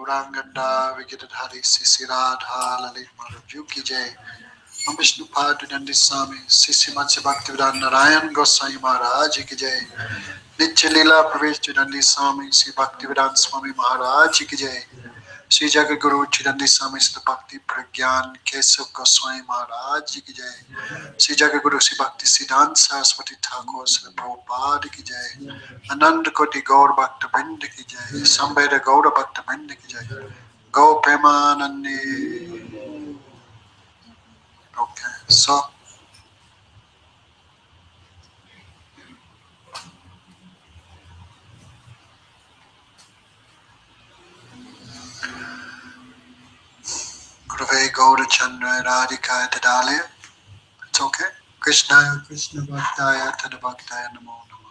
Gauranganda Vigadadhari Sisi Radha Lalit Madhav Ki Jai. Om Vishnu Padu Dandi Swami Sisi Matsi Bhaktivedanta Narayan Goswami Maharaj Ki Jai. Nitya Leela Pravesh Dandi Swami Sri Bhaktivedanta Swami Maharaj Ki Jai. Sri Jagat Guru Chidandi Swami Sri Bhakti Pragyan Kesav Goswami Maharaj Ki Jai. Sri Jagat Guru Sri Bhakti Siddhanta Saraswati Thakur Sri Prabhupada Ki Jai. Anand Koti Gaur Bhakta Bind Ki Jai. Sambheda Gaur Bhakta Bind Ki Jai. Go Premanandi. Okay, so Gurave Gaura Chandra Radhika Tadale. It's okay. Krishna Krishna Bhaktaya Tada Bhaktaya Namo Namo.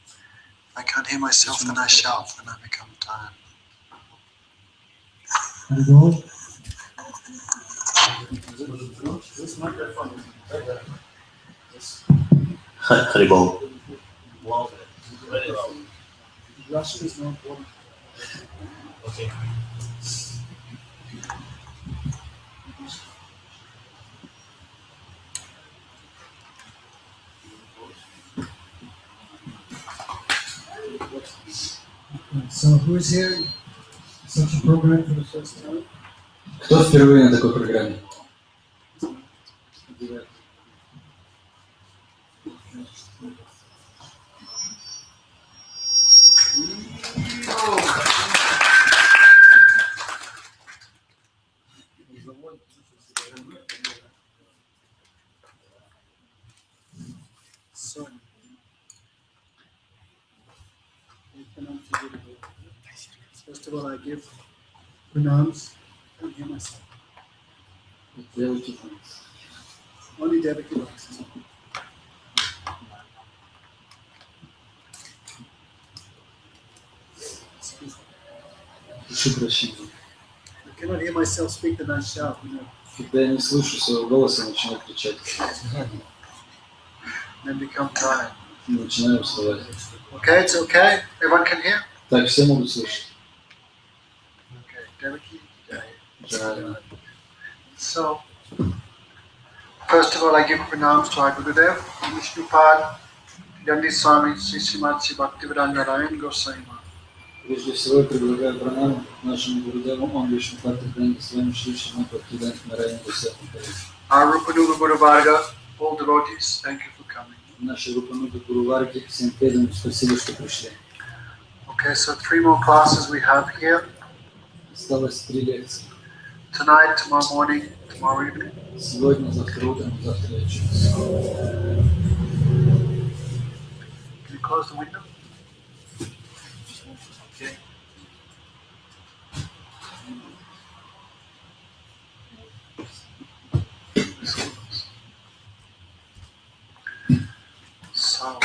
If I can't hear myself, then I shout, then I become tired. Haribol. Russian is not important. Okay. So who is here? Such a program for the first time? Кто впервые на такой программе? So, first of all, I give pranams and hear myself. Only Devaki likes it. Прошу прощения. I cannot hear myself speak, then I shout. Когда я не слышу своего голоса, начинаю кричать. Then become tired. Начинаю уставать. Okay, it's okay. Everyone can hear? Так, все могут слышать. Okay, Devaki. Правильно. So, first of all, I give pranams to our Gurudev, Vishnupad, Dandi Swami, Sri Srimad Sri Bhaktivedanta Narayan Goswami. Прежде всего, я предлагаю пранам нашему Гурудеву, он Вишнупад, с вами Шри Шримад Бхактивиданта Нараяна Госвами. Our Rupanuga Guru Varga, all devotees, thank you for coming. Наши Рупануга Гуру Варги, всем преданным, спасибо, что пришли. Okay, so 3 more classes we have here. Осталось 3 лекции. Tonight, tomorrow morning, tomorrow evening. Сегодня, завтра утром, завтра вечером. Can you close the window? Okay. So,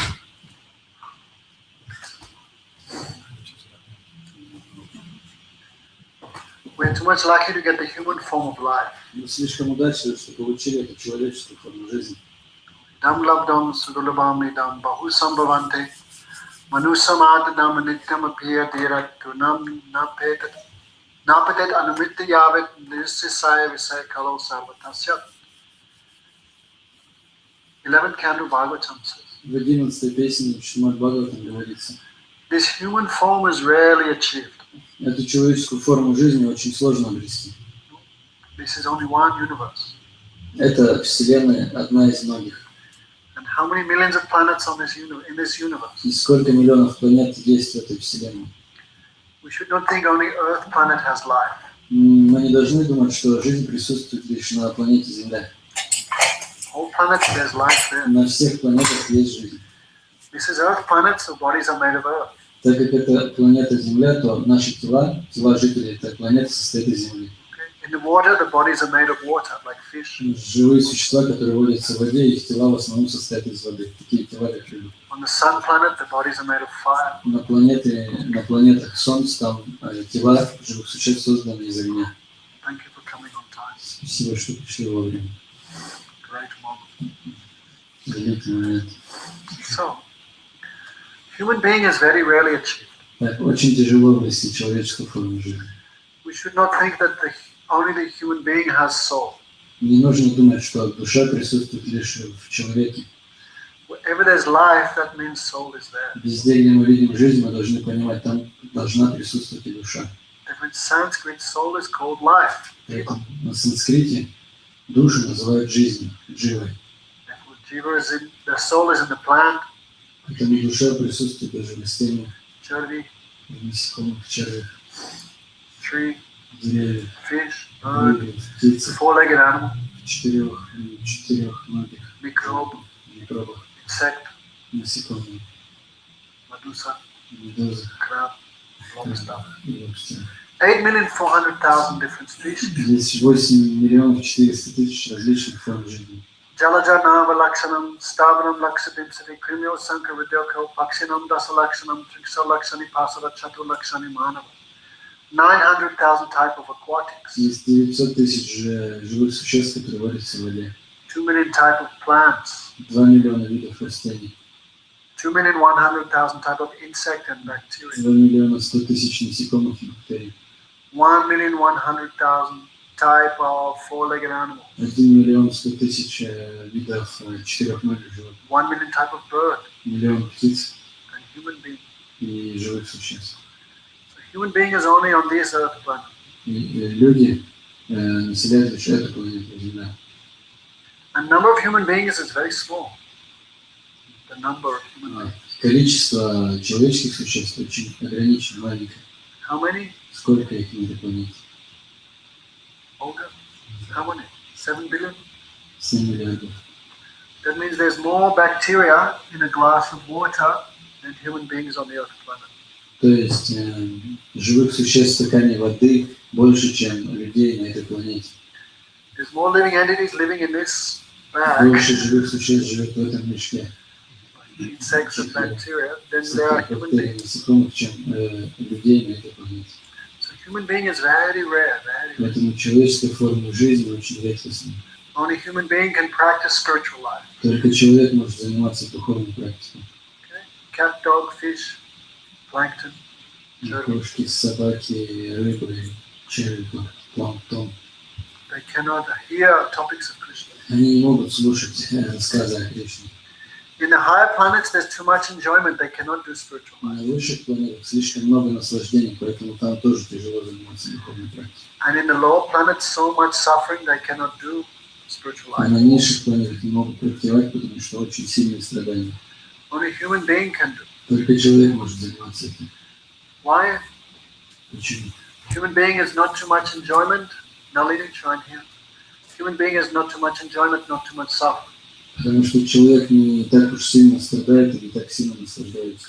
we're too much lucky to get the human form of life. Мы слишком удачливы, что получили эту человеческую форму жизни. Dam labdam sudulabam idam bahu sambhavante manusamadnam nityam apya diratu nam napatet anumitta yavet nirsisaya visaya kalo sarvatasyat. 11th canto Bhagavatam says. В 11-й песне Шримад Бхагаватам говорится: This human form is rarely achieved. эту человеческую форму жизни очень сложно обрести. This is only one universe. Это Вселенная одна из многих. And how many millions of planets on this in this universe? И сколько миллионов планет есть в этой Вселенной? We should not think only Earth planet has life. Мы не должны думать, что жизнь присутствует лишь на планете Земля. All planets there's life there. На всех планетах есть жизнь. This is Earth planet, so bodies are made of Earth. Так как это планета Земля, то наши тела жителей этой планеты состоят из Земли. In the water, the bodies are made of water, like fish. Живые существа, которые водятся в воде, их тела в основном состоят из воды. Такие тела, как рыбы. On the sun planet, the bodies are made of fire. На планетах Солнца там тела живых существ созданы из огня. Thank you for coming on time. Спасибо, что пришли вовремя. Great moment. Великий момент. So, human being is very rarely achieved. Так, очень тяжело ввести человеческую форму жизни. We should not think that only the human being has soul. Не нужно думать, что душа присутствует лишь в человеке. Wherever there's life, that means soul is there. Везде, где мы видим жизнь, мы должны понимать, там должна присутствовать и душа. In Sanskrit, soul is called life. Поэтому на санскрите душу называют жизнью, дживой. The soul is in the plant. Поэтому душа присутствует даже в растениях, Черви, в насекомых, в червях, tree, деревьях, fish, bird, рыбах, птицах, four-legged animal, в четырехногих microbe, микробах, insect, насекомых, medusa, медузах, crab, lobster. и лобстерах. 8,400,000 different species. Здесь 8,400,000 различных форм жизни. Jalajanava lakshanam, stavanam laksatim sati, krimyo sanka vidyoko, pakshinam dasa lakshanam, triksa lakshani pasada, chatu lakshani manava. 900,000 type of aquatics. Есть 900,000 живых существ, которые водятся в воде. 2 million type of plants. 2 миллиона видов растений. 2,100,000 type of insect and bacteria. 2,100,000 насекомых и бактерий. 1,100,000 type of four-legged animals. 1,100,000 видов четырехногих животных. 1 million type of bird. Миллион птиц And human being. и живых существ. So human being is only on this earth planet. И люди населяют лишь эту планету Земля. And number of human beings is very small. The number of human beings. Количество человеческих существ очень ограничено, маленькое. How many? Сколько их на этой планете? Olga? How many? 7 billion? 7 миллиардов. That means there's more bacteria in a glass of water than human beings on the earth planet. То есть живых существ в стакане воды больше, чем людей на этой планете. There's more living entities living in this bag, Больше живых существ живет в этом мешке. insects and bacteria, than there are human Бактерий, beings. насекомых, чем людей на этой планете. So human being is very rare, very rare. Поэтому человеческая форма жизни очень редкостна. Only human being can practice spiritual life. Только человек может заниматься духовной практикой. Okay? Cat, dog, fish, plankton, turtle. Кошки, собаки, рыбы, черви, планктон. They cannot hear topics of Krishna. Они не могут слушать рассказы о Кришне. In the higher planets, there's too much enjoyment. They cannot do spiritual На life. высших планетах слишком много наслаждений, поэтому там тоже тяжело заниматься духовной практикой. And in the lower planets, so much suffering, they cannot do spiritual А на life. низших планетах не могут практиковать, потому что очень сильные страдания. Only human being can do. Только человек может заниматься этим. Why? Почему? Human being is not too much enjoyment. Nalini, try and hear. Human being is not too much enjoyment, not too much suffering. Потому что человек не так уж сильно страдает и не так сильно наслаждается.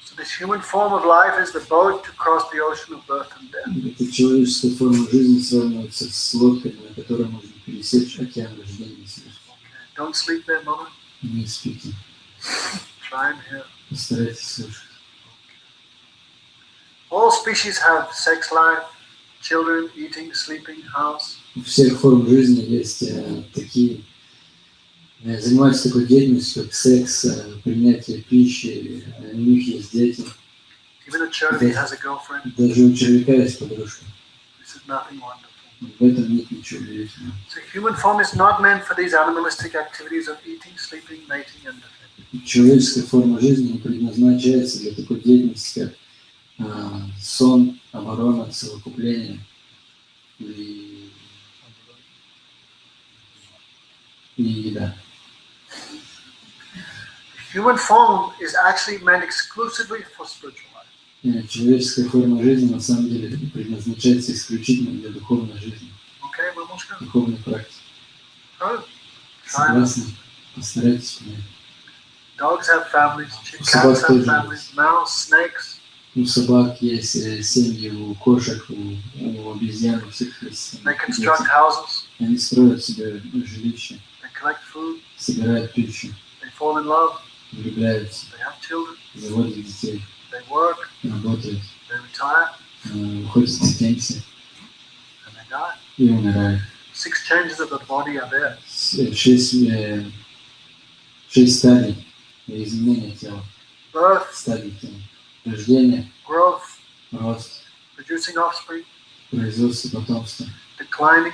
So this human form of life is the boat to cross the ocean of birth and death. Эта человеческая форма жизни сравнивается с лодкой, на которой можно пересечь океан рождения и смерти. Okay. Don't sleep there, mama. Не спите, Try and hear. постарайтесь слушать. All species have sex life, children, eating, sleeping, house. У всех форм жизни есть такие, занимаются такой деятельностью, как секс, принятие пищи, у них есть дети. Even a cherry has a girlfriend. Даже у червяка есть подружка. This is nothing wonderful. В этом нет ничего удивительного. So human form is not meant for these animalistic activities of eating, sleeping, mating, and defending. Человеческая форма жизни не предназначается для такой деятельности, как сон, оборона, совокупление и еда. Human form is actually meant exclusively for spiritual life. Человеческая форма жизни на самом деле предназначается исключительно для духовной жизни, Okay, Mamushka? духовной практики. Good. Try. Согласны? Постарайтесь понять. Dogs have families, У cats собак have тоже families, mouse, snakes. У собак есть семьи, у кошек, у обезьян, у всех есть. They construct houses. Они строят себе жилище, They collect food. собирают пищу, They fall in love. влюбляются, They have children. заводят детей, They work. работают, They retire. уходят в пенсию And they die. и умирают. 6 changes of the body are there. 6 стадий изменения тела, Birth, стадий тела. рождение, growth, рост, producing offspring, производство потомства, declining,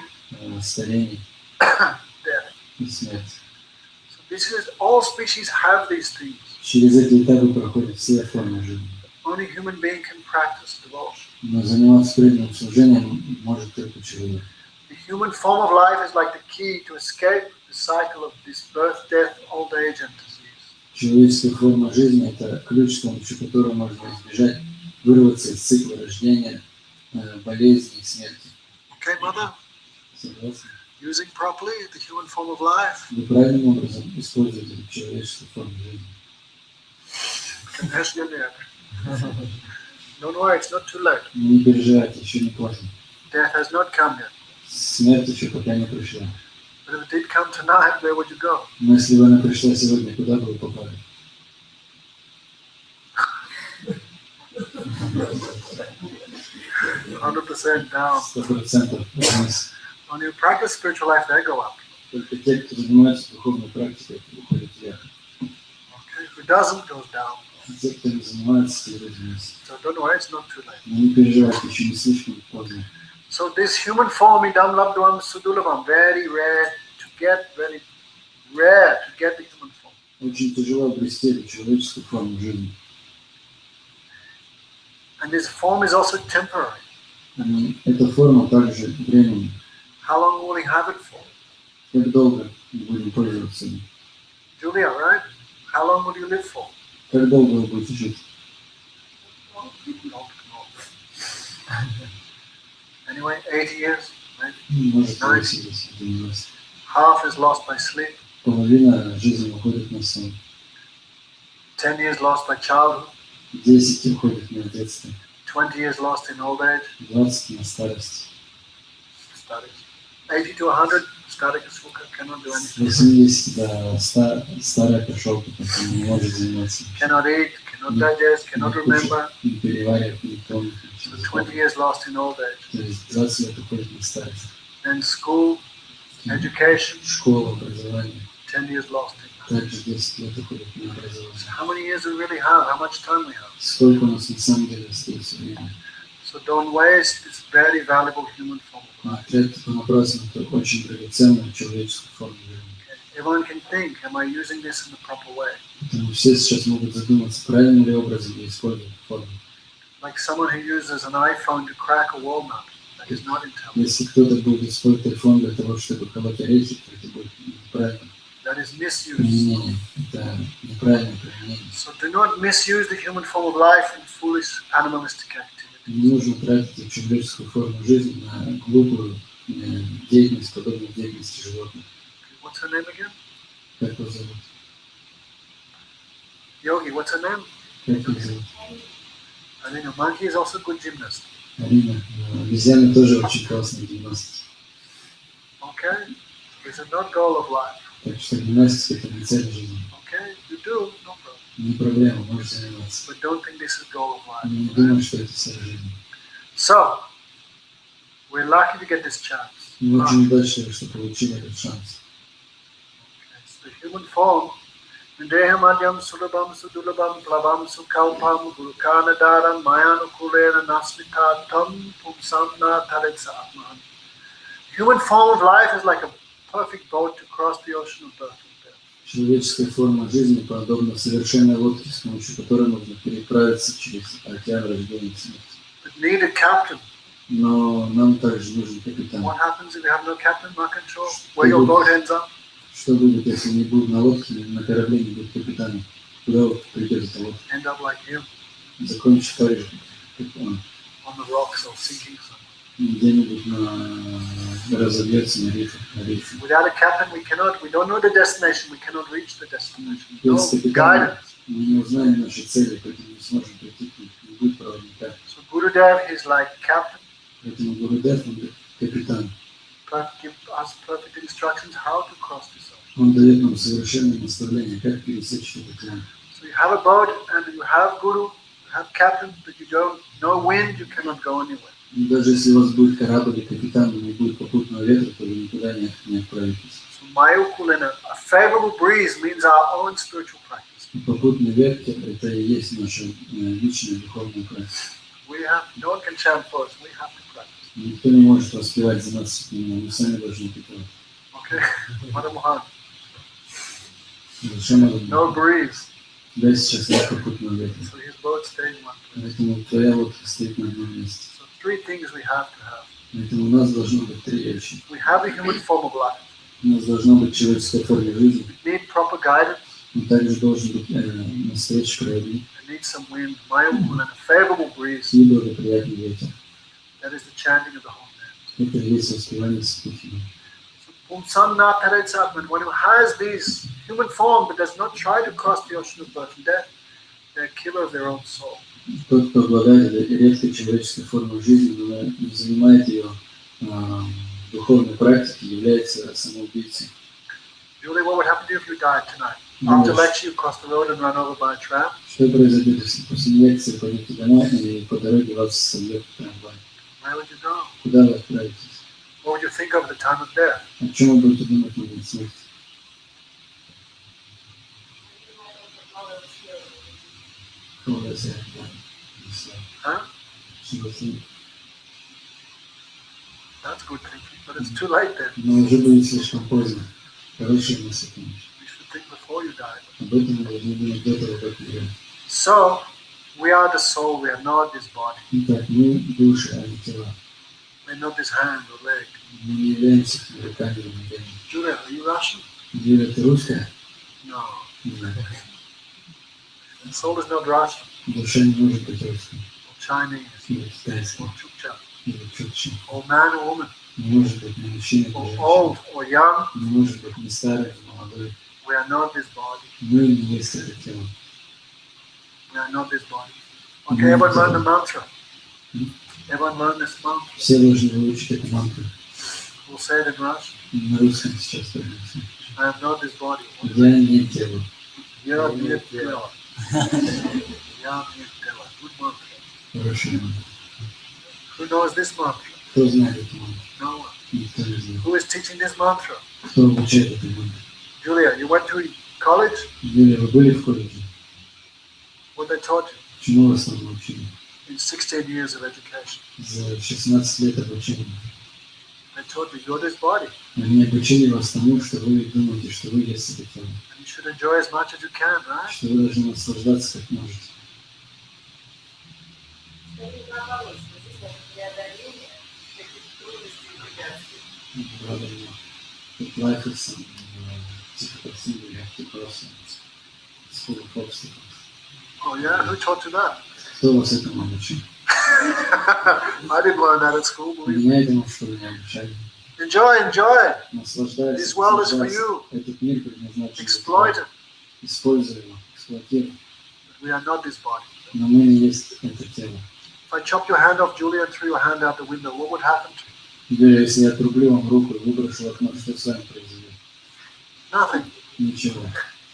старение death. и смерть. So this is all species have these things. Через эти этапы проходят все формы жизни. Only human being can practice devotion. Но заниматься преданным служением может только человек. The human form of life is like the key to escape the cycle of this birth, death, old age, and disease. Человеческая форма жизни – это ключ, с помощью которого можно избежать, вырваться из цикла рождения, болезни и смерти. Okay, mother? Согласны? Using properly the human form of life. Вы правильным образом используете человеческую форму жизни. Конечно, нет. Don't worry, it's not too late. Не переживайте, еще не поздно. Death has not come yet. Смерть еще пока не пришла. But if it did come tonight, where would you go? Но если бы она пришла сегодня, куда бы вы попали? 100% down. 100% вниз. When you practice spiritual life, they go up. Только те, кто занимается духовной практикой, уходят вверх. Okay, who doesn't goes down. Те, кто не занимается, те идут вниз. So don't worry, it's not too late. Но не переживайте, еще не слишком поздно. So this human form, idam labdvam sudulavam, very rare to get the human form. Очень тяжело обрести эту человеческую форму жизни. And this form is also temporary. Эта форма также временная. How long will we have it for? Как долго мы будем пользоваться им? Julia, right? How long will you live for? Как долго вы будете жить? No. Anyway, 80 years, maybe. Может, 80, 90. Half is lost by sleep. Половина жизни уходит на сон. 10 years lost by childhood. 10 уходит на детство. 20 years lost in old age. 20 на старость. Studies. 80 to 100, static sukha cannot do С anything. 80 до 100 старая пришел, потом не может заниматься. Cannot eat, cannot digest, cannot remember. Не переваривает, не помнит. So 20 years lost in old age. То есть 20 лет уходит на старость. Then school, education, Школа, образование. 10 years lost in that. Также 10 лет уходит на образование. So how many years do we really have? How much time we have? Сколько у нас на самом деле остается времени? So don't waste this very valuable human form of life. Ответ по вопросам – это очень драгоценная человеческая форма жизни. Okay. Everyone can think, am I using this in the proper way? Поэтому все сейчас могут задуматься, правильным ли образом я использую эту форму. Like someone who uses an iPhone to crack a walnut. That is not intelligent. Если кто-то будет использовать телефон для того, чтобы колоть орехи, то это будет неправильно. That is misuse. Применение. Это неправильное применение. So do not misuse the human form of life in foolish animalistic activity. Не нужно тратить человеческую форму жизни на глупую деятельность, подобную деятельности животных. What's her name again? Как его зовут? Yogi, what's her name? Как его зовут? I think a monkey is also a good gymnast. Арина. Обезьяны тоже очень классные гимнастки. Okay? This is not goal of life. Так что гимнастика – это не цель жизни. Okay? You do, no problem. Не проблема, можешь заниматься. But don't think this is goal of life. Не думай, что это цель жизни. So, we're lucky to get this chance. Мы очень удачливы, что получили этот шанс. It's the human form. Deham adyam sulabam sudulabam plavam sukalpam gurukanadaram mayanukulena nasmitatam pumsamna taletsa atman. Human form of life is like a perfect boat to cross the ocean of birth and death. Человеческая форма жизни подобна совершенной лодке, с помощью которой можно переправиться через океан рождения и смерти. But need a captain. Но нам также нужен капитан. What happens if you have no captain, not control? Where your boat ends up? Что будет, если не будет на лодке или на корабле не будет капитана? Куда придет эта лодка? End up like him, Закончит так же, как он. on the rocks or sinking somewhere. Где-нибудь разобьется на рифе. Without a captain, we don't know the destination, we cannot reach the destination. No Без капитана guidance. мы не узнаем наши цели, поэтому не сможем прийти к ним. Не будет проводника. So Gurudev, he's like captain, Поэтому Гурудев, он капитан. give us perfect instructions how to cross this ocean. Он дает нам совершенное наставление, как пересечь этот океан. So you have a boat and you have Guru, you have captain, but you don't no wind, you cannot go anywhere. И даже если у вас будет корабль и капитан, но не будет попутного ветра, то вы никуда не отправитесь. So Mayukulena, a favorable breeze means our own spiritual practice. Попутный вектор – это и есть наша личная духовная практика. No one can chant for us. We have to practice. Никто не может воспевать за нас, мы сами должны это делать. Okay? Madam Mohan. No No breeze. Да, сейчас нет попутного ветра. So his boat staying in one place. Поэтому твоя лодка стоит на одном месте. So 3 things we have to have. Поэтому у нас должно быть 3 вещи. We have the human form of life. У нас должна быть человеческая форма жизни. We need proper guidance. Но также должен быть навстречу корабли We need some wind, mindful and a favorable breeze. и благоприятный ветер. That is the chanting of the whole name. Это и есть воспевание святых имен. Pumsamna Taretsadman, one who has this human form but does not try to cross the ocean of birth and death, they're a killer of their own soul. Тот, кто обладает редкой человеческой формой жизни, но не занимает ее в духовной практике, является самоубийцей. Julie, what would happen to you if you died tonight? After lecture, you cross the road and run over by a tram? Что произойдет, если после лекции пойдете домой и по дороге вас собьет трамвай? Where would you go? Куда вы отправитесь? What would you think of at the time of death? О чем вы будете думать в момент смерти? Huh? That's good thinking, but it's too late then. Но уже будет слишком поздно. Хорошая мысль, конечно. You should think before you die. Об этом мы должны думать до того, как умрем. So, we are the soul, we are not this body. Итак, мы души, а не тела. We're not this hand or leg. Мы не являемся руками или ногами. Julia, are you Russian? Юля, ты русская? No. Нет. The soul is not Russian, Душа не может быть русской. or Chinese, Или китайской. or Chukcha, Или чукчи. or man or woman, Не может быть ни мужчина, ни or женщина. old or young. Не может быть ни старый, ни молодой. We are not this body. Мы не есть это тело. We are not this body. Okay, everyone learn the mantra. Everyone learn this mantra. Все должны выучить эту мантру. We'll say it in Russian. На русском сейчас произнесем. I am not this body. Я не тело. Я не тело. Я не тело. Good mantra. Хорошая мантра. Who knows this mantra? Кто знает эту мантру? No one. Никто не знает. Who is teaching this mantra? Кто обучает эту мантру? Julia, you went to college? Юля, вы были в колледже? What they taught you? Чему вас там научили? In 16 years of education. За 16 лет обучения. They taught you you're this body. Они обучили вас тому, что вы думаете, что вы есть это тело. And you should enjoy as much as you can, right? Что вы должны наслаждаться как можете. Life is difficult thing, you have to cross it. It's full of obstacles. Oh yeah? Who taught you that? Кто вас этому обучил? I didn't learn that at school, believe me. Меня этому что ли не обучали. Enjoy. Наслаждайся. This world is for наслаждайся. you. Этот мир предназначен. Exploit it. Используй его, эксплуатируй. We are not this body. Но мы не есть это тело. If I chop your hand off, Julia, and threw your hand out the window, what would happen to you? Теперь, если я отрублю вам руку и выброшу в окно, что с вами произойдет? Nothing. Ничего.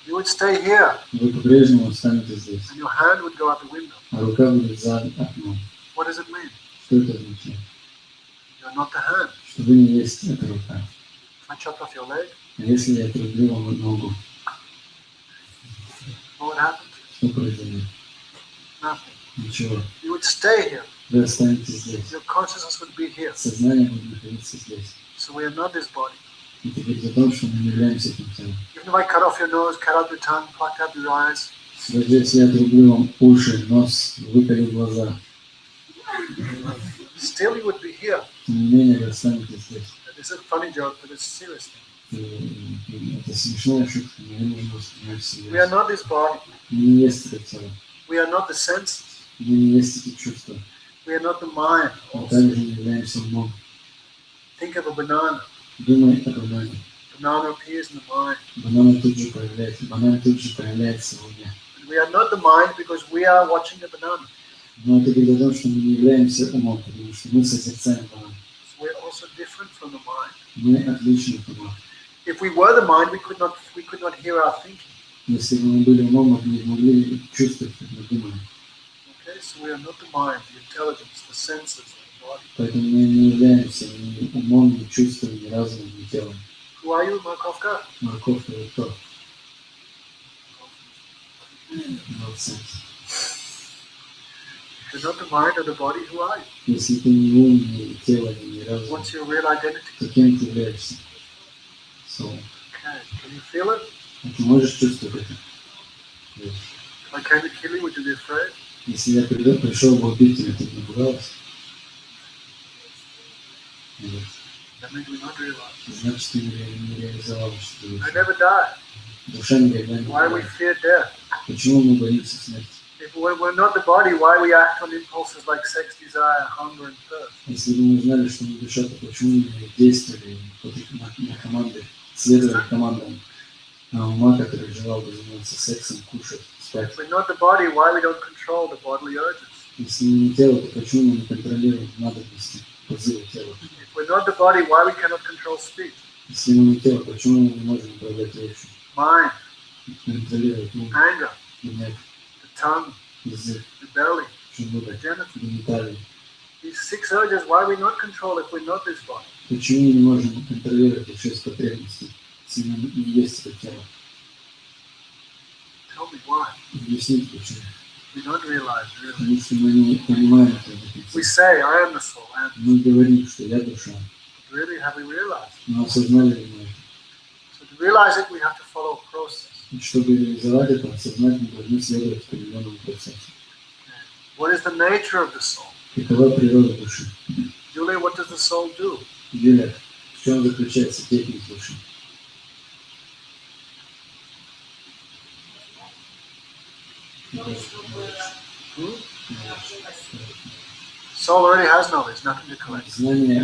You would stay here, Вы по-прежнему останетесь здесь, and your hand would go out the window. а рука будет за окном. What does it mean? Что это означает? You're not the hand. Что вы не есть эта рука. If I chopped off your leg, А если я отрублю вам ногу, what would happen? что произойдет? Nothing. Ничего. You would stay here. Вы останетесь здесь. Your consciousness would be here. Сознание будет находиться здесь. So we are not this body. Это говорит о том, что мы не являемся этим телом. Even if I cut off your nose, cut out your tongue, plucked out your eyes, Даже если я отрублю вам уши, нос, выколю глаза, still you would be here. тем не менее вы останетесь здесь. This is a funny joke, but it's a serious thing. И это смешная шутка, но я не могу воспринимать We are всерьез. not this body. Мы не есть это тело. We are not the senses. Мы не есть эти чувства. We are not the mind. Мы Also. также не являемся умом. Think of a banana. Думай о банане. Banana appears in the mind. Банан тут же появляется в уме. And we are not the mind because we are watching the banana. Но это говорит о том, что мы не являемся умом, потому что мы созерцаем банан. So we're also different from the mind. Мы отличны от ума. If we were the mind, we could not hear our thinking. Если бы мы были умом, мы не могли чувствовать, как мы думаем. Okay, so we are not the mind, the intelligence, the senses, the body. Поэтому мы не являемся ни умом, ни чувством, ни разумом, ни телом. Who are you, Markovka? Морковка – это кто? Nonsense. If you're not the mind or the body, who are you? Если ты не ум, не тело, не разум, What's your real identity? то кем ты являешься? So, Okay, can you feel it? ты можешь чувствовать это? If I came to kill you, would you be afraid? Если я пришел бы убить тебя, ты бы напугалась? Нет. That means we're not realized. Значит, ты не реализовал, что ты I never die. душа никогда не Why we умирает. fear death? Почему мы боимся смерти? If we're not the body, why we act on impulses like sex, desire, hunger, and thirst? Если бы мы знали, что мы душа, то почему мы действовали на команды, следовали командам ума, который желал бы заниматься сексом, кушать, спать? If we're not the body, why we don't control the bodily urges? Если мы не тело, то почему мы не контролируем надобности, позывы тела? If we're not the body, why we cannot control speech? Если мы не тело, почему мы не можем управлять речью? Mind, Контролировать ум, anger, гнев, the tongue, язык, the belly, the желудок, genitals. гениталии. These 6 urges, why we not control if we're not this body? Почему мы не можем контролировать эти 6 потребностей, если мы не есть это тело? Tell me why. Объясните почему. We don't realize, really. Потому что мы не понимаем это до We конца. say, I am the soul, I am. Мы говорим, что я душа, Really, have we realized? но осознали ли мы это? So to realize it, we have to follow a process. И чтобы реализовать это, осознать мы должны следовать определенному процессу. What is the nature of the soul? Какова природа души? Julia, what does the soul do? Юля, в чем заключается деятельность души? Soul already has knowledge, nothing to collect. Знание,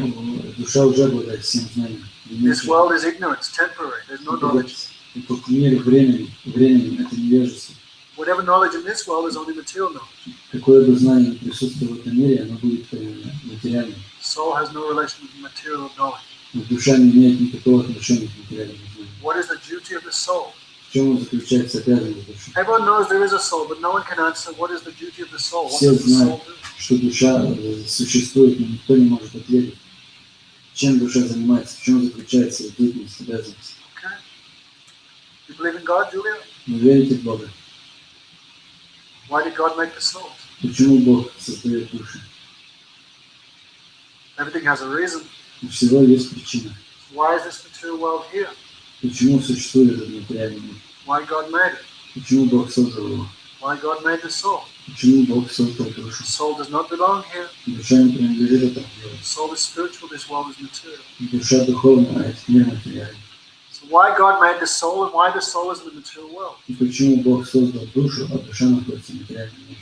душа уже обладает всем знанием. This world is ignorance, temporary. There's no knowledge. Этот мир времени, это невежество. Whatever knowledge in this world is only material knowledge. Какое бы знание ни присутствовало в этом мире, оно будет материальным. Soul has no relation with material knowledge. Но душа не имеет никакого отношения к материальному знанию. What is the duty of the soul? В чем заключается обязанность души? Everyone knows there is a soul, but no one can answer what is the duty of the soul. What Все does the знают, soul do? что душа существует, но никто не может ответить, чем душа занимается, в чем заключается ее деятельность, обязанность. Okay. You believe in God, Julia? Вы верите в Бога? Why did God make the soul? Почему Бог создает души? Everything has a reason. У всего есть причина. Why is this material world here? Почему существует этот материальный мир? Why God made it? Почему Бог создал его? Why God made the soul? Почему Бог создал душу? The soul does not belong here. Душа не принадлежит этому миру. The soul is spiritual, this world is material. Душа духовная, а этот мир материальный. So why God made the soul and why the soul is in the material world? И почему Бог создал душу, а душа находится в материальном мире?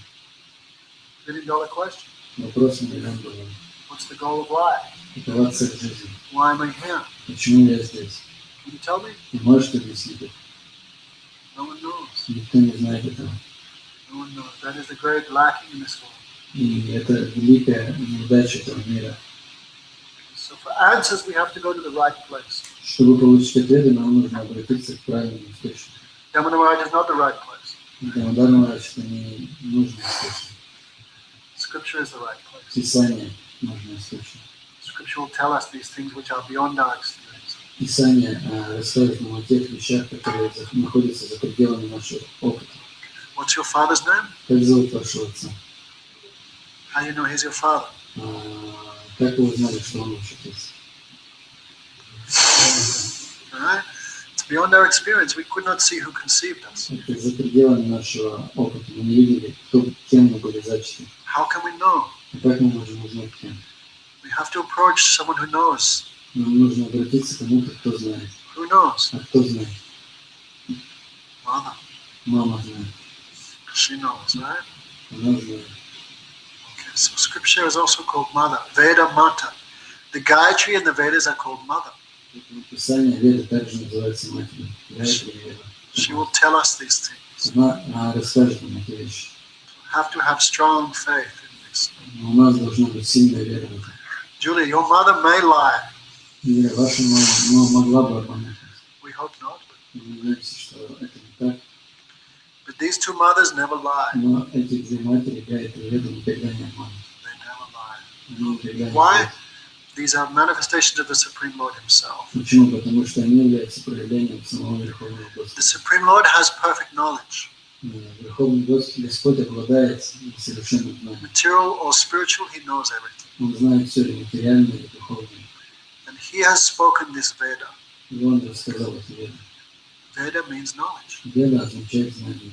$1 million question. Вопрос на миллион долларов. What's the goal of life? Какова цель жизни? Why am I here? Почему я здесь? Can you tell me? Ты можешь объяснить это? No one knows. Никто не знает этого. No one knows. That is the great lacking in this world. И это великая неудача этого мира. So for answers, we have to go to the right place. Чтобы получить ответы, нам нужно обратиться к правильному источнику. Yamuna Maharaj is not the right place. Дамодар Махарадж это не нужный источник. Scripture is the right place. Писание нужный источник. Scripture will tell us these things which are beyond our experience. Писание расскажет нам о тех вещах, которые находятся за пределами нашего опыта. What's your father's name? Как зовут вашего отца? How do you know he's your father? Как вы узнали, что он ваш отец? Alright? It's beyond our experience. We could not see who conceived us. Это за пределами нашего опыта. Мы не видели, кем мы были зачаты. How can we know? И как мы можем узнать, кем? We have to approach someone who knows. Нам нужно обратиться к кому-то, кто знает. Who knows? А кто знает? Mother. Мама знает. She knows, right? Она знает. Okay, so scripture is also called mother. Veda Mata. The Gayatri and the Vedas are called mother. Писание Веда также называется матерью. Гайатри Веда. She will tell us these things. Она расскажет нам эти вещи. Have to have strong faith in this. Но у нас должна быть сильная вера в это. Julia, your mother may lie. Или ваша мама могла бы обмануть нас. We hope not. Мы надеемся, что это не так. But these two mothers never lie. Но эти две матери, Гайатри и Веда, никогда не обманут. They never lie. Они никогда не Why? обманут. These are manifestations of the Supreme Lord Himself. Почему? Потому что они являются проявлением самого Верховного The Господа. Supreme Lord has perfect knowledge. Верховный Господь обладает совершенным знанием. Material or spiritual, He knows everything. Он знает все, и материальное, и духовное. And He has spoken this Veda. И Он рассказал эти веды. Veda means knowledge. Веда означает знание.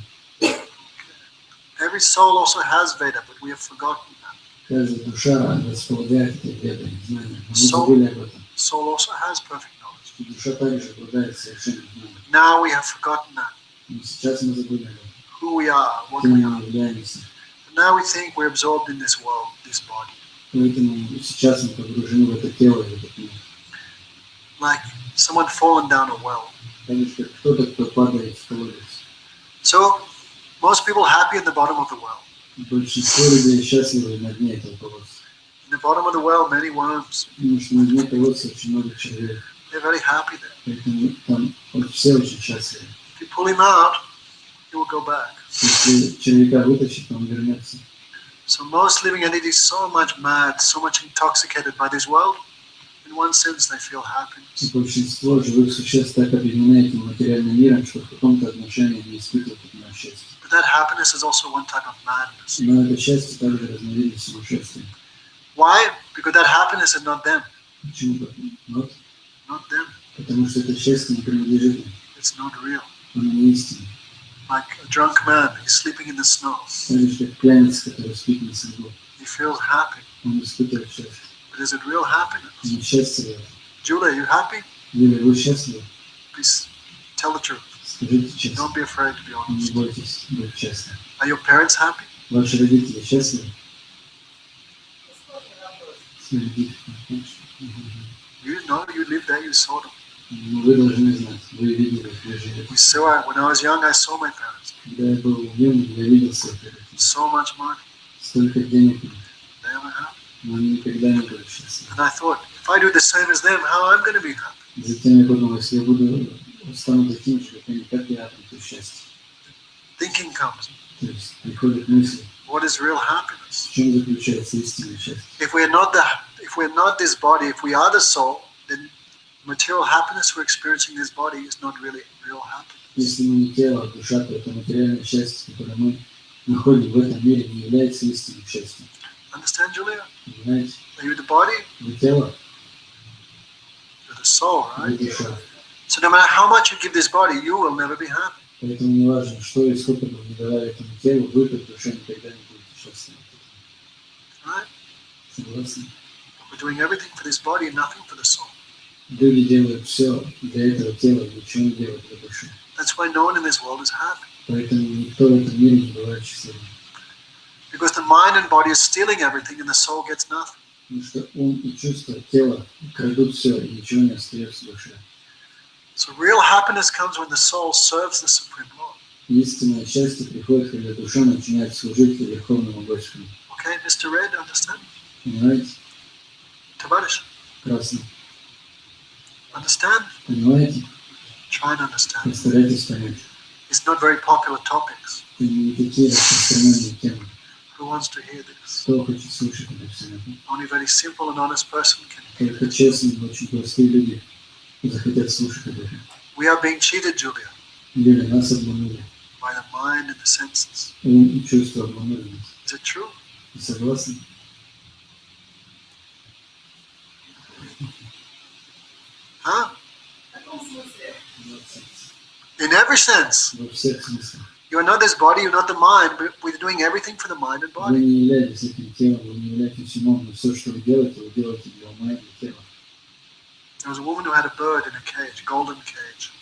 Every soul also has Veda, but we have forgotten that. Каждая душа располагает этой ведой, знанием. Мы забыли об этом. Soul also has perfect knowledge. И душа также обладает совершенным знанием. Now we have forgotten that. Но сейчас мы забыли об этом. Who we are, what Кем we мы are. являемся. And now we think we're absorbed in this world, this body. Поэтому сейчас мы погружены в это тело, в этот мир. Like someone fallen down a well. Так же, как кто-то, кто падает в колодец. So most people happy in the bottom of the well. Большинство людей счастливы на дне этого колодца. In the bottom of the well, many worms. Потому что на дне колодца очень много человек. They're very happy there. Поэтому там все очень счастливы. If you pull him out, he will go back. Если человека вытащить, он вернется. So most living entities so much mad, so much intoxicated by this world. In one sense, they feel happiness. И большинство живых существ так объединены этим материальным миром, что в каком-то отношении не испытывают этого счастья. But that happiness is also one type of madness. Но это счастье также разновидность сумасшествия. Why? Because that happiness is not them. Почему? Вот. Not them. Потому что это счастье не принадлежит им. It's not real. Оно не истинно. Like a drunk man, he's sleeping in the snow. Так же, как пьяница, который спит на снегу. He feels happy. Он испытывает счастье. But is it real happiness? Но счастье в этом. Julia, are you happy? Юля, вы счастливы? Please tell the truth. Скажите честно. Don't be afraid to be Не honest. бойтесь быть честным. Are your parents happy? Ваши родители счастливы? Смотрите, You know, you live there, you saw them. вы должны знать, вы видели, вы живете. We saw, when I was young, I saw my parents. Когда я был юным, я видел своих родителей. So much money. Столько денег, у них, They ever happy. но они никогда не были счастливы. And I thought, if I do the same as them, how I'm going to be happy? Затем я подумал, если я стану таким же, как они, как я обрету счастье. Thinking comes. То есть приходит мысль, What is real happiness? в чем заключается истинное счастье. If we're not this body, if we are the soul, then material happiness we're experiencing in this body is not really real happiness. Если мы не тело, а душа, то это материальное счастье, которое мы находим в этом мире, не является истинным счастьем. Understand, Julia? Понимаете? Are you the body? Вы тело, You're the soul, вы right? душа. So no matter how much you give this body, you will never be happy. Поэтому не важно, что и сколько бы вы давали этому телу, вы как душа никогда не будете счастливы. Right? Согласны? We're doing everything for this body and nothing for the soul. Люди делают все для этого тела, ничего не делают для души. That's why no one in this world is happy. Поэтому никто в этом мире не бывает счастливым. Because the mind and body is stealing everything and the soul gets nothing. Потому что ум и чувства, тело крадут все, и ничего не остается в душе. So real happiness comes when the soul serves the Supreme Lord. Истинное счастье приходит, когда душа начинает служить Верховному Господу. Okay, Mr. Red, understand? Понимаете? Tavarish, Красный. understand? Понимаете? Try and understand. Постарайтесь понять. It's not very popular topics. Это не такие распространенные темы. Who wants to hear this? Кто хочет слушать это все? Only a very simple and honest person can hear Только this. честные, очень простые люди захотят слушать об этом. We are being cheated, Julia, Люди нас обманули. by the mind and the senses. Ум и чувства обманули нас. Is it true? Вы согласны? Huh? In every sense. Во всех смыслах. You are not this body, you're not the mind, but we're doing everything for the mind and Вы body. не являетесь этим телом, вы не являетесь умом, но все, что вы делаете для ума и для тела. There was a woman who had a bird in a cage, golden cage.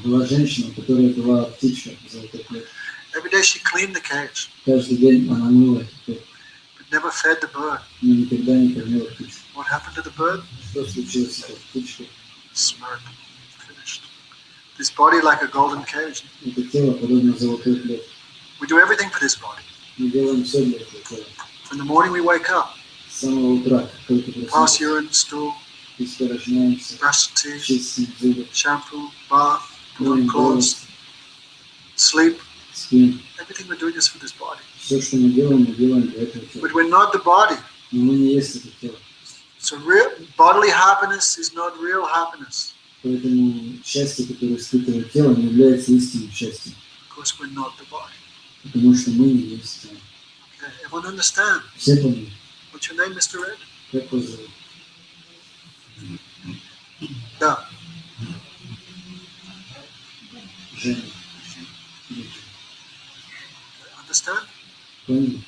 Была женщина, у которой была птичка в золотой клетке. Every day she cleaned the cage, Каждый день она мыла эту клетку, but never fed the bird. но никогда не кормила птичку. What happened to the bird? Что случилось с этой птичкой? Smirk. Finished. This body like a golden cage. Это тело подобно золотой клетке. We do everything for this body. Мы делаем все для этого тела. In the morning we wake up, С самого утра, как только pass проснулись, urine, stool, испорожняемся, brush the teeth, чистим зубы, shampoo, bath, put on моем clothes, голову, sleep. спим. Everything we're doing is for this body. Все, что мы делаем для этого тела. But we're not the body. Но мы не есть это тело. So real bodily happiness is not real happiness. Поэтому счастье, которое испытывает тело, не является истинным счастьем. Because Because we're not the body. Потому что мы не есть тело. Okay. Everyone understand? Все поняли? What's your name, Mr. Red? Как вас зовут? Да. Женя. Understand? Поняли?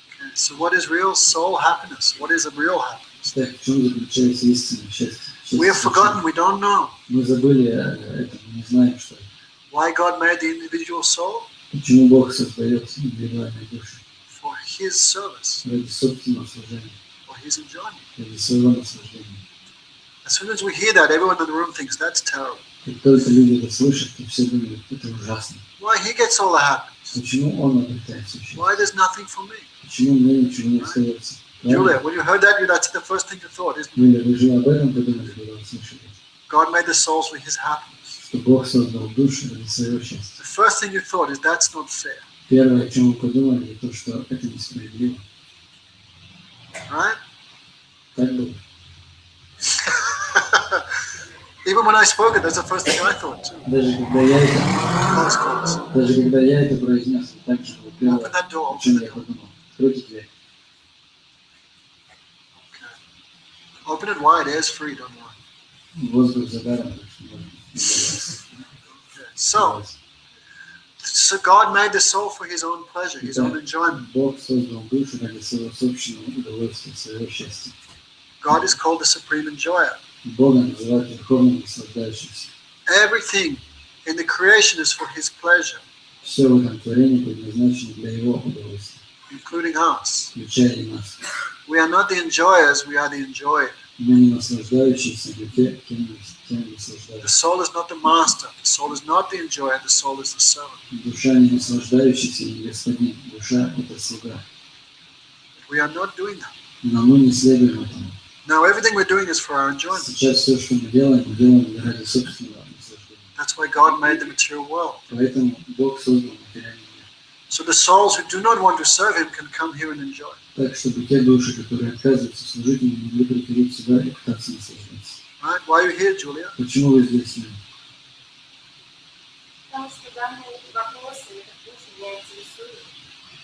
Okay. So what is real soul happiness? What is a real happiness? Так, в чем заключается истинное счастье? We have forgotten, we don't know. Мы забыли о этом, мы не знаем, что это. Why God made the individual soul? Почему Бог создает индивидуальные души? For His service, Ради собственного служения, for His enjoyment. ради своего наслаждения. As soon as we hear that, everyone in the room thinks that's terrible. Как только люди это слышат, то все думают, это ужасно. Why He gets all the happiness? Почему Он обретает все счастье? Why there's nothing for me? Почему мне ничего не остается? Julia, when you heard that, that's the first thing you thought, isn't it? Юля, вы же об этом подумали, когда вы слышали, God made the souls for His happiness. что Бог создал души ради своего счастья. The first thing you thought is that's not fair, Первое, о чем вы подумали, то, что это несправедливо. right? Так было. Even when I spoke it, that's the first thing I thought too. Даже когда я это, Close calls. даже когда я это произнес, так же было первое, Open that door. о чем я подумал. Откройте дверь. Open it wide, air's free, don't worry. Воздух за даром, так что можно Okay. So God made the soul for His own pleasure, His own enjoyment. Бог создал душу ради своего собственного удовольствия, своего счастья. God is called the supreme enjoyer. Бога называют верховным наслаждающимся. Everything in the creation is for His pleasure, Все в этом творении предназначено для Его удовольствия, including us. включая и нас. We are not the enjoyers, we are the enjoyed. Мы не наслаждающиеся, но те, кем The наслаждаются. soul is not the master, the soul is not the enjoyer, the soul is the servant. Душа не наслаждающаяся, не господин. Душа – это слуга. We are not doing that. Но мы не следуем этому. Now everything we're doing is for our enjoyment. Сейчас все, что мы делаем ради собственного наслаждения. That's why God made the material world. Поэтому Бог создал материальный мир. So the souls who do not want to serve Him can come here and enjoy. Так, чтобы те души, которые отказываются служить, не могли приходить сюда и пытаться наслаждаться. Right? Why are you here, Julia? Почему вы здесь? Потому что данные вопросы, это путь меня интересует.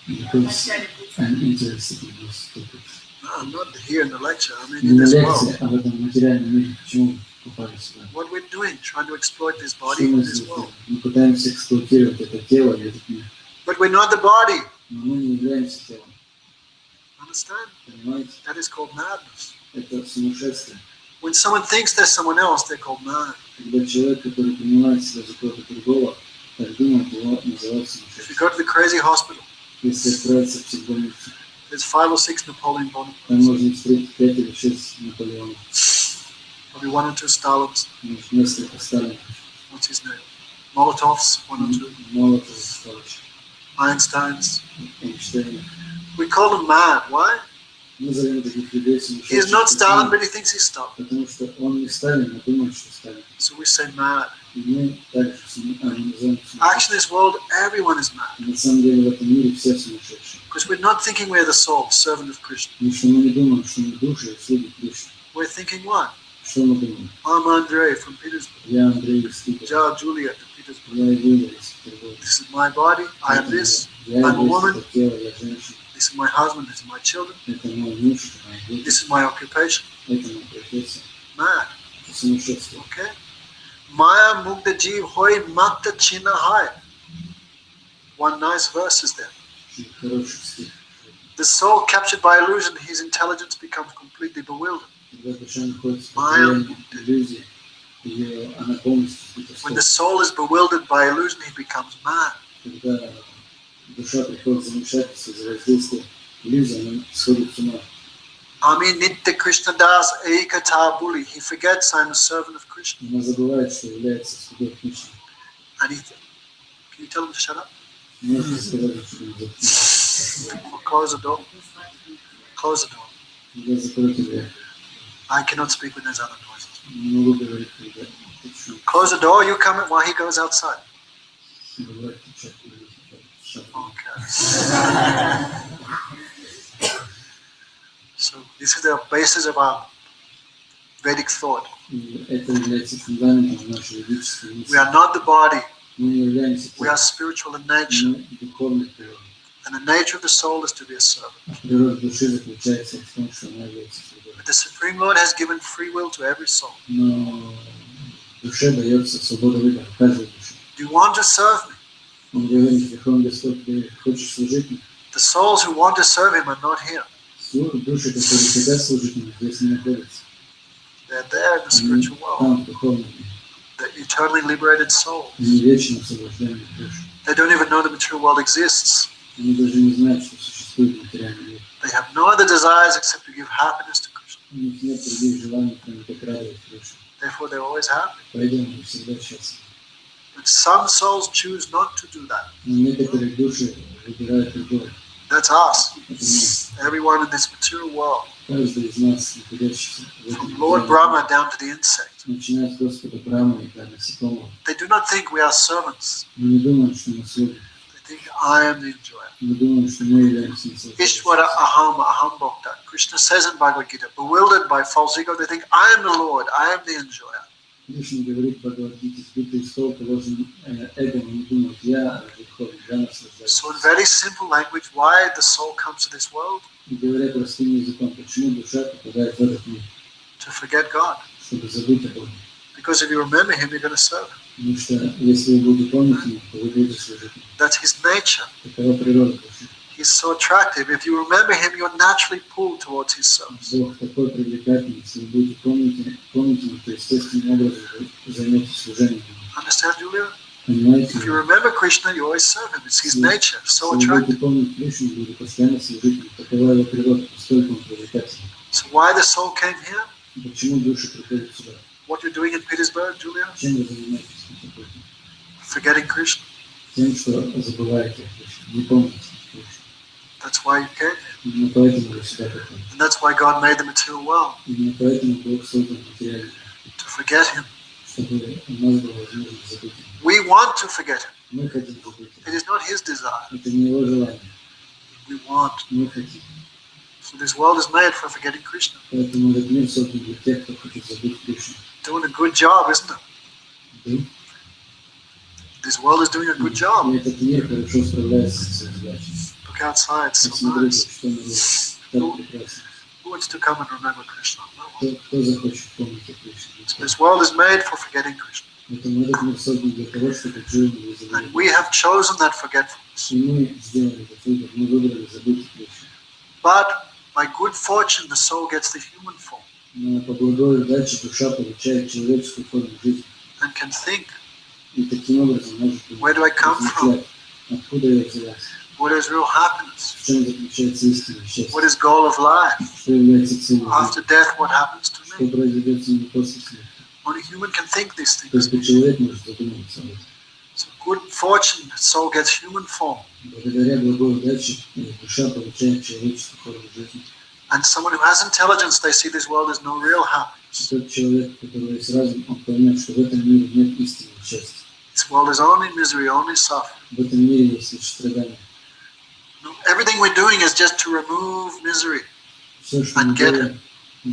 Because I'm interested in those topics. No, I'm not here in the lecture. I mean Не in на this лекции world. об этом материальном мире. Почему вы попали сюда? What we're doing, trying to exploit this Что body мы in this здесь world. делаем? Мы пытаемся эксплуатировать это тело и этот мир. But we're not the body. Но мы не являемся телом. Understand? Понимаете? That is called madness. Это сумасшествие. When someone thinks there's someone else, they're called mad. Когда человек, который принимает себя за кого-то другого, так думает, его называют If you сумасшедшим. go to the crazy hospital, Если отправиться в психбольницу, there's 5 or 6 Napoleon там Bonapartes, можно встретить 5 или 6 Наполеонов, probably 1 or 2 Stalins. может, несколько Сталинов, What's his name? Molotovs, 1 or 2. Молотова, Сталича, Einsteins. Эйнштейна. We call them mad. Why? Мы зовем таких людей He is not Stalin, but he thinks he's Stalin. потому что он не Сталин, а думает, что Сталин. So we say mad. И мы также называем Actually, in сумасшедшим. this world, everyone is mad. На самом деле в этом мире все сумасшедшие. Because we're not thinking we're the soul, servant of Krishna. Потому что мы не думаем, что мы души, а слуги Кришны. We're thinking what? Что мы думаем? I'm Andre from Petersburg. Я Андрей из Питера. Ja, Julia to Petersburg. Я Юля из Петербурга. This is my body. I am this. Я I'm a есть woman. это тело, я женщина. This is my husband. This is my children. Это мой муж, это мои дети, This is my occupation. это моя профессия. Mad. Это сумасшествие. Okay? Maya mukta jeev hoy makta china hai. One nice verse is there. Очень хороший стих. The soul captured by illusion, his intelligence becomes completely bewildered. Когда душа находится в состоянии иллюзии, она полностью сбита с When the толку. soul is bewildered by illusion, he becomes mad. Когда душа приходит в замешательство из-за воздействия иллюзии, она сходит с ума. Ami Nitya Krishna Das Ekata Buli. He forgets I'm a servant of Krishna. Она забывает, что является слугой Кришны. And he, can you tell him to shut up? Можете сказать, что он заткнется. Or close the door? Close the door. Когда закройте дверь. I cannot speak when there's other noises. Не могу говорить, когда шум. Close the door, you come in while he goes outside. Бывает, кричат, шаг. Okay. So this is the basis of our Vedic thought. И это является фундаментом нашей ведической We мысли. are not the body. Мы не являемся We are spiritual in nature, мы духовной природой. and the nature of the soul is to be a servant. А природа души заключается в том, что она является слугой. But the Supreme Lord has given free will to every soul. Но душе дается свобода выбора, каждой душе. Do you want to serve me? Он говорит, Верховный Господь, ты хочешь служить мне? The souls who want to serve Him are not here. Души, которые хотят служить мне, здесь не находятся. They're there in the Они spiritual world. там, в духовном мире. The eternally liberated souls. Они вечно освобожденные души. They don't even know the material world exists. Они даже не знают, что существует материальный мир. They have no other desires except to give happiness to Krishna. У них нет других желаний, кроме как радовать душу. Therefore, they're always happy. Поэтому мы всегда счастливы. But some souls choose not to do that. Но некоторые души выбирают другое. That's us. Это мы. Everyone in this material world, Каждый из нас, находящийся в from этом Lord мире, Brahma down to the insect. начиная с Господа Брахмы и до насекомого, They do not think we are servants. мы не думаем, что мы слуги. They think I am the enjoyer. Мы думаем, что мы являемся Ishvara aham aham bhakta. Krishna says in Bhagavad Gita, bewildered by false ego, they think I am the Lord, I am the enjoyer. Кришна говорит в Бхагавад-гите, сбитый стол положен эго, но не думают, я Верховный, я наслаждаюсь. So in very simple language, why the soul comes to this world? И говоря простым языком, почему душа попадает в этот мир, To forget God. чтобы забыть о Боге. Because if you remember Him, you're going to serve Him. Потому что если вы будете помнить Его, то вы будете служить Ему. That's His nature. Такова природа души. He's so attractive. If you remember Him, you're naturally pulled towards His service. Бог такой привлекательный, если вы будете помнить Его, то естественным образом вы займетесь служением Ему. Understand, Julia? Понимаете? If you remember Krishna, you always serve Him. It's His nature. So Если вы будете attractive. помнить Кришну, вы будете постоянно служить Ему. Такова Его природа, настолько Он привлекательный. So why the soul came here? Почему души приходят сюда? What you're doing in Petersburg, Julia? Чем вы занимаетесь? Петербурге? Forgetting Krishna. Тем, что забываете о Кришне, не помните Кришну. That's why you came here. Именно поэтому вы сюда приходите. And that's why God made the material world. Именно поэтому Бог создал материальный мир, To forget Him. чтобы у нас была возможность забыть Его. We want to forget Him. Мы хотим забыть It Его. is not His desire. Это не Его желание. We want. Мы хотим. So this world is made for forgetting Krishna. Поэтому этот мир создан для тех, кто хочет забыть Кришну. Doing a good job, isn't it? Да? This world is doing a good job. И этот мир хорошо справляется со своей задачей. Look outside, it's so Посмотрите, nice. что на небе. Так прекрасно. Who wants to come and remember Krishna? No one. Кто захочет помнить о Кришне? So this world is made for forgetting Krishna. Поэтому этот мир создан для того, чтобы жил его And забыть. we have chosen that forgetfulness. И мы сделали этот выбор. Мы выбрали забыть о Кришне. But by good fortune, the soul gets the human form Но по благой удаче душа получает человеческую форму жизни. and can think, И таким образом может where do I come from? размышлять, откуда я взялась, What is real happiness? в чем заключается истинное счастье, What is goal of life? что является целью жизни, After death, what happens to что me? произойдет с ними после смерти. Only human can think these things. Только человек может задуматься об этом. So good fortune, the soul gets human form. Благодаря благой удаче душа получает человеческую форму жизни. And someone who has intelligence, they see this world as no real happiness. Тот человек, у которого есть разум, он поймет, что в этом мире нет истинного счастья. This world is only misery, only suffering. В этом мире есть лишь страдания. No, everything we're doing is just to remove misery. Все, что мы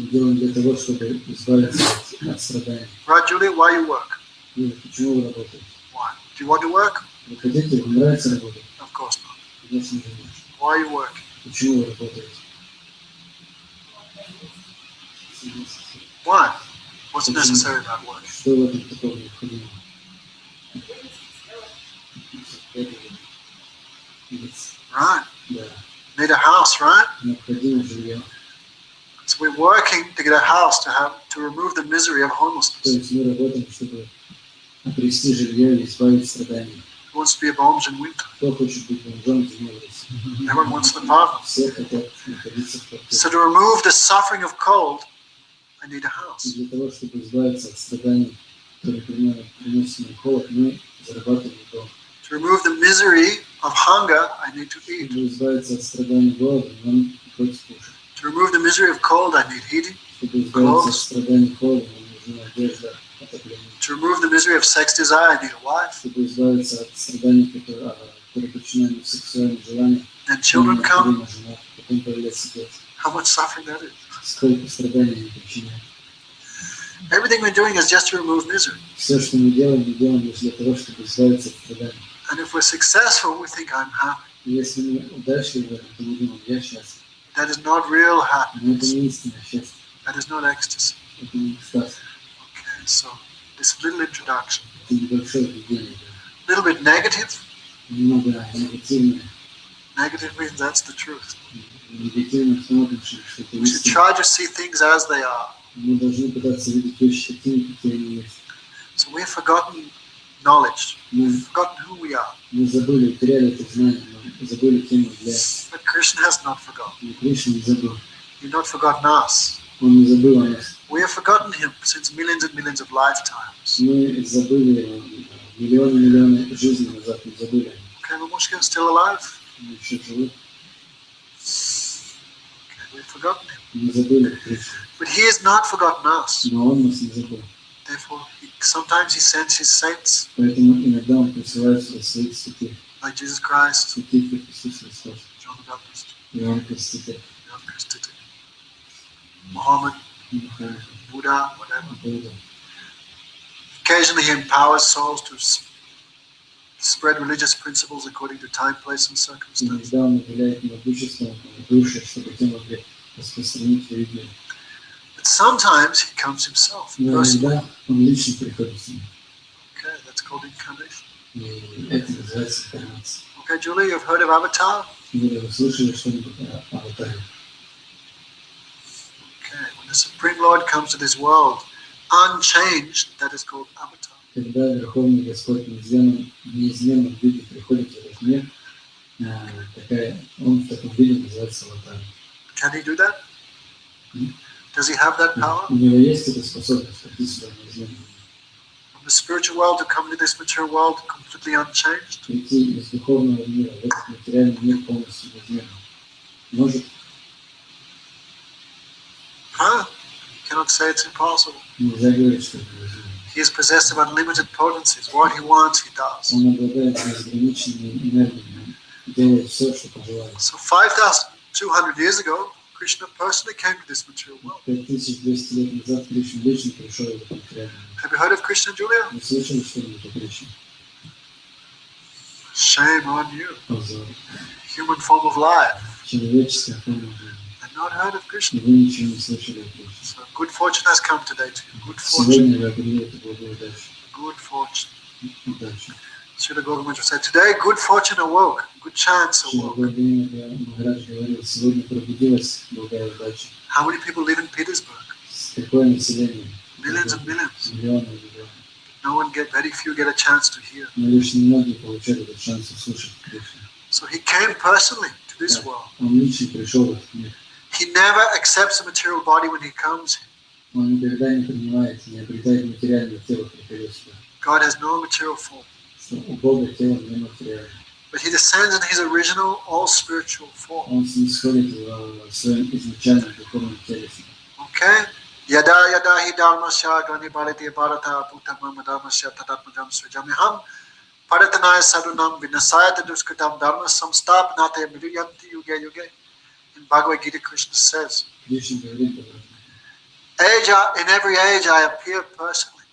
делаем для того, чтобы избавиться от страданий. Right, Julia? Why you work? И почему вы работаете? Why? Do you want to work? Вы хотите, вам нравится работать? Of course not. Конечно же нет. Why are you working? Почему вы работаете? Why? What's necessary about work? Что в этом такого необходимого? Right. Да, Need a house, right? необходимо жилье. So we're working to get a house to remove the misery of То homelessness. есть мы работаем, чтобы обрести жилье и избавить страдания. Who wants to be a bomb in winter? Кто хочет быть бомжом зимой в России? Everyone wants an apartment. Все хотят находиться в So квартире. to remove the suffering of cold, I need a И house. для того, чтобы избавиться от страданий, которые приносят нам холод, мы зарабатываем дом. To remove the misery of hunger, I need to eat. Чтобы избавиться от страданий голода, нам приходится кушать. To remove the misery of cold, I need heating. Чтобы избавиться от страданий холода, нам нужна одежда, отопление. To remove the misery of sex desire, I need a wife. Чтобы избавиться от страданий, которые причиняют сексуальные желания, Then children come. необходима жена, потом появляется дети. How much suffering that is. Сколько страданий они причиняют. Everything we're doing is just to remove misery. Все, что мы делаем лишь для того, чтобы избавиться от страданий. And if we're successful, we think I'm happy. И если мы удачливы в этом, то мы думаем, я счастлив. That is not real Но это happiness. не истинное счастье, That is not ecstasy. это не экстаз. Okay, so this little introduction. Это небольшое введение. A little bit negative. Немного негативное. Negative means that's the truth. Негативно в том отношении, что это We should истина. try to see things as they are. Мы должны пытаться видеть вещи такими, какие они есть. So we've forgotten knowledge. Мы, We've forgotten who we are. мы забыли, утеряли это знание, мы забыли, кем мы являемся. But Krishna has not forgotten. И Кришна не забыл. He's not forgotten us. Он не забыл о нас. We have forgotten him since millions and millions of lifetimes. Мы забыли миллионы жизней назад, мы забыли. Okay, Mamushka is still alive. Мы еще живы. Okay, we've forgotten him. Мы забыли Кришну. But he has not forgotten us. Но он нас не забыл. Therefore, sometimes he sends his saints, Поэтому иногда он присылает сюда своих святых. like Jesus Christ, Святых, как Иисус Христос. John the Baptist, Иоанн Креститель. John Christite, Muhammad, Мухаммед. Buddha, whatever. Будда. Occasionally he empowers souls to spread religious principles according to time, place, and circumstance. Иногда он уделяет могуществом души, чтобы те могли распространить религию. But sometimes he comes himself, Но personally. иногда он лично приходит с ним. Okay, that's called incarnation. И это называется инкарнация. Okay, Julie, you've heard of Avatar? Юля, вы слышали что-нибудь о аватаре? Okay, when the Supreme Lord comes to this world, unchanged, that is called Avatar. Когда Верховный Господь в неизменном виде приходит в этот мир, он в таком виде называется аватаром. Can he do that? Does he have that power? У него есть эта способность прийти сюда в неизменном виде. From the spiritual world to come to this material world completely unchanged? Прийти из духовного мира в этот материальный мир полностью неизменным. Может? Huh? Cannot say it's impossible. Нельзя говорить, что это невозможно. He is possessed of unlimited potencies. What he wants, he does. Он обладает безграниченной энергией, делает все, что пожелает. So 5,200 years ago, Krishna personally came to this material world. 5200 лет назад Кришна лично пришел в этот материальный мир. Have you heard of Krishna, Julia? Вы слышали что-нибудь о Кришне? Shame on you. Позор. Human form of life. Человеческая форма жизни. I've not heard of И Krishna. вы ничего не слышали о Кришне. So good fortune has come today to you. Good fortune. Сегодня вы обрели эту благоудачу. Good fortune. Удачу. Srila Gautamatra said, today good fortune awoke. Good chance Шрила awoke. Гурдима Махарадж говорил, сегодня пробудилась благая удача. How many people live in Petersburg? Какое население? Millions and millions. Миллионы и миллионы. Very few get a chance to hear. Но лишь немногие получали этот шанс услышать Кришну. So he came personally to this world. Он лично пришел в этот мир. He never accepts a material body when he comes. Он никогда не принимает, не обретает материальное тело, приходя сюда. God has no material form. Что у Бога тело не материальное. But he descends in his original, all spiritual form. Он снисходит в своем изначальном духовном теле. Okay? Yada yada hi dharmasya gani bharati bharata bhutamam dharmasya tadatmajam srijamiham paratanaya sadunam vinasayata duskritam dharma samstapnate mriyanti yuge yuge. In Bhagavad Gita, Krishna says, Кришна говорит об этом. in every age I appear personally.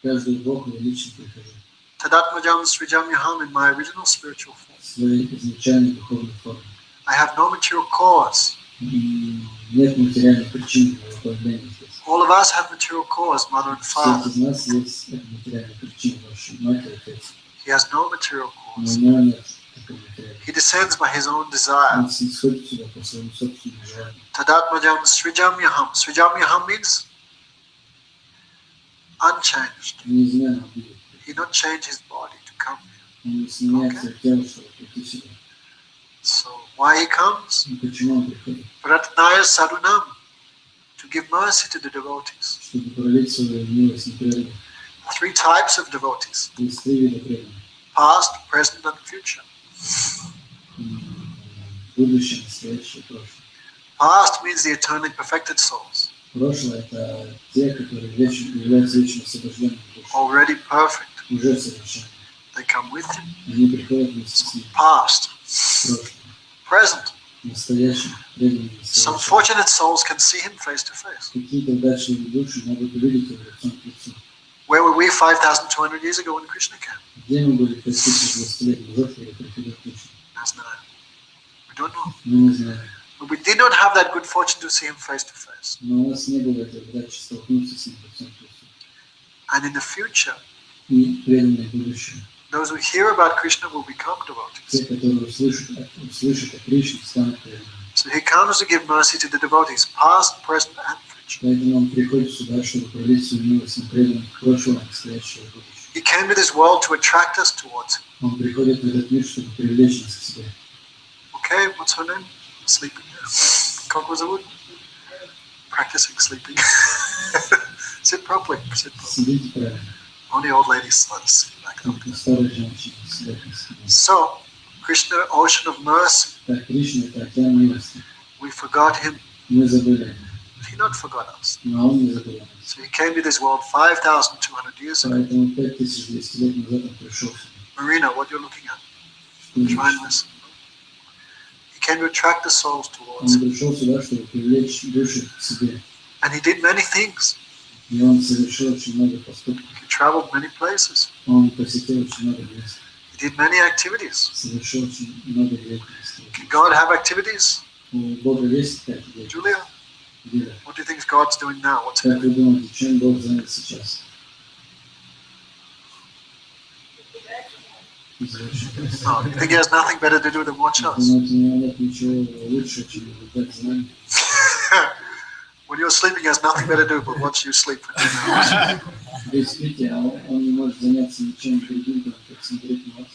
Каждый Бог я лично прихожу. Tadatmajam srijamiham in my original spiritual form. В своей изначальной духовной форме. I have no material cause. Нет материальной причины моего появления здесь. All of us have material cause, mother and Всех father. из нас есть эта материальная причина, ваша мать и отец. He has no material Но cause. у него нет такой материальной. He descends by his own desire. Он снисходит сюда по своему собственному желанию. Tadatmajam srijamyaham. Srijamyaham means unchanged. Неизменно будет. He not change his body to come here. Он не сменяется тело, чтобы прийти сюда. So why he comes? И почему он приходит? Pratnaya sadunam. To give mercy to the devotees. Чтобы пролить свою милость на преданных. 3 types of devotees. Есть 3 вида преданных. Past, present, and future. Будущее, настоящее, прошлое. Past means the eternally perfected souls. Прошлое – это те, которые являются вечно освобожденными душами. Already perfect. Уже совершенны. They come with him. Они приходят вместе с ним. Past. Прошлое. Present. настоящим преданным. Some fortunate souls can see him face to face. Какие-то удачливые души могут увидеть его лицом к лицу. Where were we 5,200 years ago when Krishna came? Где мы были 5200 лет назад, когда приходил Кришна? That's not. We don't know. Мы не знаем. But we did not have that good fortune to see him face to face. Но у нас не было этой удачи столкнуться с ним лицом к лицу. And in the future, И преданное будущее. those who hear about Krishna will become devotees. Те, которые услышат о Кришне, станут преданными. So he comes to give mercy to the devotees, past, present, and future. Поэтому он приходит сюда, чтобы пролить свою милость на преданных прошлого, настоящего и будущего. He came to this world to attract us towards him. Он приходит в этот мир, чтобы привлечь нас к себе. Okay, what's her name? Sleeping. Как вас зовут? Practicing sleeping. Sit properly. Sit properly. Сидите правильно. Only old ladies sit like that. Только старые женщины сидят на спине. So, Krishna, ocean of mercy, Так, Кришна — это океан милости. we forgot him, Мы забыли о нем, but he not forgot us. но он не забыл о нас. So he came to this world 5,200 years ago. Поэтому 5200 лет назад он пришел сюда. Marina, what you're looking at? Try and listen. He came to attract the souls towards Он him. пришел сюда, чтобы привлечь души к себе. And he did many things. И он совершил очень много поступков. He traveled many places. Он посетил очень много мест. He did many activities. Совершил очень много деятельности. Can God have activities? У Бога есть какая-то деятельность. Julia, Юля, what do you think God's doing now? What's как вы думаете, чем Бог занят сейчас? No, you think he has nothing better to do than watch us? Думаете, у него нет ничего лучше, чем дать знания? When you're sleeping, he has nothing better to do but watch you sleep for 10 hours. Вы спите, а он не может заняться ничем другим, как смотреть на вас.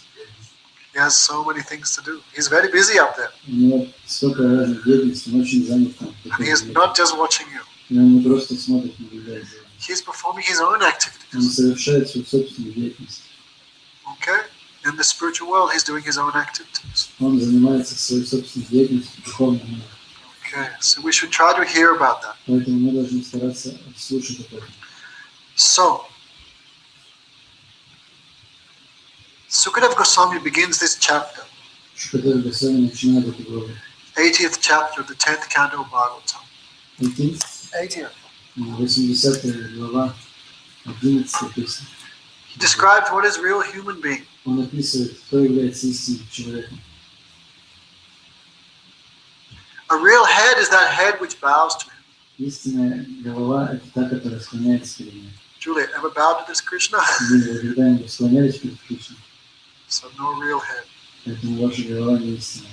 He has so many things to do. He's very busy up there. У него столько разных деятельностей, он очень занят там. And he is not just watching you. И он не просто смотрит, наблюдает за вами. He's performing his own Он activities. совершает свою собственную деятельность. Okay? In the spiritual world, he's doing his own activities. Он занимается своей собственной деятельностью в духовном мире. Okay, so we should try to hear about that. Поэтому мы должны стараться слушать об этом. So, Sukadeva Goswami begins this chapter, Шукадев Госвами начинает эту главу. 80th chapter of the 10th canto of Bhagavatam. 80th. 80 глава, 11 песня. He describes what is real human being. Он описывает, кто является истинным человеком. A real head is that head which bows to him. Истинная голова — это та, которая склоняется перед ним. Julia, ever bowed to this Krishna? Вы когда-нибудь склонялись перед Кришной? So no real head. Поэтому ваша голова не истинная.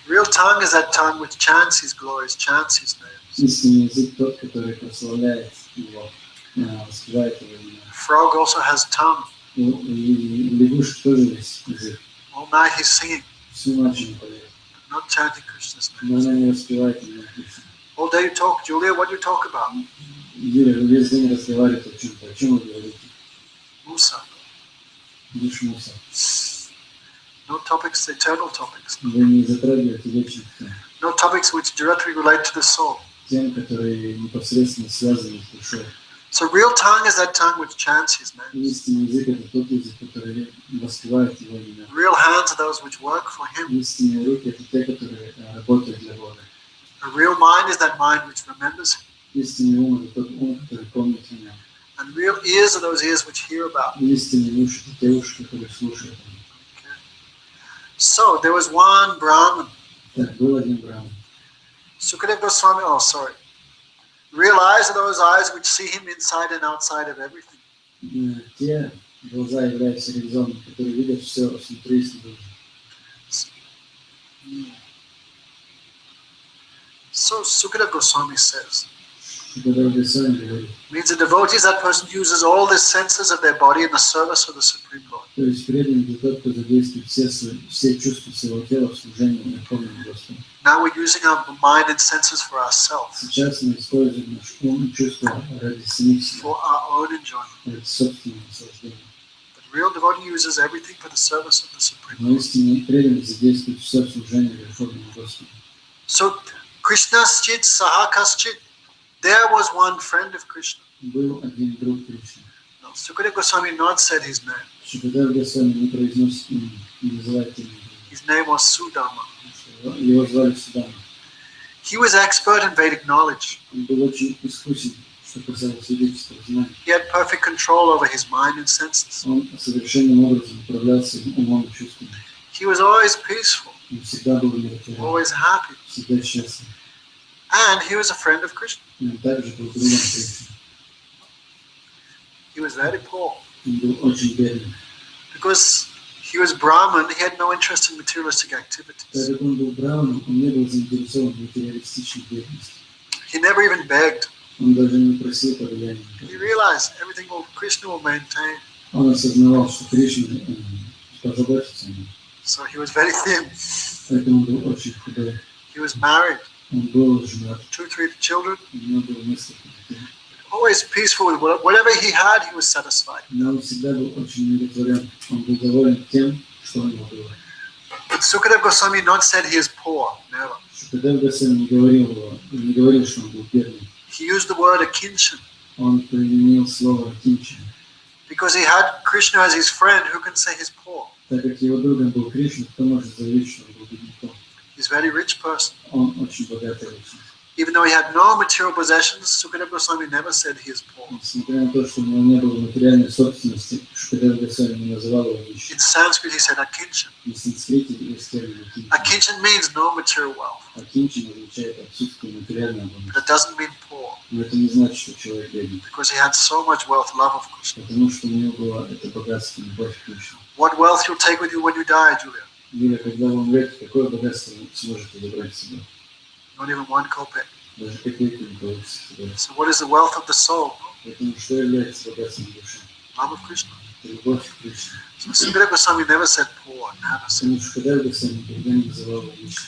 Real tongue is that tongue which chants his glories, chants his names. Истинный язык тот, который прославляет его, воспевает его имя. Frog also has tongue. И у лягушек тоже есть язык. All night he's singing, Всю ночь он поет. not chanting Krishna's name. Но она не воспевает имя Кришны. All day you talk, Julia, what do you talk about? Юля, вы весь день разговариваете о чем-то. О чем вы говорите? Musa. Лишь мусор. No topics, eternal topics. Вы не затрагиваете вечных тем. No topics which directly relate to the soul. Тем, которые непосредственно связаны с душой. So real tongue is that tongue which chants his name. Истинный язык — это тот язык, который воспевает его имя. Real hands are those which work for him. Истинные руки — это те, которые работают для Бога. A real mind is that mind which remembers him. Истинный ум — это тот ум, который помнит о нем. And real ears are those ears which hear about him. Истинные уши — это те уши, которые слушают о нем. So there was one Brahmin. Так, был один браман. Sukadeva Goswami, real eyes are those eyes which see him inside and outside of everything. Те глаза являются реализованными, которые видят все внутри и снаружи. So Sukadeva Goswami says, Шукадев Госвами говорит, means a devotee is that person who uses all the senses of their body in the service of the Supreme Lord. то есть преданный это тот, кто задействует все чувства своего тела в служении Верховному Господу. Now we're using our mind and senses for ourselves, Сейчас мы используем наш ум и чувства ради самих себя, for our own enjoyment. ради собственного наслаждения. But real devotee uses everything for the service of the Supreme Но Lord. истинный преданный задействует все в служении Верховному Господу. So Krishnaschit Sahakaschit, there was one friend of Krishna. Был один друг Кришны. No, Sukadeva Goswami not said his name. Шукадев Госвами не произносит имя, не называет имя. His name was Sudama. Его звали Судана. He was expert in Vedic knowledge. Он был очень искусен, что касалось ведического знания. He had perfect control over his mind and senses. Он совершенным образом управлял своим умом и чувствами. He was always peaceful, Он всегда был умиротворен, always happy. всегда счастлив. And he was a friend of Krishna. И он также был другом Кришны. He was very poor. Он был очень бедным. Because he was Brahmin, he had no interest in materialistic Так activities. как он был браманом, он не был заинтересован в материалистичной деятельности. He never even begged. Он даже не просил подаяния. He realized everything Krishna will maintain. Он осознавал, что Кришна позаботится о нем. So he was very thin. Поэтому он был очень худой. He was married, Он был женат, 2-3 children, у него было несколько детей. always peaceful with whatever he had, he was satisfied. Но он всегда был очень умиротворен. Он был доволен тем, что у него было. But Sukadeva Goswami not said he is poor, never. Шукадев Госвами не говорил, что он был бедным. He used the word akinchan Он применил слово «кинча». because he had Krishna as his friend. Who can say he's poor? Так как его другом был Кришна, кто может заявить, что он был бедняком? He's a very rich person. Он очень богатый личность. Even though he had no material possessions, Sukadeva Goswami never said he is poor. Несмотря на то, что у него не было материальной собственности, Шукадев Госвами не называл его нищим. In Sanskrit, he said akinchan. На санскрите есть термин «кинча». Akinchan means no material wealth, А кинча означает отсутствие материального but бонуса. it doesn't mean poor Но это не значит, что человек бедный. because he had so much wealth, love of Krishna. Потому что у него было это богатство, любовь к Кришне. What wealth you'll take with you when you die, Julia? Юля, когда вы умрете, какое богатство вы сможете забрать себе? Not even 1 kopeck. Даже копейку не получится себе. So what is the wealth of the soul? Поэтому что является богатством души? Love of Krishna. Это любовь к Кришне. So Sukadeva Goswami never said poor, never said. Потому что когда бы сам никогда не называл его нищим.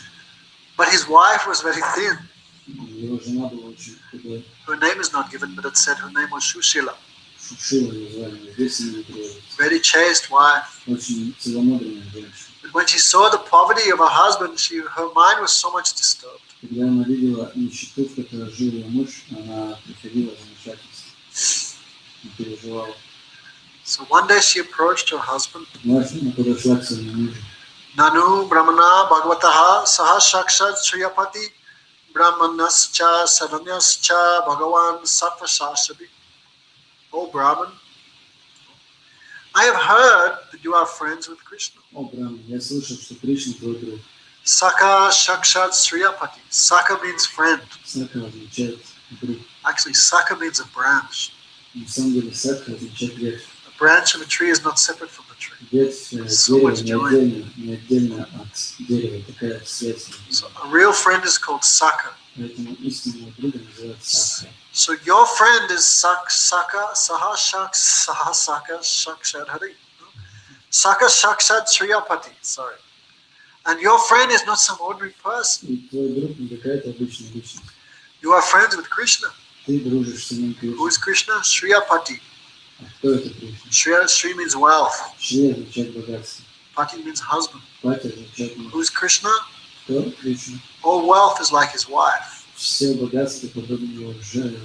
But his wife was very thin. Его жена была очень худой. Her name is not given, but it said her name was Shushila. Шукшила ее звали, но здесь не переводится. Very chaste wife. Очень целомудренная женщина. But when she saw the poverty of her husband, her mind was so much disturbed. Когда она видела нищету, в которой жил ее муж, она приходила в замешательство. Не переживала. So one day she approached her husband. Однажды она подошла к своему мужу. Nanu Brahmana Bhagavataha Saha Shakshat Shriyapati Brahmanascha Saranyascha Bhagavan Sattva Shashabi. Oh Brahman, I have heard that you are friends with Krishna. О, Брахман, я слышал, что Кришна твой друг. Saka Shakshat Sriyapati. Saka means friend. Сака означает друг. Actually, Saka means a branch. На самом деле сака означает ветвь. A branch of a tree is not separate from the tree. Ветвь So дерева much joy. не отдельно от дерева, такая связь. So a real friend is called Saka. Поэтому истинного друга называется сака. So your friend is Saka Saha Saka Shakshat Hari. Saka Shakshat Sriyapati. Sorry. And your friend is not some ordinary person. И твой друг не какая-то обычная личность. You are friends with Krishna. Ты дружишь с самим Who is Кришной. Krishna? Sriyapati. А кто это Кришна? Shri means wealth. Шри означает богатство. Pati means husband. Пати означает муж. Who is Krishna? Кто Кришна? All wealth is like his wife. Все богатства подобны его жене,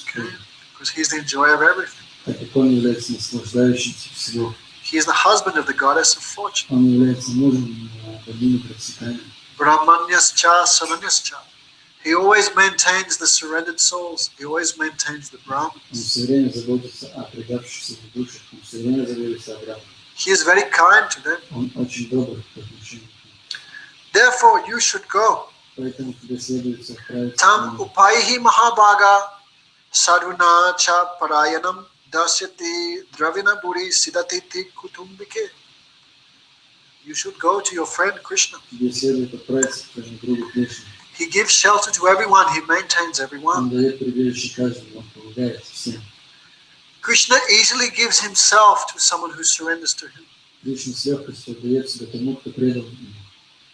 Okay? Because he's the enjoyer of everything. так как он является наслаждающимся всего. He is the husband of the goddess of fortune. Он является мужем богини процветания. Brahmanyascha Saranyascha. He always maintains the surrendered souls. He always maintains the Он Brahmins. все время заботится о предавшихся душах. Он все время заботится о братьях. He is very kind to them. Он очень добр к отношению. Therefore, you should go. Поэтому тебе следует отправиться к Tam нему. upaihi mahabhaga sadhuna cha parayanam dasyati dravina buri siddhatiti kutumbike. You should go to your friend Krishna. Тебе следует отправиться к твоему другу Кришне. He gives shelter to everyone. He maintains everyone. Он дает прибежище каждому, он помогает всем. Krishna easily gives himself to someone who surrenders to him. Кришна с легкостью отдает себя тому, кто предал ему,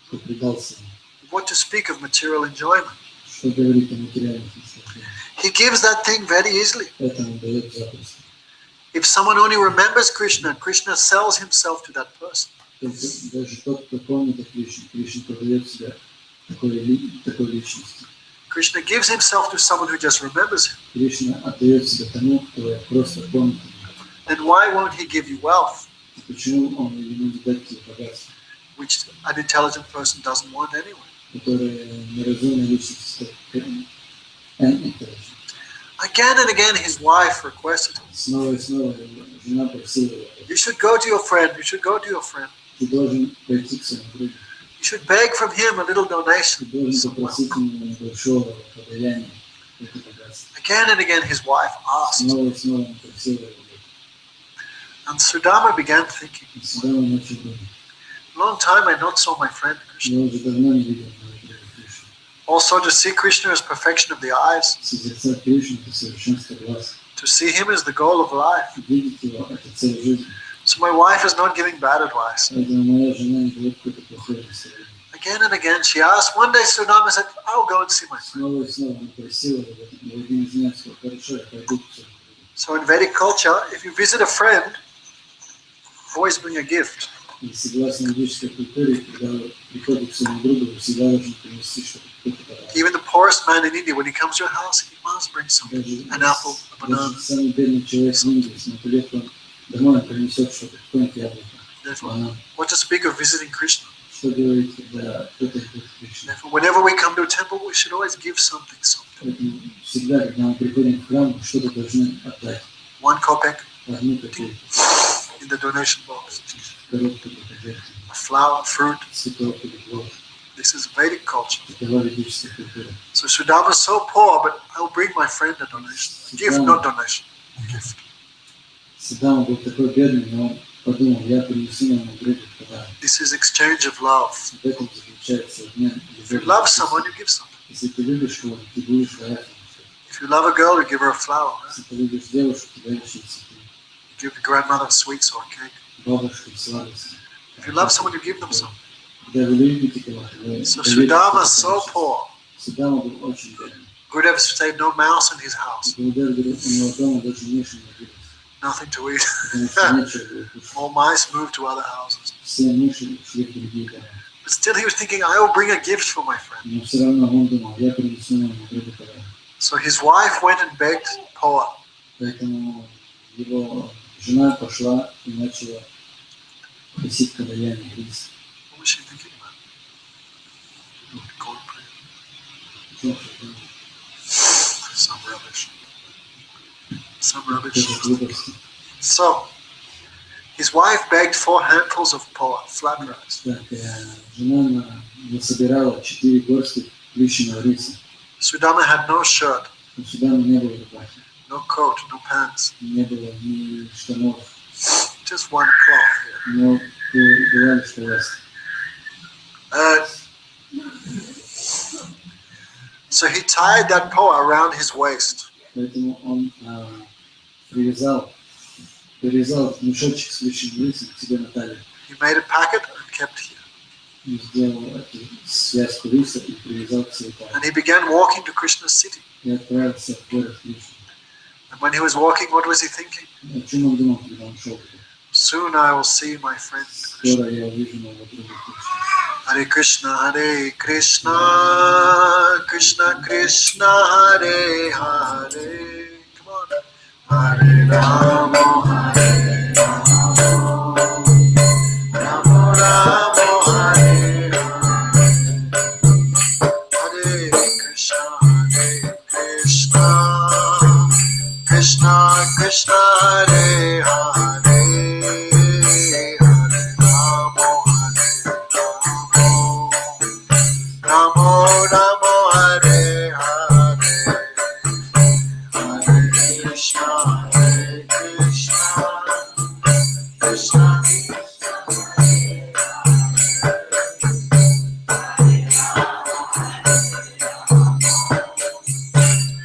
кто предался ему. What to speak of material enjoyment? Что говорит о материальных наслаждениях. He gives that thing very easily. Это он дает запросто. If someone only remembers Krishna, Krishna sells himself to that person. Только даже тот, кто помнит о Кришне, Кришна продает себя такой личности. Krishna gives himself to someone who just remembers him. Кришна отдает себя тому, кто просто помнит о нем. Then why won't he give you wealth? И почему он ему не дать тебе богатство? which an intelligent person doesn't want anyway. Которые неразумные личности, intelligent. Again and again, his wife requested him, Снова и снова жена просила его, you should go to your friend, you should go to your friend. ты должен пойти к своему другу, You should beg from him a little ты donation. должен попросить у него небольшого подаяния, это богатство. Again and again, his wife asked. Снова и снова он просил его. And Sudama began thinking, И сюда он начал думать, long time I not saw my friend Krishna. я уже давно не видел моего друга Кришну. Also to see Krishna as perfection of the eyes, Созерцать Кришну – это совершенство глаз. to see him as the goal of life. Видеть его – это цель жизни. So my wife is not giving bad advice. Поэтому моя жена не дает какое-то плохое настроение. Again and again she asked. One day Sudama said, I'll go and see my friend. Снова и снова он просил его об этом. И в один из дней он сказал, хорошо, я пойду к своему другу. So in Vedic culture, if you visit a friend, always bring a gift. И согласно ведической культуре, когда вы приходите к своему другу, вы всегда должны принести что-то, какой-то подарок. Even the poorest man in India, when he comes to your house, he must bring something. An apple, a banana. Даже самый бедный человек в Индии, если он придет к вам домой, он принесет что-то, какое-нибудь яблоко, Therefore, банан. what to speak of visiting Krishna. Что говорить, когда кто-то идет к Кришне? Therefore, whenever we come to a temple, we should always give something. Поэтому всегда, когда мы приходим в храм, что-то должны отдать. 1 kopeck Одну копейку, in the donation box. коробку для пожертвований, A flower, fruit. цветов или плод. This is Vedic culture. Такова ведическая культура. So Sudama is so poor, but I'll bring my friend a donation. A gift, not donation. A gift. Саддам был такой бедный, но он подумал, я принесу моему другу подарок. This is exchange of love. В этом заключается обмен. If you love someone, you give something. Если ты любишь кого-то, ты будешь давать ему что-то. If you love a girl, you give her a flower. Если ты любишь девушку, ты даешь ей цветы, You give the grandmother sweets or a cake. бабушке сладости. If you love someone, you give them something. Когда вы любите кого-то, вы So даете Sudama что-то is so кому-то. poor. Саддам был очень бедный. Gurudev said no mouse in his house. Гурудев говорит, у него дома даже мыши не родились, Nothing to eat. потому что нечего было кушать. All mice moved to other houses. Все мыши ушли в другие дома. But still he was thinking, I will bring a gift for my friend. Но все равно он думал, я принесу моему другу подарок. So his wife went and begged Poa. Поэтому его жена пошла и начала просить подаяние рис. What was she thinking about? God prayer. Some rubbish. Some rubbish. Какие-то глупости. So, his wife begged 4 handfuls of Poa, flat rice. Так, жена насобирала 4 горсти плющенного риса. Sudama had no shirt, Но сюда не было рубахи, no coat, no pants, не было ни штанов, just one cloth here. но бывали штанасы. So he tied that Poa around his waist. Поэтому он привязал мешочек с плющенным рисом к себе на талию. He made a packet and kept here. И сделал эту связку риса и привязал к себе талию. And he began walking to Krishna's city. И отправился в город Кришны. And when he was walking, what was he thinking? О чем он думал, когда он шел? Soon I will see my friend Krishna. Скоро я увижу моего друга Кришну. Hare Krishna, Krishna Krishna, Hare Hare. Come on. Hare Rama, Hare Rama, Rama Rama, Hare Hare. Hare Krishna, Krishna Krishna, Hare Hare. Ramo Ramo, Hare Hare. Hare Krishna, Krishna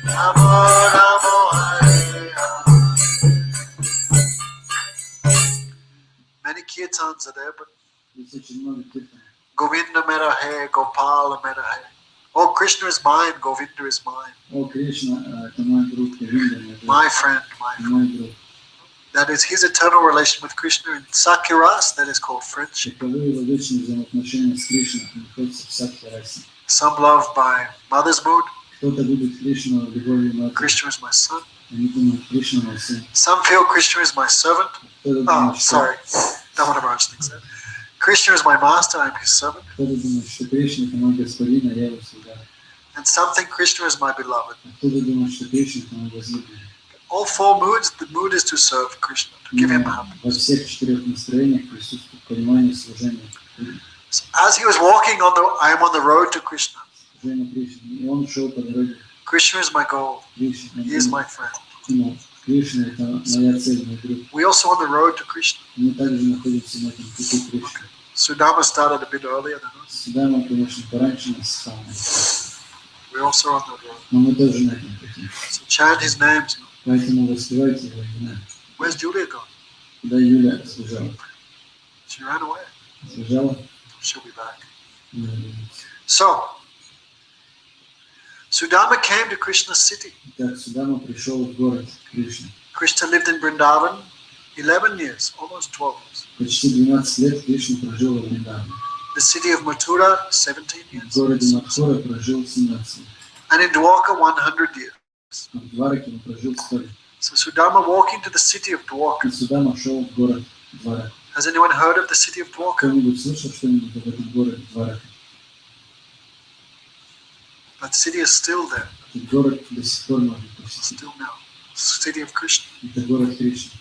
Ramo Ramo, Hare Hare. Many kirtans are there, but Здесь очень много киртанов. Govinda mera hai, Gopala mera hai. Oh, Krishna is mine, Govinda is mine. О, Кришна, это мой друг, Говинда, мой друг, My friend, my friend. мой друг. That is his eternal relation with Krishna. In Sakiras, that is called friendship. Таковы его вечные взаимоотношения с Кришной, находятся в Сакхи-расе. Some love by mother's mood. Кто-то любит Кришну любовью матери, Krishna is my son. они думают, Кришна мой сын. Some feel Krishna is my servant. Кто-то Oh, думает, что sorry. Not one of our things. Krishna is my master, I'm his servant. Кто-то думает, что Кришна это мой господин, а я его слуга. And some think Krishna is my beloved. А кто-то думает, что Кришна это мой возлюбленный. All four moods, the mood is to serve Krishna, to give him Но во happiness. всех 4 настроениях присутствует понимание служения. So as he was walking I am on the road to Krishna. Служение Кришне. И он шел по дороге. Krishna is my goal. Кришна. He is my friend. Кришна это моя цель, мой друг. We also on the road to Krishna. Мы также находимся на этом пути Кришны. Sudama started a bit earlier than us. Сюда мы, конечно, пораньше нас стало. We're also on the road. Но мы тоже на этом пути. So chant his names. Поэтому воспевайте его имена. Where's Julia gone? Куда Юля служала? She ran away. Служала? She'll be back. Не вернется. So, Sudama came to Krishna's city. Итак, сюда мы пришел в город Кришны. Krishna lived in Vrindavan 11 years, almost 12 years. Почти 12 лет Кришна прожил в Вриндаване. The city of Mathura, 17 В years. городе Мадхура прожил 17 лет. And in Dwarka, 100 years. А в Двараке он прожил 100 лет. So Sudama walking to the city of Dwarka. И сюда мы шел в город Дварак. Has anyone heard of the city of Dwarka? Кто-нибудь слышал что-нибудь об этом городе Двараке? That city is still there, Этот город до сих пор можно посетить. still now. City of Krishna. Это город Кришны.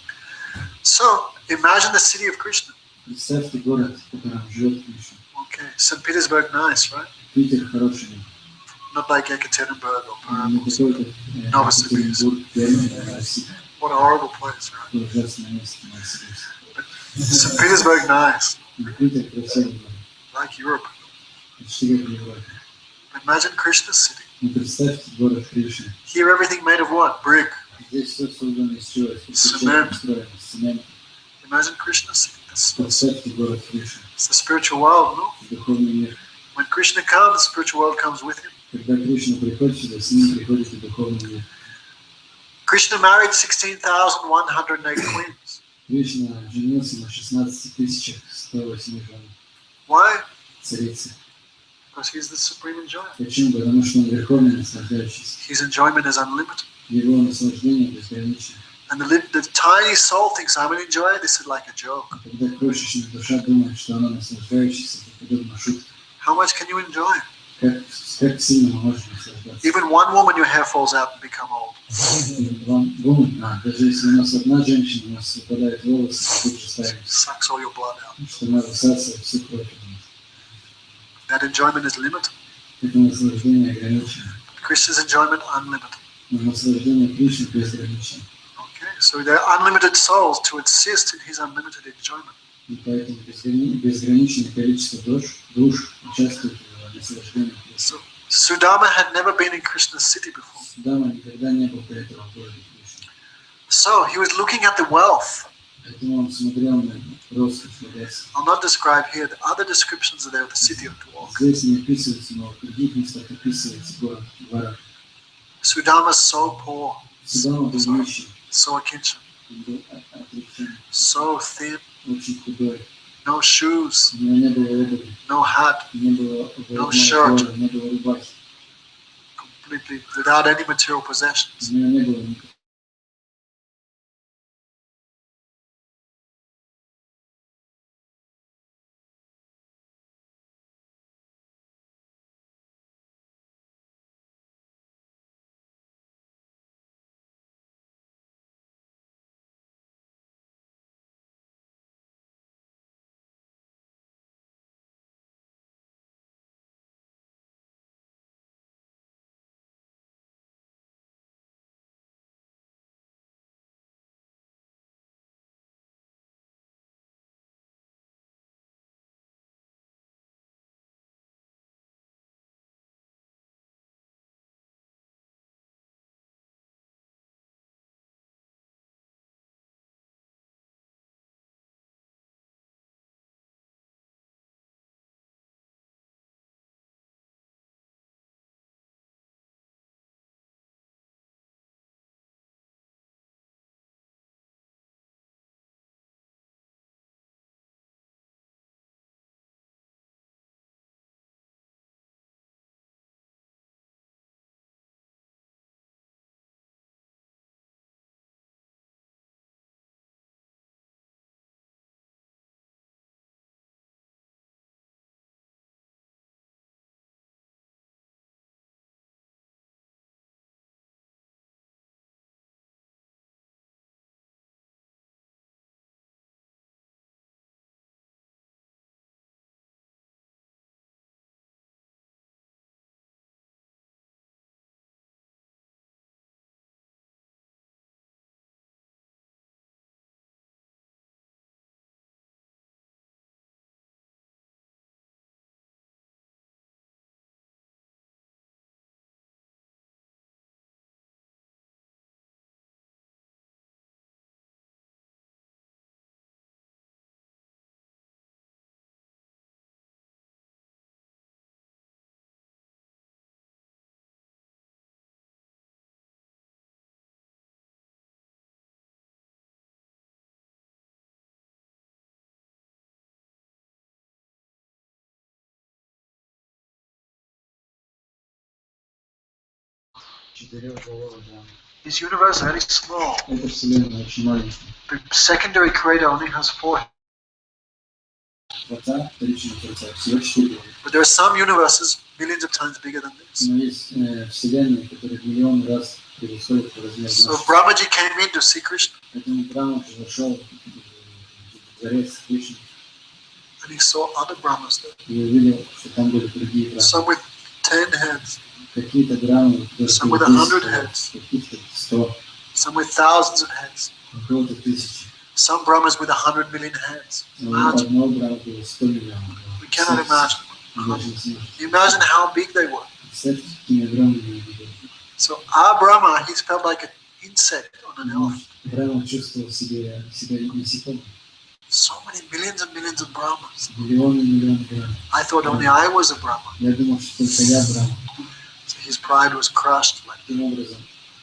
So imagine the city of Krishna. Представьте город, в котором живет Кришна. Okay, Saint-Petersburg, nice, right? Питер хороший. Not like Ekaterinburg or Не Perm. такой, как Екатеринбург, Пермь, Россия. What a horrible place, right? Это ужасное место, Новосибирск. Saint-Petersburg, nice, Но Питер красивый город. like Europe. Почти как в Европе. Imagine Krishna's city. Ну, представьте город Кришны. Here everything made of what? Brick. Здесь все создано из чего? Из Цемент. построено, из цемента. Imagine Krishna's city. Представьте город Кришны. It's the spiritual world, no? Духовный мир. When Krishna comes, the spiritual world comes with him. Когда Кришна приходит сюда, с ним приходит и духовный мир. Krishna married 16,108 queens. Кришна женился на 16 108 жен. Why? Царицы. Because he's the supreme enjoyer. Почему? Потому что он верховный наслаждающийся. His enjoyment is unlimited. Его наслаждение безгранично. And the tiny soul thinks, I'm an enjoyer. This is like a joke. Когда крошечная душа думает, что она наслаждающаяся, это подобно шутке. How much can you enjoy? Как сильно мы можем наслаждаться? Even one woman, your hair falls out and become old. Даже если у нас одна женщина, у нас выпадает волосы, тут же ставится, Sucks all your blood out. что она высасывает всю кровь. That enjoyment is limited. Это наслаждение ограничено. Krishna's enjoyment unlimited. Но наслаждение Кришны безграничено. Okay, so there are unlimited souls to assist in his unlimited enjoyment. И поэтому безграничное количество душ участвует в наслаждении Кришны. So Sudama had never been in Krishna's city before. Судама никогда не был до этого в городе Кришны. So he was looking at the wealth. Поэтому он смотрел на роскошь богатства. I'll not describe here. The other descriptions are there of the city of Dwarka. Здесь не описывается, но в других местах описывается город Дварак. Sudama is so poor, Судама был нищий, so akincham, он был отречен, so thin, очень худой. no shoes, У него не было обуви, no hat, не было No shirt. не было рубахи, completely without any material possessions. у него не было никаких 4-углового Брахмы. His universe is very small. Эта вселенная очень маленькая. The secondary creator only has 4. Творца, вторичного Творца, всего 4. But there are some universes millions of times bigger than this. Но есть вселенные, которые в миллион раз превосходят по размеру So наших. Brahmaji came in to see Krishna Поэтому Брахма зашел в дворец Кришны and he saw other Brahmas there. и увидел, что там были другие Брахмы. Some with 10 heads, Какие-то Брахмы, Some with 100 heads. каких-то 100, some with thousands of heads. у кого-то 1000. Some Brahmas with 100 million heads. У Imagine. одного Брахмы было 100 миллионов. We cannot imagine. Даже не сможете. Imagine how big they were. Представьте, какими огромными они были. So our Brahma, he felt like an insect on an elephant. Брахма чувствовал себя насекомым. So many millions and millions of Brahmas. Миллионы Брахм. I thought only I was a Brahma. Я думал, что только я Брахма. So his pride was crushed. Like. Таким образом,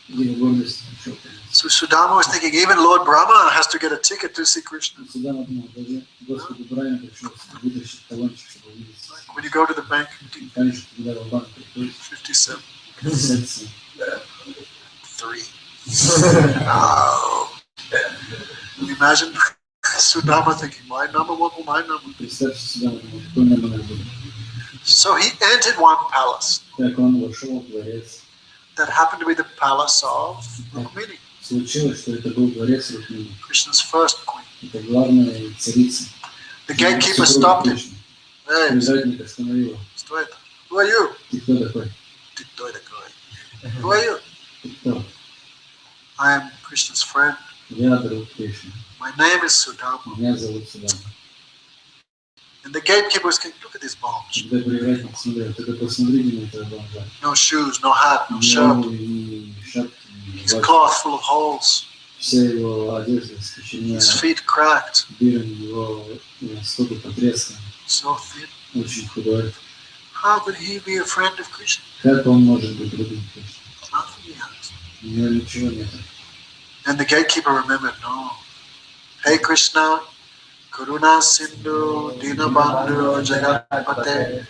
его гордость начала. So Sudama was thinking, even Lord Brahma has to get a ticket to see Krishna. Сюда думал, даже Господу Брахме пришлось вытащить талончик, чтобы увидеть. When you go to the bank, Конечно, когда в банк приходит, 57, 57. 3. Oh. Imagine Sudama thinking, my number, what will my number? Представьте сюда, какой номер был. So he entered one palace Так он вошел в дворец. that happened to be the palace of Rukmini, Случилось, что это был дворец Рукмини. Krishna's first queen. Это главная царица. The gatekeeper stopped him. Hey, Привратник остановил его. что это? Who are you? Ты кто такой? Ты кто такой? Who are you? Ты кто? I am Krishna's friend. Я друг Кришны. My name is Sudama. Меня зовут Судама. And the gatekeeper was thinking, look at this bomb. Когда привратник смотрел, только посмотрите на этого бомжа. No shoes, no hat, no Ни shirt. обуви, ни шапки, ни His рубашки. cloth full of holes. Вся его одежда скоченела, His feet cracked. бирен его стопы потресканы, So thin. очень худой. How could he be a friend of Krishna? Как он может быть другом Кришны? Nothing he has. У него ничего нет. And the gatekeeper remembered, no. Hey Krishna, Karuna Sindhu, Dinabandhu, Jagatpate.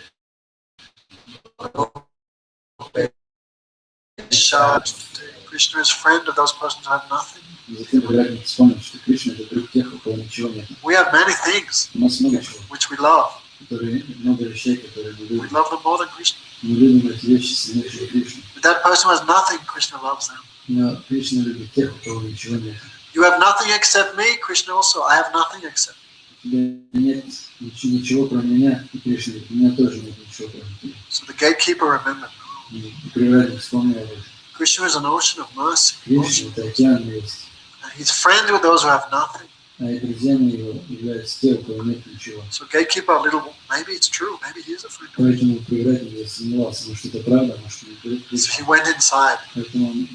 Krishna is friend of those persons who have nothing. Затем привратник вспомнил, что Кришна это друг тех, у кого ничего нет. We have many things У нас много чего, which we love. много вещей, которые мы We любим. love them more than Krishna. Мы любим эти вещи сильнее, чем Кришну. But that person who has nothing, Krishna loves them. Но Кришна любит тех, у кого ничего нет. You have nothing except me, Krishna also. I have nothing except. У тебя нет ничего, кроме меня, и Кришна говорит, у меня тоже нет ничего, кроме тебя. So the gatekeeper remembered. И привратник вспомнил об этом. Krishna is an ocean of mercy. Кришна это океан милости. And he's friends with those who have nothing. А и друзьями его являются те, у кого нет ничего. So gatekeeper, a little, maybe it's true. Maybe he is a friend. Поэтому привратник засомневался, может это правда, может это не So Кришна. he went inside. Поэтому он,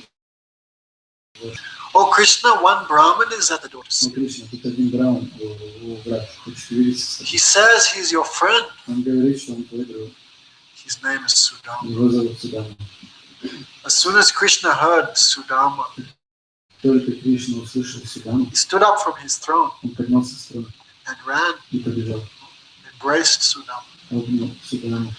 Oh Krishna, one Brahmin is at the door to ну, see. Кришна, тут один Браун, его брат, хочет увидеться с тобой. He says he's your friend. Он говорит, что он твой друг. His name is Sudama. Его зовут Судама. As soon as Krishna heard Sudama, Только Кришна услышал Судаму, he stood up from his throne он поднялся с трона and ran, и побежал. embraced Sudama. Обнял Судаму.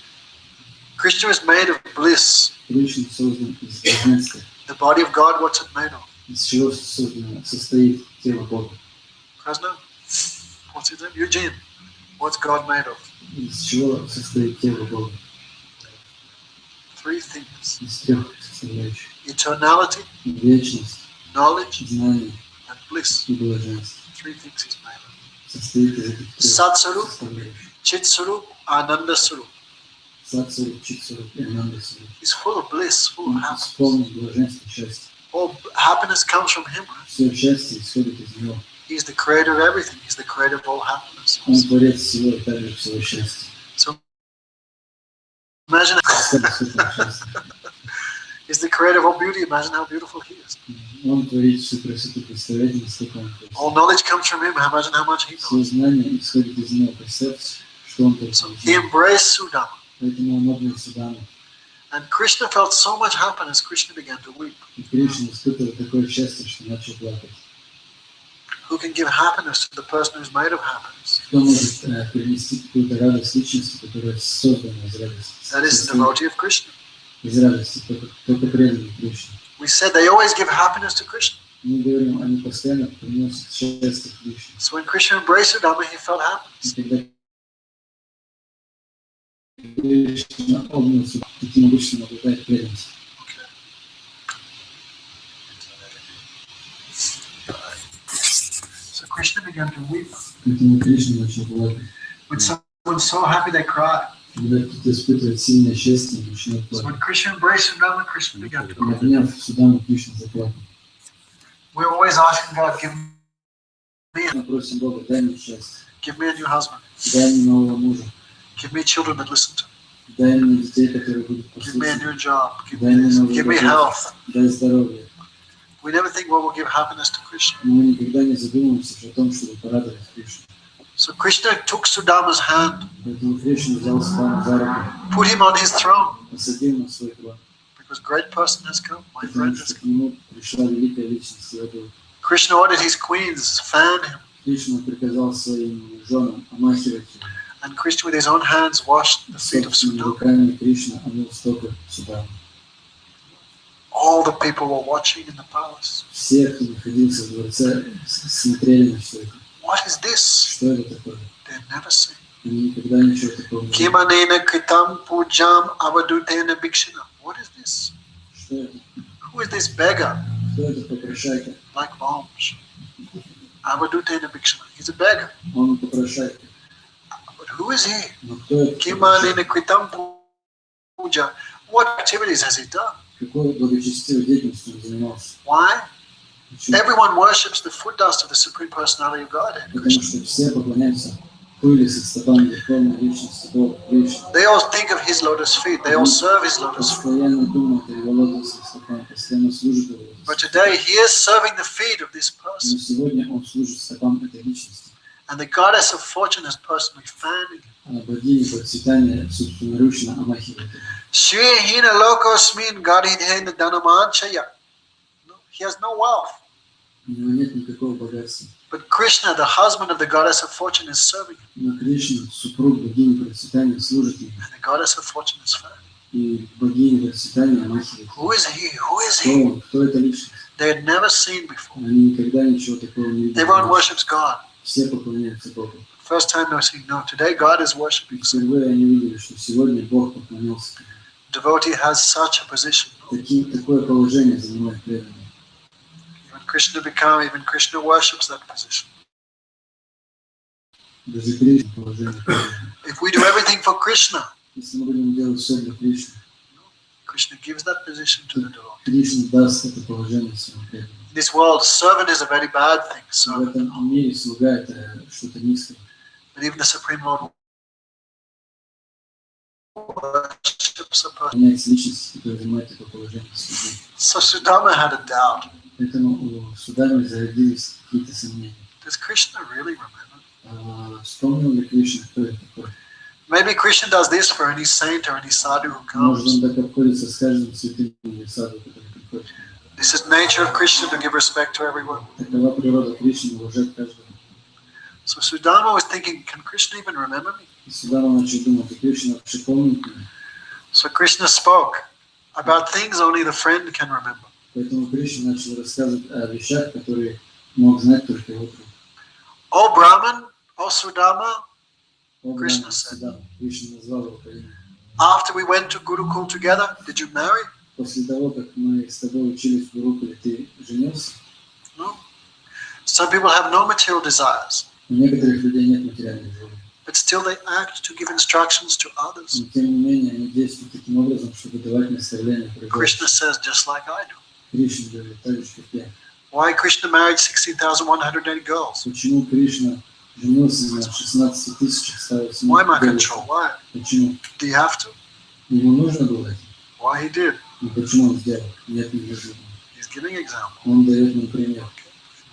Krishna is made of bliss. Кришна создан из блаженства. The body of God, what's it made of? Из чего состоит тело Бога? Krishna? What's his name? Eugene. What's God made of? Из чего состоит тело Бога? 3 things. Из 3 составляющих. Eternality, Вечность, knowledge, знание and bliss. и блаженство. 3 things he's made of. Состоит из этих 3 Satsarup, составляющих. Chitsarup, Ananda Sarup. Сатсуру, Читсуру и Анандасуру. He's full of bliss, full of Он happiness. исполнен блаженства и счастья. All happiness comes from him. Все счастье исходит из него. He's the creator of everything. He's the creator of all happiness. Он творец всего и также всего счастья. So imagine Все доступно счастье. he's the creator of all beauty. Imagine how beautiful he is. Он творит всю красоту, представляете, насколько он красив. All knowledge comes from him. Imagine how much he Все knows. знания исходят из него. Представьте, что он So творит. he embraced Sudama. Поэтому он обнял Судаму. And Krishna felt so much happiness, Krishna began to weep. И Кришна испытывал такое счастье, что начал плакать. Who can give happiness to the person who's made of happiness? Кто может принести какую-то радость личности, которая создана из радости? That is the devotee of Krishna. без радости, только преданные Кришне. We said they always give happiness to Krishna. Мы говорим, они постоянно приносят счастье Кришне. So when Krishna embraced Sudama, he felt happiness. И когда Кришна обнял Судаму, таким обычным обладает преданность. So Krishna began to weep. Поэтому Кришна начал плакать. When someone's so happy, they cry. Когда кто-то испытывает сильное счастье, он начинает So when плакать. Krishna embraced Sudama, Krishna began to cry. Обняв Судаму, Кришна заплакал. We're always asking God, Мы просим Бога, дай мне счастье, give me a new husband. дай мне нового мужа, Give me children that listen to me. дай мне детей, которые будут Give me a послушать, new job. Give дай me мне this. новую Give me работу, health. дай здоровье. We never think what will give happiness to Krishna. Но мы никогда не задумываемся о том, чтобы порадовать Кришну. So Krishna took Sudama's hand, Поэтому Кришна взял Судаму за руку, put him on his throne, посадил на свой трон, because great person has come. My потому friend has что к come. нему пришла великая личность. И Krishna ordered his queens fan him, Кришна приказал своим женам омахивать его. and Krishna with his own hands washed the feet of Собственными Sudama. руками Кришна омыл стопы Судамы. All the people were watching in the palace. Все, кто находился в дворце, смотрели на все это. What is this? Что это такое? They had never seen. Они никогда ничего такого не видели. Kimanena kritam pujam avadutena bhikshana. What is this? Что это? Who is this beggar? Кто это попрошайка? Like bombs. Avadutena bhikshana. He's a beggar. Он попрошайка. But who is he? Но кто это? Kimanena kritam puja. What activities has he done? Какой благочестивой деятельностью он занимался? Why? Почему? Everyone worships the foot dust of the Supreme Personality of Godhead. Потому что все поклоняются пыли со стопами Верховной Личности Бога, Кришны. They all think of his lotus feet. They all serve his lotus feet. Постоянно думают о его лотосных стопах, постоянно служат его лотосным. But today he is serving the feet of this Но person. сегодня он служит стопам этой личности. And the goddess of fortune is personally fanning him. А богиня процветания собственноручно омахивает его. Shri hina lokosmin gadhidhena dhanamanchaya. No, he has no wealth. У него нет никакого богатства. But Krishna, the husband of the goddess of fortune, is serving him. Но Кришна, супруг богини процветания, служит ему. And the goddess of fortune is fanning. И богиня процветания омахивает его. Who is he? Who is Кто he? он? Кто эта личность? They had never seen before. Они никогда ничего такого не видели. Everyone worships God. Все поклоняются Богу. First time they were saying, no, today God is worshipping. Впервые они видели, что сегодня Бог поклонялся. Devotee has such a position. Такое положение занимает преданный. Even Krishna worships that position. Даже Кришна положение преданный. If we do everything for Krishna, Если мы будем делать все для Кришны, Krishna gives that position to the devotee. Кришна даст это положение своим преданным. In this world, servant is a very bad thing. В So, этом мире слуга это что-то низкое. but even the Supreme Lord worships a person. Меняется личность, которая занимает это положение слуги. So Sudama had a doubt. Поэтому у Судамы зародились какие-то сомнения. Does Krishna really remember? Вспомнил ли Кришна, кто это такой? Maybe Krishna does this for any saint or any sadhu who Может, он comes. так обходится с каждым святым или саду, который приходит. This is nature of Krishna to give respect to everyone. Такова природа Кришны, уважать каждого. So Sudama was thinking, can Krishna even remember me? И Судама начал думать, и Кришна вообще помнит меня. So Krishna spoke about things only the friend can remember. Поэтому Кришна начал рассказывать о вещах, которые мог знать только его друг. O Brahman, O Sudama, О, Кришна Брахма, said. Судама. Кришна назвал его по имени. after we went to Gurukul together, did you marry? После того, как мы с тобой учились в Гурукуле, ты женился? No. Some people have no material desires, У некоторых людей нет материальных желаний. but still they act to give instructions to others. Но тем не менее, они действуют таким образом, чтобы давать наставления окружающим. Krishna says, just like I do. Кришна говорит, так же, как я. Why Krishna married 16,180 girls? Почему Кришна женился на 16 тысячах Why my 108 control? Why? Почему? Do you have to? Ему нужно было это? Why he did? И почему он сделал? Нет, не нужно. He's giving example. Он дает нам пример.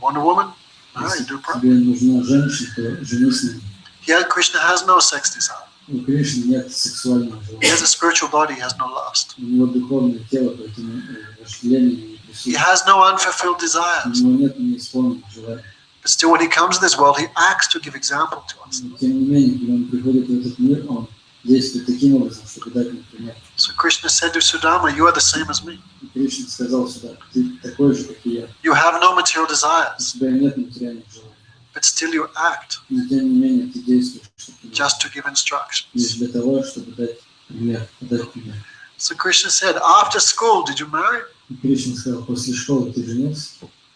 Want a woman? Marry, Если do proper. тебе нужна женщина, то женись на ней. Here, Krishna has no sex desire. У Кришны нет сексуального He has желания. a spiritual body, he has no lust. У него духовное тело, поэтому вожделение не He присутствует. has no unfulfilled У desires. него нет неисполненных желаний. But still, when he comes to this world, he acts to give example to us. Но тем не менее, когда он приходит в этот мир, он действует таким образом, чтобы дать мне пример. So Krishna said to Sudama, you are the same as me. И Кришна сказал сюда, ты такой же, как и я. You have no material У desires, тебя нет материальных желаний. but still you act Но тем не менее ты действуешь, чтобы just to give instructions. лишь для того, чтобы дать пример, подать пример. So Krishna said, after school, did you marry? И Кришна сказал, после школы ты женился?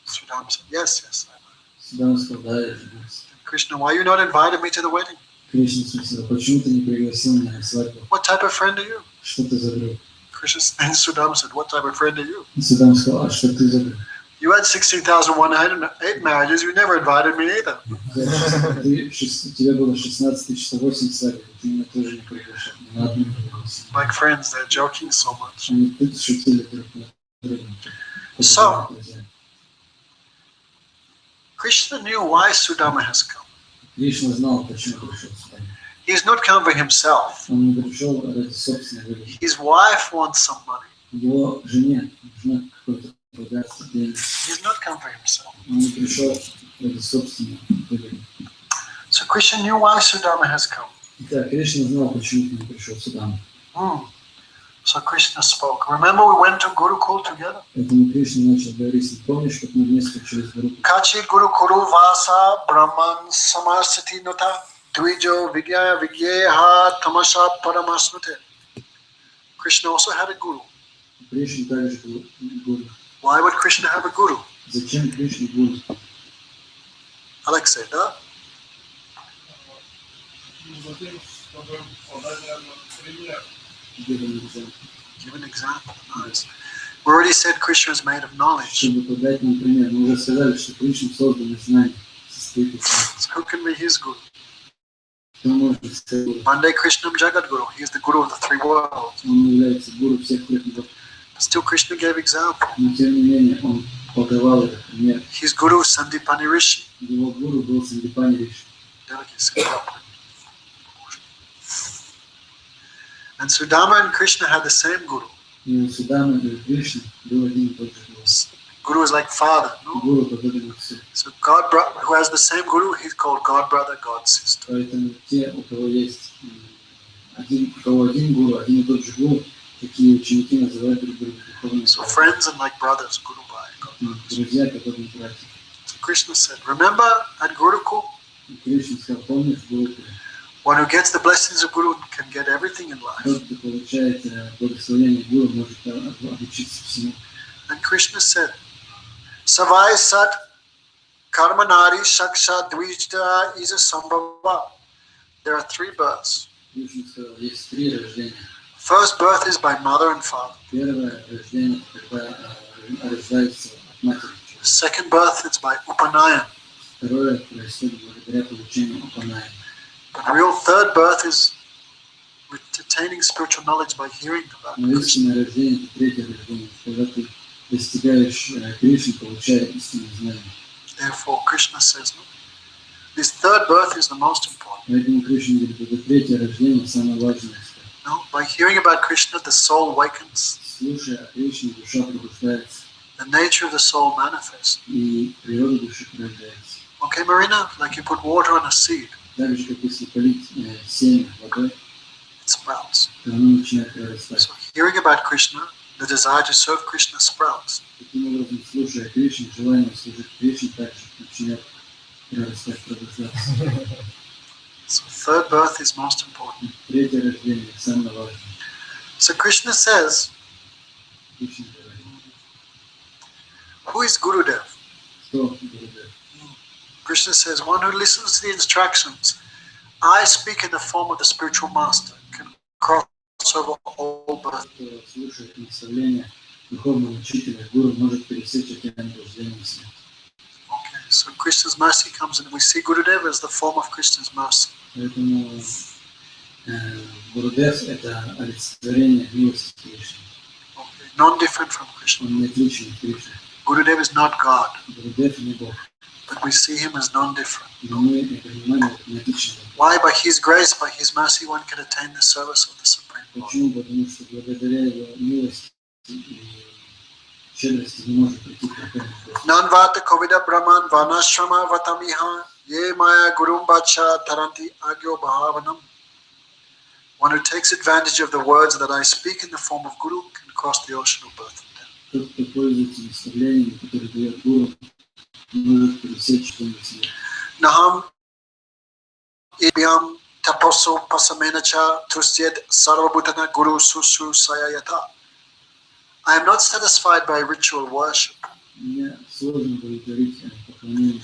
Sudama said, yes, yes. Сюда он сказал, да, я женился. Krishna, why you not invited me to the wedding? Кришна спросил, почему ты не пригласил меня на свадьбу? What type of friend are you? Что ты за друг? Krishna and Sudama said, what type of friend are you? И сюда он сказал, а что ты за друг? You had 16,108 marriages, you never invited me either. У тебя было 16 108 свадеб, ты меня тоже не приглашал, ни на одну не пригласил. Like friends, they're joking so much. Они тут шутили друг над другом. So, Krishna knew why Sudama has come. Кришна знал, почему пришел сюда. He's not come for himself. Он не пришел ради собственной выгоды. His wife wants some money. Его жене нужно какое-то богатство, деньги. He's not come for himself. Он не пришел ради собственной выгоды. So Krishna knew why Sudama has come. Итак, Кришна знал, почему ты не пришел сюда. So Krishna spoke. Remember we went to Gurukul together? Поэтому Кришна начал говорить, помнишь, как мы вместе учились в группе? Kachi Gurukuru Vasa Brahman Samarsati Nota Dvijo Vigya Vigyeha Tamasha Paramasnute. Krishna also had a guru. Кришна также был гуру. Why would Krishna have a guru? Зачем Кришне гуру? Alexei, да? Затем, чтобы подать, наверное, пример. Give an example. Nice. We already said Krishna is made of knowledge. Чтобы подать нам пример, мы уже сказали, что Кришна создан из знаний, состоит из знаний. So who can be his guru? Кто может стать гуру? Monday Krishnam Jagat Guru. He is the guru of the three worlds. Он является гуру всех трех миров. Still Krishna gave example. Но тем не менее, он подавал этот пример. His guru Sandipani Rishi. Его гуру был Сандипани Риши. And Sudama and Krishna had the same guru. И у Судамы и у Кришны был один и тот же гуру. Guru is like father, no? Гуру подобен отцу. So God, who has the same guru, he's called God brother, God sister. Поэтому те, у кого есть у кого один гуру, один и тот же гуру, такие ученики называют друг друга духовными So friends and like brothers, Guru Bhai, God brothers. друзья, которые братья. So Krishna said, remember at Gurukul, И Кришна сказал, помнишь, гуру, one who gets the blessings of Guru can get everything in life. тот, кто получает благословение гуру, может обучиться всему. And Krishna said, Savai Sat Karmanari Shaksha Dvijta is a Sambhava. There are three births. Кришна сказал, есть три рождения. First birth is by mother and father. Первое рождение, когда рождается от матери. Second birth is by Upanayan. Второе происходит благодаря получению Упаная. The real third birth is attaining spiritual knowledge by hearing about Но Krishna. истинное рождение – это третье рождение, когда ты достигаешь Кришны, получая истинное знание. Therefore, Krishna says, no, this third birth is the most important. Поэтому Кришна говорит, это третье рождение, самое важное. No, by hearing about Krishna, the soul awakens. Слушая о Кришне, душа пробуждается, The nature of the soul manifests. и природа души порождается. Okay, Marina, like you put water on a seed, Так же, как если полить семя водой, it sprouts. то оно начинает прорастать. So hearing about Krishna, the desire to serve Krishna sprouts. Таким образом, слушая Кришне, желание служить Кришне также начинает прорастать, пробуждаться. So third birth is most important. Третье рождение – самое важное. So Krishna says, Кришна говорит, who is Gurudev? кто Гурудев? Krishna says, one who listens to the instructions. I speak in the form of the spiritual master, can cross over all birth. Кто слушает наставления духовного учителя, гуру может пересечь океан рождения и смерти. Okay, so Krishna's mercy comes in. We see Gurudev as the form of Krishna's mercy. Поэтому Гурудев – это олицетворение милости Кришны. Okay, non-different from Krishna. Он не отличен от Кришны. Gurudev is not God, Гурудев не Бог. but we see him as non-different. Но мы понимаем, это не отличен от Бога. Why? By His grace, by His mercy, one can attain the service of the Supreme Lord. Почему? Потому что благодаря его милости и щедрости не может прийти к такому Господу. Nanvata Kovida Brahman Vanashrama Vatamiha Ye Maya Gurum Bacha Taranti Agyo Bhavanam. One who takes advantage of the words that I speak in the form of Guru can cross the ocean of birth and death. Тот, кто пользуется наставлениями, которые дает гуру, может пересечь тонкий свет. Naham ibhyam taposo pasamenacha tusyed sarvabhutana guru susu sayayata. I am not satisfied by ritual worship, Мне сложно благодарить поклонение,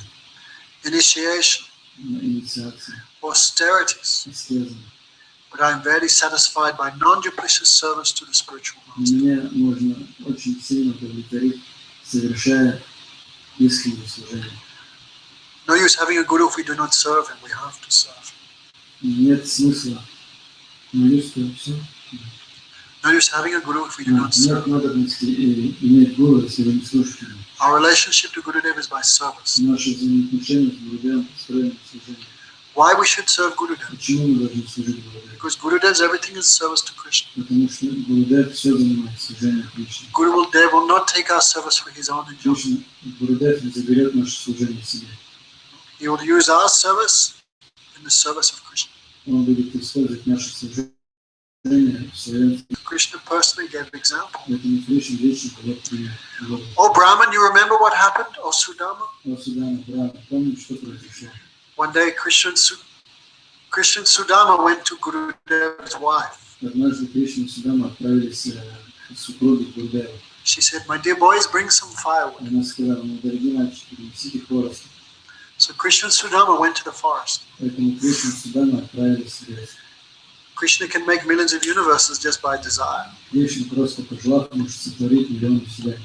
initiation, инициации, austerities, аскезам. but I am very satisfied by non-duplicitous service to the spiritual master. Мне можно очень сильно удовлетворить, совершая искреннее служение. No use having a guru if we do not serve him. We have to serve him. Нет смысла. Все. No use having a guru if we do not Нет serve him. надобности иметь гуру, если вы не слушаете его. Our relationship to Gurudev is by service. Наши взаимоотношения с Гурудевом построены на служении. Why we should serve Gurudev? Почему мы должны служить Гурудеву? Because Gurudev's everything is service to Krishna. Потому что Гурудев все занимает служение Кришне. Gurudev will not take our service for his own enjoyment. Гурудев не заберет наше служение себе. He will use our service in the service of Krishna. Он будет использовать наше служение в своем. Krishna personally gave example. Поэтому Кришна лично дает пример. Oh Brahman, you remember what happened? Oh Sudama? О Судана, Брахма, помните, что произошло? One day Krishna and Sudama went to Gurudev's wife. Однажды Кришна и Судама отправились к супруге Гурудева. She said, my dear boys, bring some firewood. Она сказала, дорогие мальчики, принесите хворост. So Krishna and Sudama went to the forest. Поэтому Кришна и Судама отправились в лес. Krishna can make millions of universes just by desire. Кришна просто пожелав, может сотворить миллионы вселенных.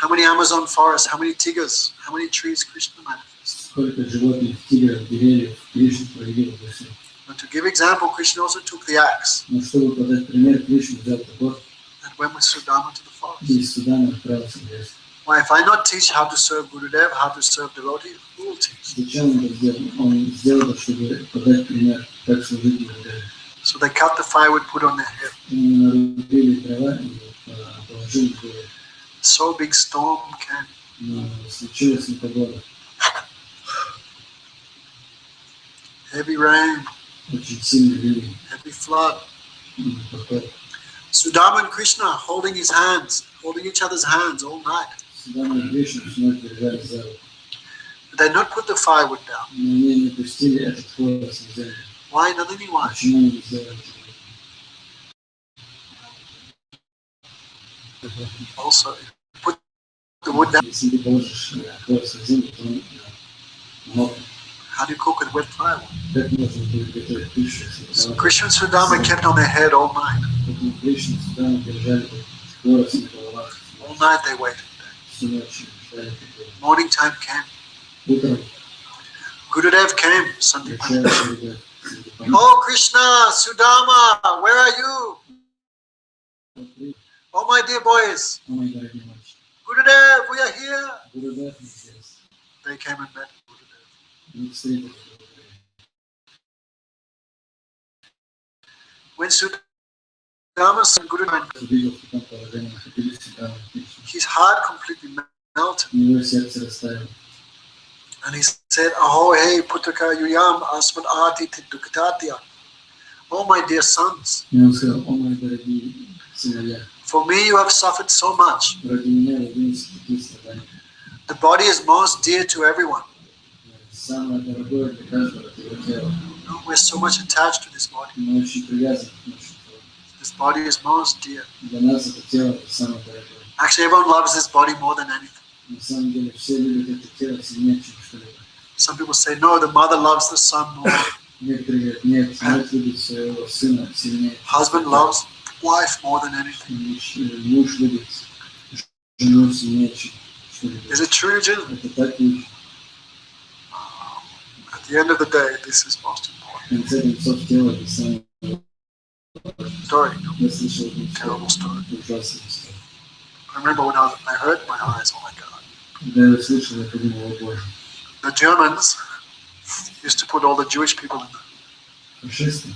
How many Amazon forests, how many tigers, how many trees Krishna manifests? Сколько животных, тигров, деревьев Кришна проявил во всем. But to give example, Krishna also took the axe Но чтобы подать пример, Кришна взял топор and went with Sudama to the forest. и из Судана отправился в лес. Why, if I not teach how to serve Gurudev, how to serve devotee, who will teach? Зачем он это сделал? Он сделал, чтобы подать пример, как служить Гурудеву. So they cut the firewood, put on their head. Они нарубили дрова и положили в голову. So big storm came. Но случилась непогода. Heavy rain, Очень сильный ливень. heavy flood. Потоп. Sudama and Krishna holding his hands, holding each other's hands all night. Судана и Кришна всю ночь держались за руку. But they not put the firewood down. Но они не пустили этот хворост в землю. Why? Nothing why. Почему они не сделали это? Also, put the wood down. Если ты положишь хворост в землю, то он мокнет. How do you cook with wet firewood? Как можно будет готовить пищу? So Krishna and Sudama kept on their head all night. Поэтому Кришна и Судана держали хворост на головах. All night they waited. Всю ночь ждали тепло. Morning time came. Утром Gurudev came. Sunday morning. пришел Гурудев. Oh Krishna, Sudama, where are you? Oh my dear boys, О, мои дорогие мальчики, Gurudev, we are here. Гурудев не здесь. They came and met Gurudev. Мы встретили Гурудева. When Sudama and Gurudev, Увидел, в каком положении находились Судана и Кришна. his heart completely melted. У него сердце растаяло. And he said, Aho hey putraka yuyam asman ati tiduktatya. Oh my dear sons, И он сказал, о, мои дорогие сыновья, for me you have suffered so much. ради меня вы вынесли такие страдания. The body is most dear to everyone. Самое дорогое для каждого – это его тело. No, we're so much attached to this body. Мы очень привязаны к нашему телу. This body is most dear. Для нас это тело – это самое дорогое. Actually, everyone loves this body more than anything. На самом деле все любят это тело сильнее, чем что-либо. Some people say, no, the mother loves the son more. Некоторые говорят, нет, мать любит своего сына сильнее. Husband loves wife more than anything. Муж любит жену сильнее, чем что-либо. Is it true, Eugene? Это так и At the end of the day, this is most important. в конце концов тело – это самое Story, Я слышал terrible story. ужасную историю. I remember when I hurt my eyes, oh my God. Когда я слышал, я подумал, о Боже. The Germans used to put all the Jewish people in the Фашисты.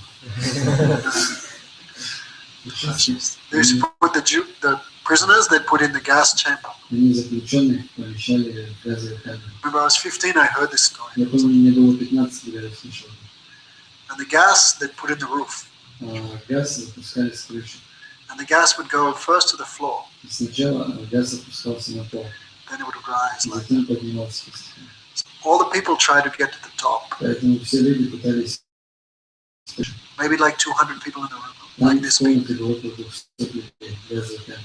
They used to put the prisoners, they put in the gas chamber. Они заключенных помещали в газовые камеры. Remember, I was 15, I heard this story. Я помню, мне было 15, когда я слышал. And the gas they put in the roof. газ запускали с крыши. And the gas would go first to the floor, И сначала газ опускался на пол, then it would rise и like затем that. поднимался постепенно. All the people tried to get to the top. Поэтому все люди пытались... Maybe like 200 people in the room, Там like в this big. комнате было около 200 людей, газовая камера.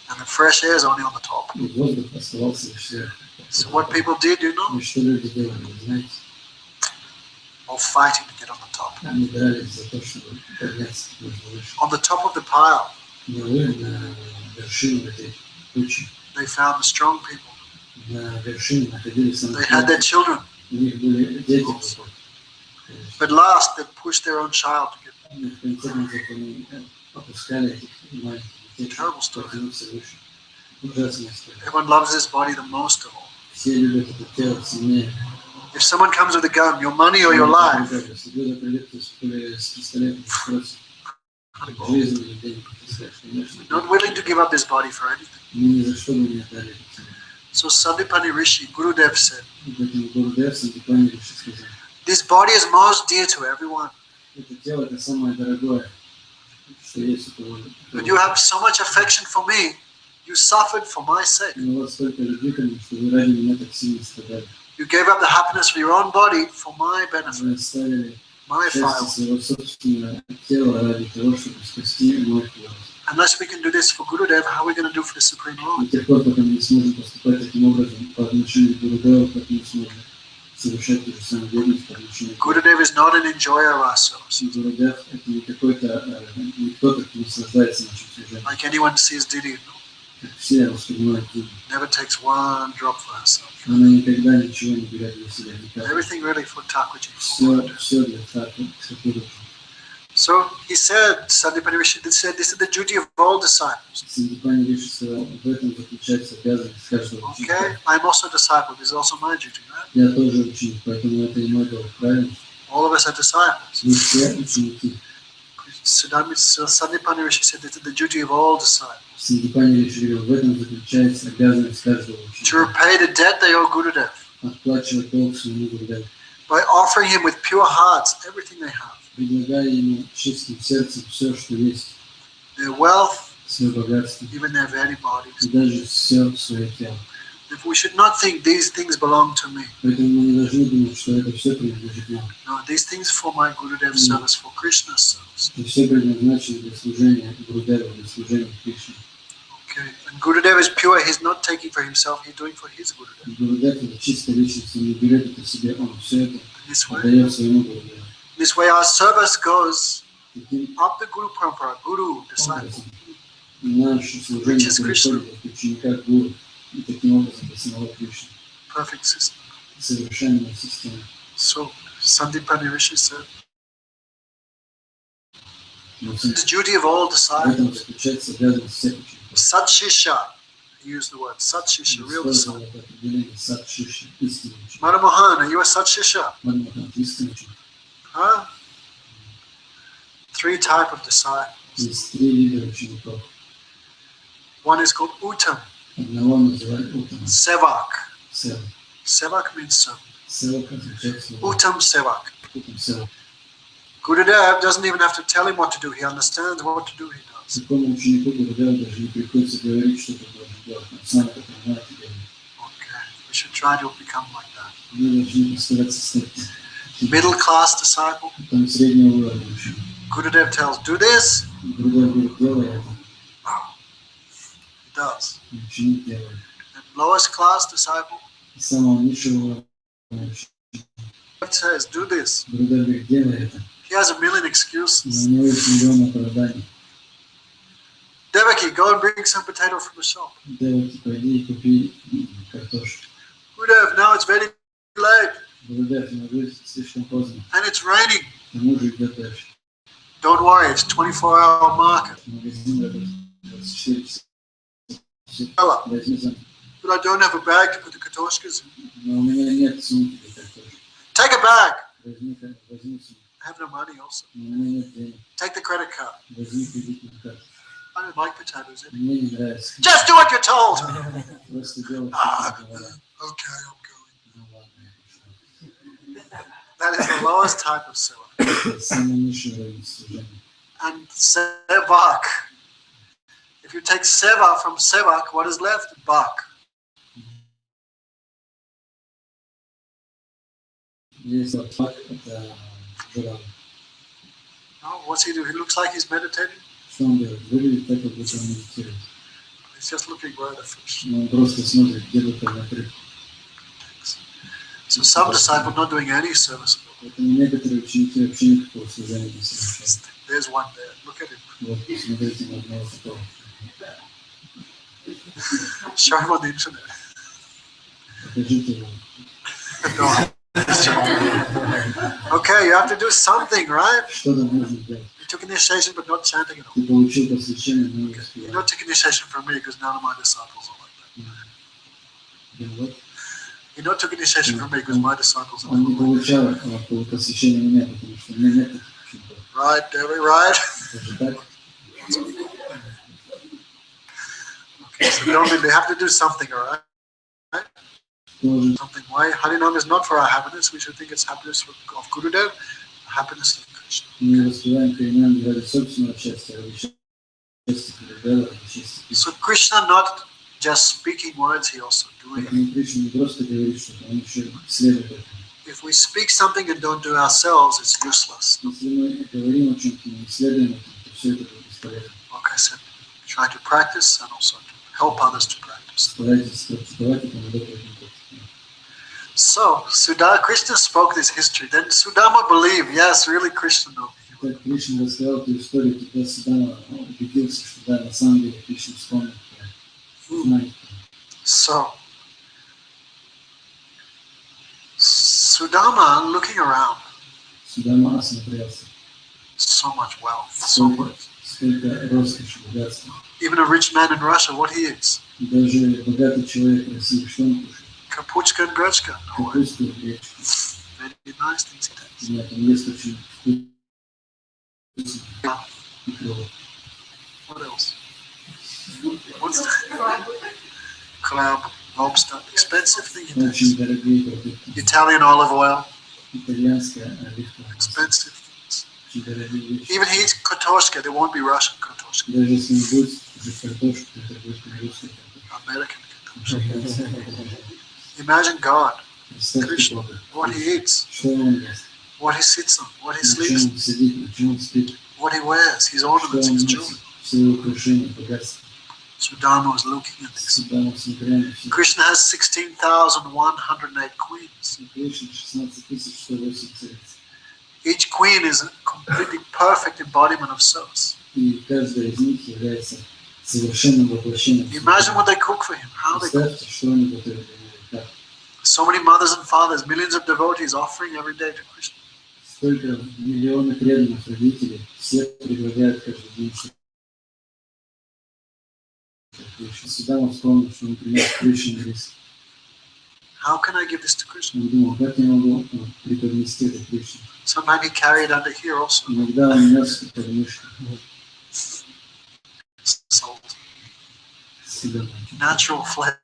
And the fresh air is only on the top. И воздух оставался лишь сверху. So what people did, you know, И что люди делали, вы знаете? all fighting to get on the top. Они дрались за то, чтобы подняться как можно выше. On the top of the pile, На вершину этой кучи, they found the strong people. на вершине находились They самые had their сильные. children. У них были дети вокруг. But last, they pushed their own child to get И в конце концов они опускали этих маленьких детей, Terrible чтобы story. потянуться выше. Ужасная история. Everyone loves this body the most of all. Все любят это тело сильнее. If someone comes with a gun, your money or your life, Если кто-то придет с пистолетом и спросит жизнь или денег, ты скажешь, конечно, not willing to give up this body for anything. мы ни за что бы не отдали это тело. So Sandipani Rishi, Gurudev said, И поэтому Гурудев Сантипани Риши сказал, this body is most dear to everyone. это тело это самое дорогое, что есть у кого-то. But you have so much affection for me, you suffered for my sake. Но у вас столько любви ко мне, что вы ради меня так сильно страдали. You gave up the happiness of your own body for my Вы benefit, оставили my счастье file. своего собственного тела ради того, чтобы спасти мой плод. Unless we can do this for Gurudev, how are we going to do for the Supreme И Lord? тех пор, пока мы не сможем поступать таким образом по отношению к Гурудеву, как мы сможем совершать ту же самую верность по отношению к Gurudev is not an enjoyer of our souls, Гурудев. Это не какой-то, не кто-то, кто наслаждается нашим служением. like anyone sees Didi, Как все воспринимают Дину. never takes one drop for herself. Она никогда ничего не берет для себя, никогда. Everything really for Thakurji. for Gurudev. Все для Тхакура. So he said, Sandipani Rishi said, this is the duty of all disciples. Сандипани Риши сказал, в этом заключается обязанность каждого Okay, ученика. I'm also a disciple. This is also my duty, right? Я тоже ученик, поэтому это и мой долг, правильно? All of us are disciples. Мы все ученики. Sandipani Rishi said, this is the duty of all disciples. Сандипани Риши говорил, в этом заключается обязанность каждого To ученика. repay the debt they owe Gurudev Отплачивать долг своему Гурудеву. by offering him with pure hearts everything they have. Предлагая ему чистым сердцем все, что есть, Their wealth, свое богатство, even their very и bodies. даже все свое тело. If we should not think these things belong to me. Поэтому мы не должны думать, что это все принадлежит нам. No, these things for my Gurudev service, for Krishna's service. Это все предназначено для служения Гурудеву, для служения Кришне. Okay. And Gurudev is pure, he's not taking for himself, he's doing for his Gurudev. Гурудев это чистая личность, он не берет это себе, он все это This way. отдает своему Гурудеву. This way our service goes Таким up the Guru Parampara, Guru, disciple. образом наше служение происходит от ученика к Гуру, и таким образом до самого Кришны. Perfect system. Совершенная система. So Sandipani Rishi said, Но в it's the duty of all этом disciples. заключается обязанность всех учеников. Sat Shisha, he used the word, Sat Shisha, real disciple. Использовал это определение Сат Шиши, истинный ученик. Madhamohan, are you a Sat Shisha? Мадхамахан, истинный ученик. Huh? Three type of disciples. Есть три вида учеников. One is called Uttam, Одного называют Утам. Sevak. Севак. Sevak means servant. Севак означает слово. Uttam Sevak. Утам Севак. Gurudev doesn't even have to tell him what to do. He understands what to do, he does. Такому ученику Гурудеву даже не приходится говорить, что ты должен делать. Он сам это понимает и делает. Okay. We should try to become like that. Мы должны постараться стать Middle class disciple. там среднего уровня учеников. Gurudev tells, do this. Гурудев говорит, делай это. He does. И ученик делает. And lowest class disciple, И самого низшего уровня ученик. Gurudev says, do this. Гурудев говорит, делай это. He has a million Но excuses. у него есть миллион оправданий. Devaki, go and bring some potato from the shop. Девочки, пойди и купи картошку. Gurudev, now it's very late Гурудев, но уже слишком поздно. and it's raining. К тому же идет дождь. Don't worry, it's 24-hour market. Магазин работает 24 часа. Fella, Возьми зонт. but I don't have a bag to put the katoshkas in. Но у меня нет сумки для картошки. Take a bag. Возьми сумку. I have no money also. Но у меня нет денег. Take the credit card. Возьми кредитную карту. I don't like potatoes. Мне не нравится. Just do what you're told. Просто делать, что тебе говорят. Okay, I'm going. Ну ладно, я пошел. That is the lowest type of seller. Это самый низший уровень служения. and sevak. If you take seva from sevak, what is left? Bak. Есть вот факт, это журнал. No, what's he do? He looks like he's meditating. Что он делает? Выглядит так, как будто он медитирует. He's just looking where the fish. Но он просто смотрит, где бы там накрыть. So some disciple not doing any service. Поэтому некоторые ученики вообще никакого служения не совершают. There's one there. Look at him. Вот, посмотрите на одного такого. Show him on the internet. Покажите его. No. Okay, you have to do something, right? Что там нужно делать? You took initiation, but not chanting at all. Ты получил посвящение, но не You успеваешь. don't take initiation from me because none of my disciples are like that. Вот. You don't took initiation from me because my disciples are Он не not like that. получал посвящение меня, потому что у меня нет таких учеников. Right, Debbie, right? Это же так? Okay, so they have to do something, all right? Тоже Something. Why? Harinam is not for our happiness. We should think it's happiness of Gurudev, happiness of Krishna. мы воспеваем Харинам ради собственного счастья, ради счастья Гурудева, ради счастья Кришны. So Krishna not just speaking words, he also doing it. Поэтому Кришна не просто говорит что-то, он еще следует этому. If we speak something and don't do it ourselves, it's useless. Если мы говорим о чем-то, не следуем этому, то все это будет бесполезно. Like I said, try to practice and also to help others to practice. Старайтесь практиковать и помогать другим практиковать. So Krishna spoke this history. Then Sudama believed, yes, really Krishna knew me. Так Кришна рассказал эту историю, тогда Судама убедился, что да, на самом деле Кришна вспомнил, знает. So Sudama looking around, Судама осмотрелся. so much wealth, so much. Сколько роскоши, богатства. Even a rich man in Russia, what he eats? И даже богатый человек в России, что он кушает? Kapuchka and Grechka. No way. Капусту и гречку. Very nice things he takes. Нет, там есть очень вкусный и клёвый. What else? What's that? Crab, lobster, expensive thing he takes. Очень дорогие продукты. Italian olive oil, Итальянское оливковое масло. expensive things. Очень дорогие вещи. Even he eats kartoshka, there won't be Russian kartoshka, Даже если он будет кушать картошку, это будет не русская картошка. American kartoshka. Американская картошка. Imagine God, Представьте Krishna, Бога. what he eats, Что он ест? what he sits on, what he На sleeps чем on, он сидит, на чем он спит? what he wears, his Что ornaments, он his носит? jewelry. Все его украшения, богатство. Sudama was looking at this. Сюда мы смотрели на все. Krishna has 16,108 queens. Кришна 16 108 цариц. Each queen is a completely perfect embodiment of service. И каждая из них является совершенным воплощением. Imagine what they cook for him, how they cook. Представьте, что они готовят для него. Как? So many mothers and fathers, millions of devotees offering every day to Krishna. Сколько миллионов преданных родителей, все предлагают каждый день что-то. Сюда он вспомнил, что он принес Кришне рис. How can I give this to Krishna? Он думал, как я могу преподнести это Кришне. Sometimes he carried under here also Иногда он нес под мышкой salt, себя. natural flavor,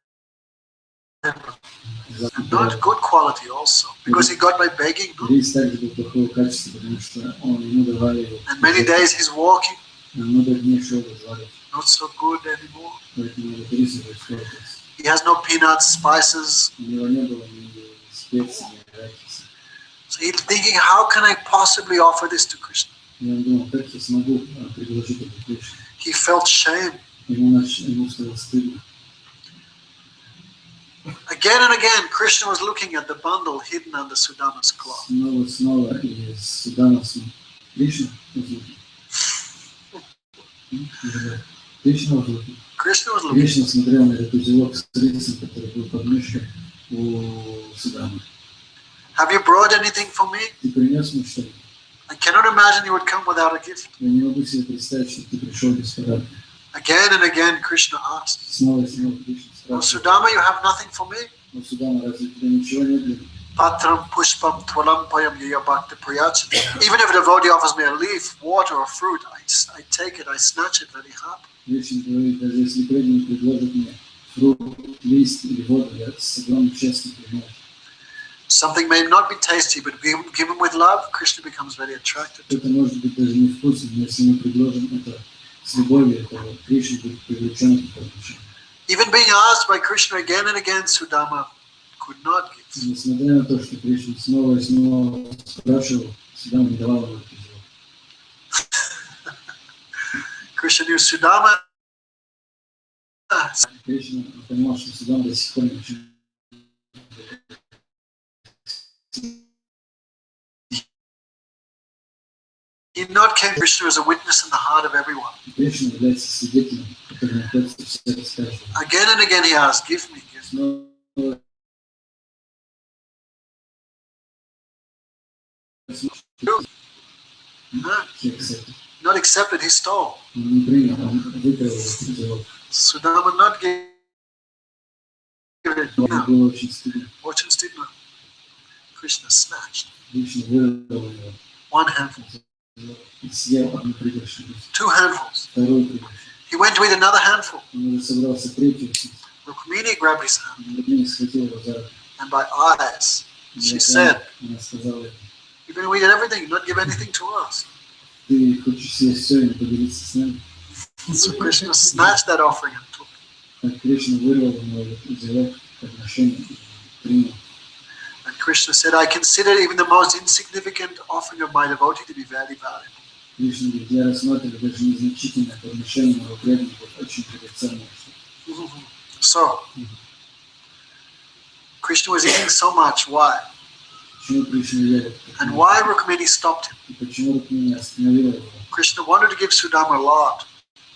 and not good quality also, because he got by begging. No? Рис также был плохого качества, потому что ему давали его. And many days he's walking, Много дней шел без воды, not so good anymore. поэтому этот рис его испортился. He has no peanuts, spices. У него не было ни специй, ни арахиса. So he's thinking, how can I possibly offer this to Krishna? И он думал, как я смогу предложить это Кришне. He felt shame. Ему стало стыдно. Again and again, Krishna was looking at the bundle hidden under Sudama's cloth. Снова и Судама Кришна возлюбил. Кришна возлюбил. Krishna was looking. Кришна смотрел на этот узелок с рисом, который был под мышкой у Судамы. Have you brought anything for me? Ты принес мне что-нибудь? I cannot imagine you would come without a gift. Я не могу себе представить, что ты пришел без подарка. Again and again, Krishna asked, Снова и снова Кришна "Oh, спрашивает: Sudama, you have nothing for me? "Ну, Судама, разве у тебя ничего нет для меня?" Patram pushpam twalampayam yayabhakti prayachati. Even if a devotee offers me a leaf, water, or fruit, I take it, I snatch it very happy. Кришна говорит, даже если преданный предложит мне фрукт, лист или воду, я с огромным счастьем принимаю. Something may not be tasty, but given with love, Krishna becomes very attracted to it. Это может быть даже невкусно, но если мы предложим это с любовью, то Кришна будет привлечен к этому отношению. Even being asked by Krishna again and again, Sudama could not give. Несмотря на то, что Кришна снова и снова спрашивал, Судама не давал ему это сделать. Krishna knew Sudama. Кришна понимал, что Судама до сих пор не очень. He not came Krishna as a witness in the heart of everyone. Кришна является свидетелем, который находится в сердце каждого. Again and again he asked, give me, give me. Снова No, всех accepted. not accepted, he stole. Он не принял, он выкрал его, сделал. Sudama not give it. Ему No. было очень стыдно. Очень стыдно. Krishna snatched Кришна вырвал его. one handful, И съел одну пригоршню, 2 handfuls. вторую пригоршню. He went to eat another handful. Он уже собрался третью съесть. Rukmini grabbed his hand, Рукмини схватил его за руку. and by eyes, she И said, она сказала ему: you're going to eat everything, not give anything to us. ты хочешь съесть все и не поделиться с нами? So Krishna snatched that offering and took it. Так Кришна вырвал у него взял подношение и принял. And Krishna said, I consider even the most insignificant offering of my devotee to be very valuable. Кришна говорит: я рассматриваю даже незначительное подношение моего преданного очень драгоценное. So, Krishna was eating so much. Why? Почему Кришна ел? And why Rukmini stopped him? И почему Рукмини остановила его? Krishna wanted to give Sudama a lot.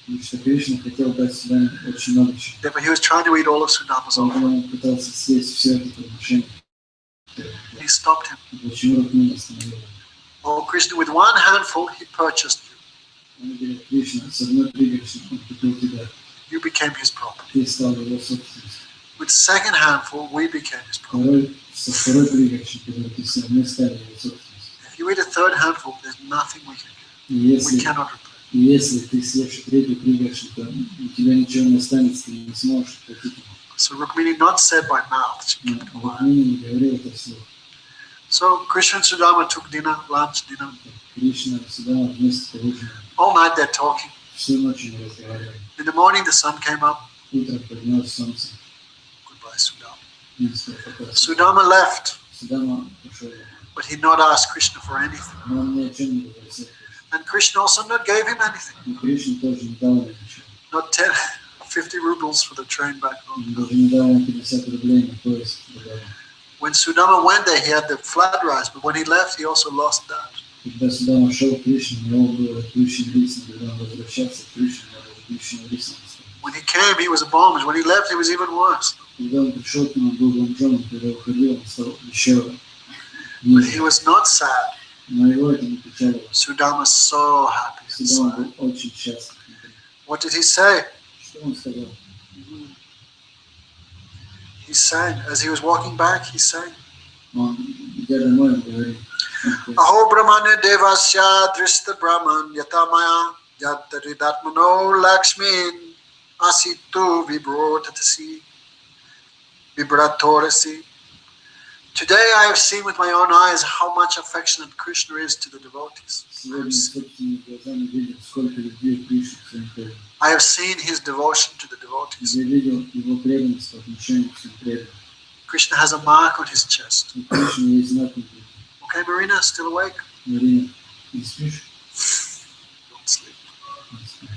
Потому что Кришна хотел дать Судаме очень много чего. Therefore, he was trying to eat all of Sudama's offering. Поэтому он пытался съесть все это подношение. He stopped him. И почему Рукмини остановила его? Oh, Krishna, with one handful, he purchased you. Он говорит: Кришна, с одной пригоршней он купил тебя. You became his property. Ты стал его собственностью. With second handful, we became his property. Со второй пригоршней, которую ты съел, мы стали его собственностью. If you eat a third handful, there's nothing we can И give. We если, cannot replace. если ты съешь третью пригоршню, то у тебя ничего не останется, ты не сможешь платить. So Rukmini not said by mouth. She kept it quiet. Рукмини не говорил это вслух. So Krishna and Sudama took dinner, lunch, dinner. Кришна всегда вместе ужинали. All night they're talking. Всю ночь они разговаривали. In the morning, the sun came up. Утром поднялось солнце. Goodbye, Sudama. И сказал: пока. Sudama left, Судама пошел. but he not asked Krishna for anything. Но он ни о чем не попросил. And Krishna also not gave him anything. И Кришна тоже не дал ему ничего. Not 10, 50 rubles for the train back Он home. даже не дал ему 50 рублей на поезд. When Sudama went there, he had the flat rice, but when he left, he also lost that. Когда Судама шел к Кришне, у него был плющный рис, но когда он возвращался к Кришне, у него плющный рис. When he came, he was a bomb. When he left, he was even worse. Когда он пришел к нему, он был бомжом, когда уходил, он стал еще But he ниже. was not sad. Но его это не печалило. Sudama was so happy Судама inside. был очень счастлив. What did he say? Что он сказал? He sang. As he was walking back, he sang. Он, идя домой, он говорит: Aho brahmane devasya drishta brahman yatamaya yadridatmano lakshmin asitu vibrotatasi vibratorasi. Today I have seen with my own eyes how much affectionate Krishna is to the devotees. сегодня собственными глазами видел, сколько любви Кришны к своим преданным. I have seen his devotion to the devotees. Я видел его преданность по отношению к своим преданным. Krishna has a mark on his chest. У Кришны есть знак на груди. Okay, Marina, still awake? Марина, не спишь? Don't sleep. Не спишь.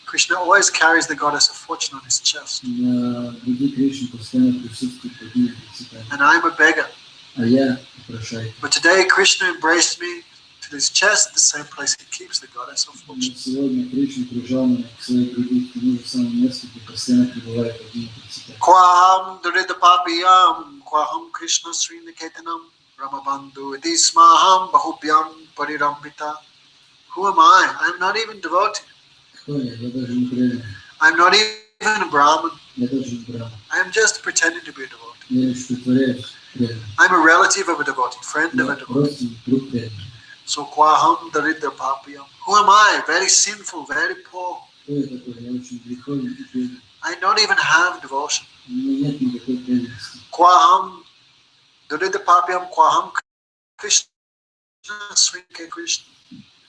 Krishna always carries the goddess of fortune on his chest. На груди Кришны постоянно присутствует богиня процветания. And I'm a beggar. А я попрошайка. But today Krishna embraced me to his chest, the same place he keeps the goddess of Но fortune. сегодня Кришна прижал меня к своей груди, к тому же самому месту, где постоянно пребывает богиня процветания. Kwaham durida papiyam, kwaham Krishna sriniketanam, Ramabandhu idismaham bahubhyam parirambita. Who am I? I am not even devotee. Кто я? Я даже не преданный. I am not even a Brahmin. Я даже не брахман. I am just pretending to be a devotee. Я лишь притворяюсь преданным. I am a relative of a devotee, friend of Я a devotee. просто друг преданный. So kwaham daridra papiyam. Who am I? Very sinful, very poor. Кто я такой? Я очень греховный и преданный. I don't even have devotion. У меня нет никакой преданности. Kwaham Durida papyam kwaham Krishna Srinke Krishna.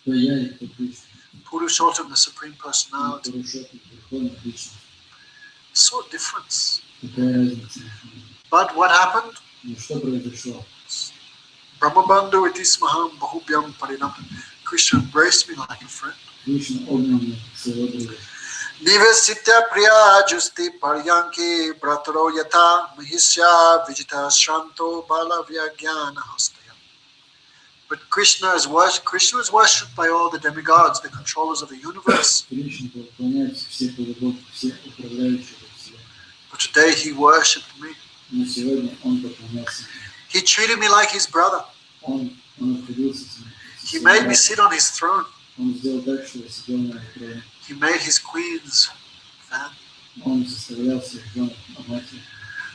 Кто я и кто Кришна. Purushottam, the Supreme Personality. Пурушоттам, Верховная Личность. So different. Какая разница между ними? But what happened? Ну что произошло? Brahmabandhu itismaham bahubhyam parinam. Krishna embraced me like a friend. Кришна обнял меня как своего друга. Nivesitya priya justi paryanki brataro yata mahisya vijita shanto balavya jnana hastaya. But Krishna was worshipped by all the demigods, the controllers of the universe. Кришна поклоняется всех богов, всех управляющих вселенной. But today he worshipped me. Но сегодня он поклонялся мне. He treated me like his brother. Он обходился с ним. He made me sit on his throne. Он сделал так, что я сидел на его троне. He made his queens fan. Он заставлял своих жен амати.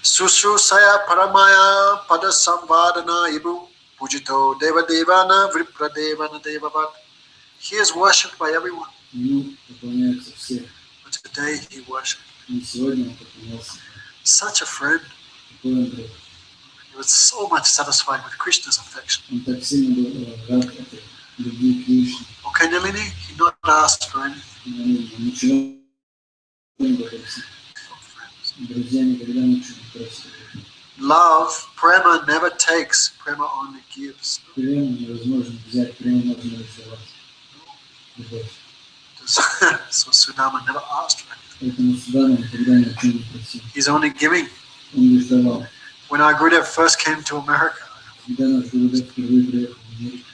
Sushrusaya paramaya pada samvadana ibu pujito deva devana vripra devana devavat. He is worshipped by everyone. Ему поклоняются все. But today he worshipped. И сегодня он поклонялся мне. Such a friend. Какой он друг. He was so much satisfied with Krishna's affection. Он так сильно был рад этой любви Кришны. Okay, Nalini, he not asked for anything. Ничего не боялся. Друзья никогда ничего не просят. Love, prema never takes, prema only gives. Према невозможно взять, према можно раздавать. Любовь. So Sudama never asked for anything. Поэтому Судама никогда ни о чем не просил. He's only giving. Он лишь давал. When our Gurudev first came to America, Когда наш Гурудев впервые приехал в Америку,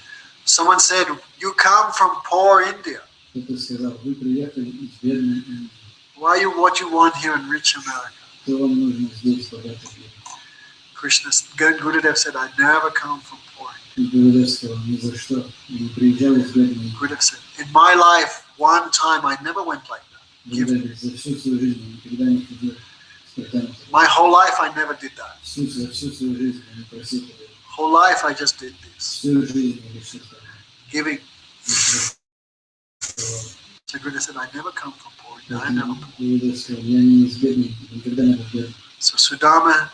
someone said, "You come from poor India. кто-то сказал, вы приехали из бедной Индии. What you want here in rich America?" Что вам нужно здесь, в богатой мире? Gurudev said, "I never come from poor India." И Гурудев сказал, ни за что. Не приезжал из бедной Индии. Gurudev said, "In my life, one time I never went like that. Гурудев за всю свою жизнь никогда не ходил с претензией. My whole life I never did that. За всю свою жизнь я не просил этого. Whole life I just did this, Всю жизнь я лишь это giving." делал. So Gurudev said, "I never come from poor India. I never." Гурудев сказал, я не из бедной, никогда не был бедным. So Sudama,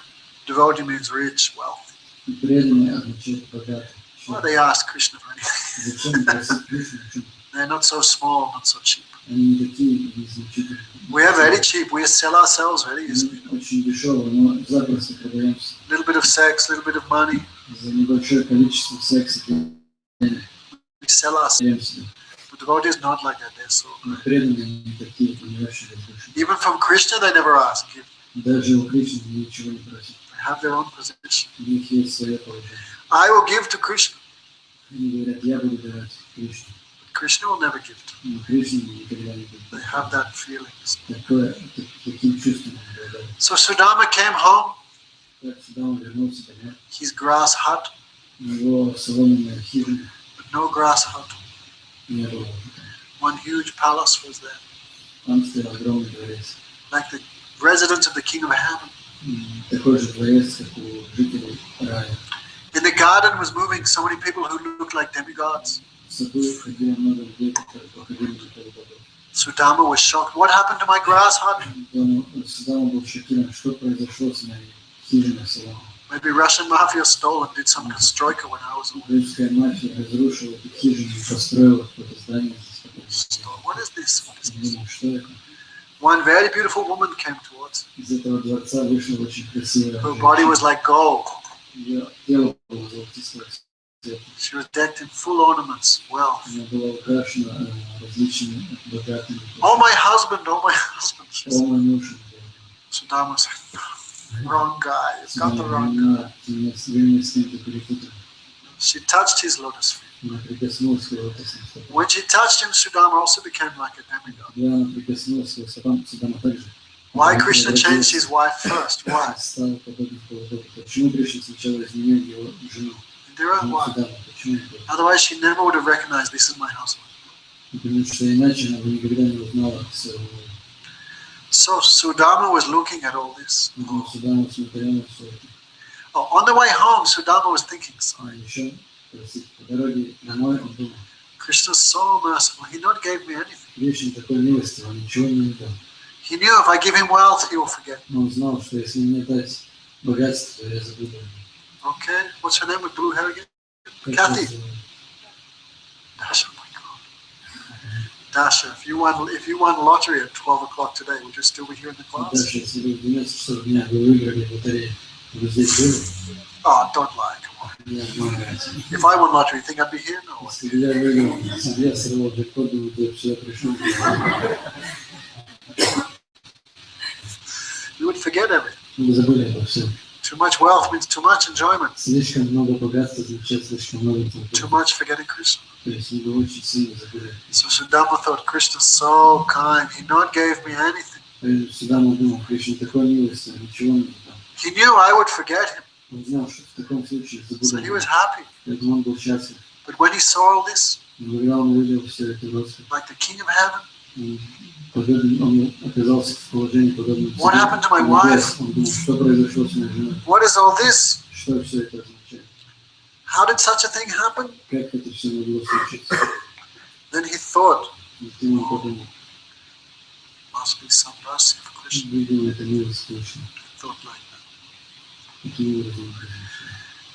devotee means rich, wealthy. И преданный означает богатый. Well, they ask Krishna for anything. Зачем просить Кришну? They're not so small, not so cheap. Они не такие незначительные. We are very cheap. We sell ourselves very easily. Мы очень дешево, но запросто продаемся. A little bit of sex, a little bit of money. За небольшое количество секса We sell ourselves. продаем себя. But devotees not like that. They're so Но good. преданные не такие, понимающие души. Even from Krishna, they never ask. Даже у Кришны ничего не просят. They have their own position. У них есть свое положение. I will give to Krishna. Они говорят, я буду давать Кришне. But Krishna will never give to them. Но Кришне никогда не будет. They have that feeling. Таким чувством обладают. So Sudama came home. Так сюда он вернулся домой. His grass hut, У него соломенная хижина but no grass hut. не было. One huge palace was there, Там стоял огромный дворец. like the residence of the king of heaven. Такой же дворец, как у жителей рая. In the garden was moving so many people who looked like demigods. В саду ходило много людей, которые походили на полубогов. Sudama was shocked. What happened to my grass hut? Судама был шокирован, что произошло с моей хижиной соломенной. Maybe Russian mafia stole and did some constructor when I was away. Русская мафия разрушила эту хижину и построила какое-то здание здесь. Stole. What is this? What is Я this? думаю, что это? One very beautiful woman came towards. Из этого дворца вышла очень красивая Her body was like gold. Ее тело было золотистого цвета. She was decked in full ornaments, wealth. Она была украшена различными богатыми. Oh my husband, oh my husband. She О, said. мой муж. Sudama said, wrong guy. You've got the wrong guy. Вы меня с кем-то перепутали. She touched his lotus feet. Она прикоснулась к его лотосным стопам. When she touched him, Sudama also became like a demigod. Когда она прикоснулась к его стопам, Судама также. Why Krishna changed his wife first? Why? Стал подобен полубогу. Почему Кришна сначала изменил его жену? Indira, why? Судама, почему это? Otherwise, she never would have recognized this is my husband. Потому что иначе она бы никогда не узнала своего мужа. So Sudama was looking at all this. Но Судама смотрел на все это. Oh, on the way home, Sudama was thinking, А sorry, еще, по дороге домой, он думал, Krishna's so merciful. He not gave me anything. Кришна такой милостивый, он ничего не дал. He knew if I give him wealth, he will forget. Но он знал, что если мне дать богатство, то я забуду о нем. Okay, what's her name with blue hair again? Как Kathy. называется? Dasha, my God. Dasha, if you won lottery at 12 o'clock today, would you still be here in the class? Даша, если бы в 12 часов дня вы выиграли в лотерею, вы здесь были? Oh, don't lie, come on. Не обманывайте. If I won lottery, you think I'd be here? No. Если бы я выиграл, если бы я сорвал джекпот, думаю, ты бы сюда пришел. You would forget everything. Вы забыли обо всем. Too much wealth means too much enjoyment. Слишком много богатства означает слишком много Too толпы. much forgetting Krishna. То есть мы очень сильно забыли. So Sudama thought Krishna's so kind. He not gave me anything. Всегда мы думаем, Кришна такой милостивый, ничего не дал. He knew I would forget him. Он знал, что в таком случае So забуду. he was happy. Поэтому он был счастлив. But when he saw all this, Но когда он увидел все это роскошь, like the king of heaven, он оказался в положении подобном. What happened to my wife? Он думал, что произошло с моей женой, what is all this? что все это означает, How did such a thing happen? как это все могло случиться. Then he thought, И ты он подумал, must be some mercy of Krishna. видимо, это милость Кришны. Thought like that. Таким образом произошло.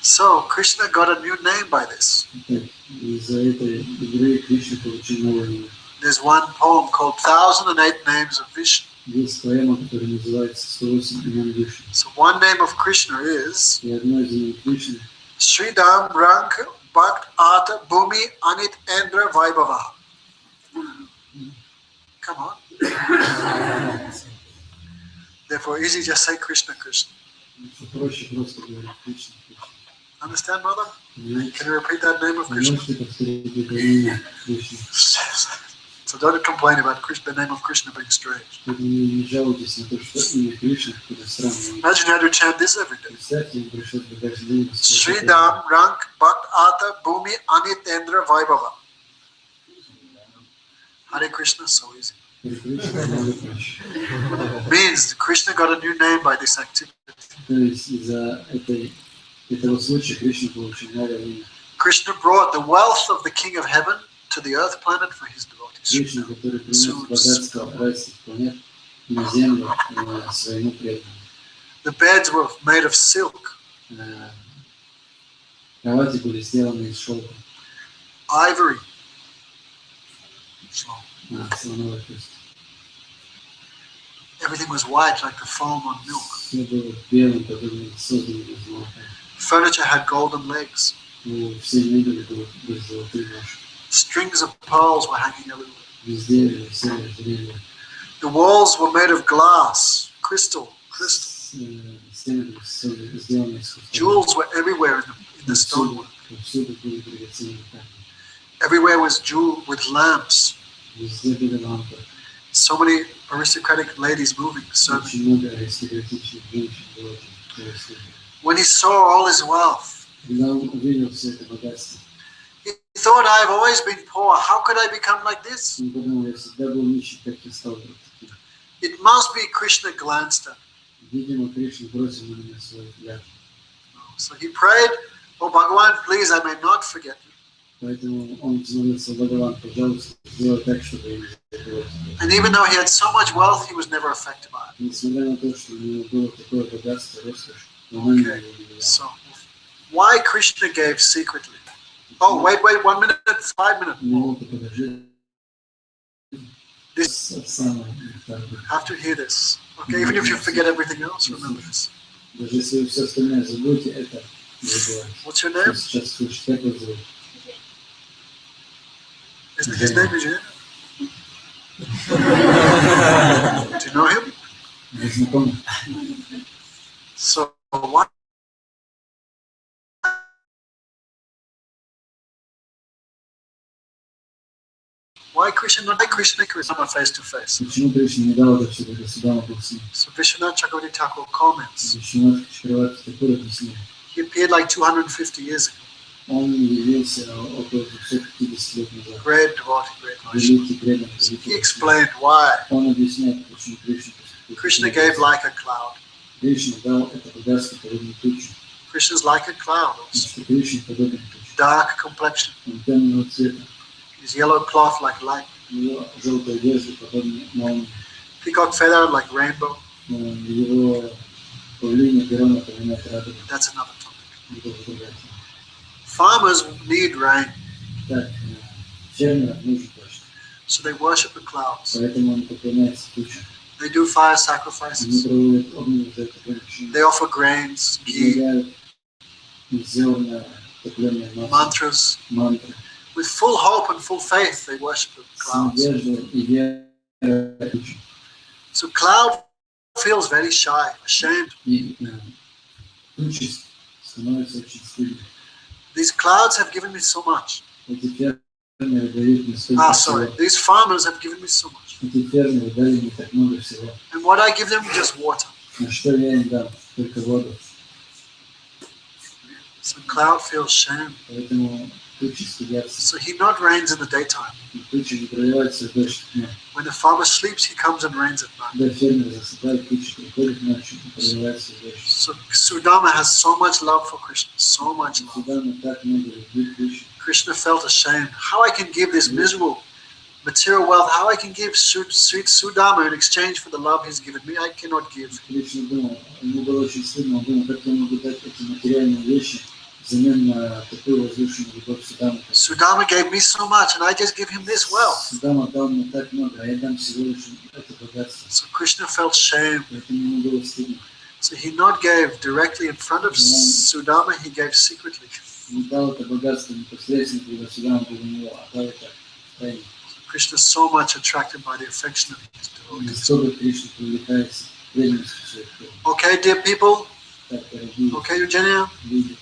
So Krishna got a new name by this. Так, из-за этой игры Кришна получил новое имя. There's one poem called 1008 Names of Vishnu. Есть поэма, которая называется «108 имен Вишну». So one name of Krishna is И одно из имен Кришны Sridam Rank Bhakt Ata Bhumi Anit Endra Vaibhava. Come on. Therefore, easy just say Krishna, Krishna. что проще просто говорить Кришна, Кришна. Understand, brother? Понимаете? Can you repeat that name of Вы Krishna? можете повторить это имя Кришны? So don't complain about Krishna, the name of Krishna being strange. Поэтому не жалуйтесь на то, что имя Кришны какое-то странное. Imagine you had to chant this every day. Представьте, им пришлось бы каждый день Sridam Rank Bhakt Ata Bhumi Anit Endra Vaibhava. Hare Krishna, so easy. Means Krishna got a new name by this activity. То есть из-за этого случая Кришна получил новое имя. Krishna brought the wealth of the King of Heaven to the earth planet for his devotees. Кришна, который принес богатство райских планет на землю своему преданному. The beds were made of silk, Кровати были сделаны из шелка, ivory, слоновой кости. everything was white like the foam on milk. Все было белым, подобно созданным из молока. Furniture had golden legs. Все мебели были золотые ножки. Strings of pearls were hanging everywhere. Везде висели ожерелья. The walls were made of glass, crystal. Стены были сделаны из хрусталя. Jewels were everywhere in the stonework. Повсюду были драгоценные камни. Everywhere was jeweled with lamps. Везде были лампы. So many aristocratic ladies moving, serving. Очень много аристократичных женщин было там. When he saw all his wealth, Когда он увидел все это богатство, he thought, I've always been poor. How could I become like this? он подумал, я всегда был нищий, как я стал вдруг таким. It must be Krishna glanced at. Видимо, Кришна бросил на меня свой взгляд. So he prayed, oh Bhagavan, please, I may not forget you. Поэтому он взмолился: Бхагаван, пожалуйста, сделай так, чтобы я не забыл тебя. And even though he had so much wealth, he was never affected by it. Несмотря на то, что у него было такое богатство, роскошь, но он не его влиял. So, why Krishna gave secretly? Oh, wait, 1 minute, 5 minutes. Минуту подожди. This, Самое have to hear this. Okay, even if you forget everything else, remember this. даже если вы все остальное забудете, это не забывайте. What's your Что name? сейчас слышите, как вас зовут? His name is Jay. Do you know him? Вы знакомы? So, why? Why Krishna not Krishna face to face? Почему Кришна не дал это все, когда Судама был с ним? So Vishwanath Chakravarti Thakur comments. Вишванат Чакраварти Такур объяснил. He appeared like 250 years ago. Он явился около 250 лет назад. Great devotee, great Lord. Великий преданный, He великий. explained why Он объясняет, почему Кришна поступил. Krishna gave like a cloud. Кришна дал это богатство подобно туче. Krishna's like a cloud, Потому что Кришна подобен туче. dark complexion. Он темного цвета. His yellow cloth like light. Его желтая одежда подобна молнии. Peacock feather like rainbow. Его павлине перо напоминает радугу. That's another topic. благодати. Farmers need rain, Так, фермерам нужен дождь. so they worship the clouds. Поэтому он поклоняется тучам. They do fire Они sacrifices. проводят огненные жертвоприношения. They offer grains, ghee, Излагают зерна, топленое масло, mantras. мантры. With full hope and full faith, they worship the С clouds. надеждой и верой тучам. So cloud feels very shy, ashamed. И тучи становятся очень стыдными. These clouds have given me so much. Эти фермеры дают мне столько всего. These farmers have given me so much. Эти фермеры дали мне так много всего. And what I give them, just water. На что я им дам? Только воду. So cloud feels shame. Поэтому тучи стыдятся. So he not rains in the daytime. И тучи не проливаются в дождь днем. When the farmer sleeps, he comes and rains at night. Когда фермер засыпает, тучи приходят ночью и проливаются в дождь. So Sudama has so much love for Krishna, so much love. Сюда мы так много любви к тучам. Krishna felt ashamed. How I can give this miserable material wealth, how I can give sweet Sudama in exchange for the love he's given me, I cannot give. Кришна думал, ему было очень стыдно, он думал, как я могу дать эти материальные вещи взамен на такую возвышенную любовь Судамы. Sudama gave me so much and I just give him this wealth. Судама дал мне так много, а я дам всего лишь это богатство. So Krishna felt shame. Поэтому ему было стыдно. So he not gave directly in front of Sudama, he gave secretly. Не дал это богатство непосредственно, когда Судама был у него, а дал это в тайне. Krishna is so much attracted by the affection of his devotees. Настолько Кришна привлекается преданностью своих преданных. Okay, dear people. Так, дорогие Okay, Eugenia. люди,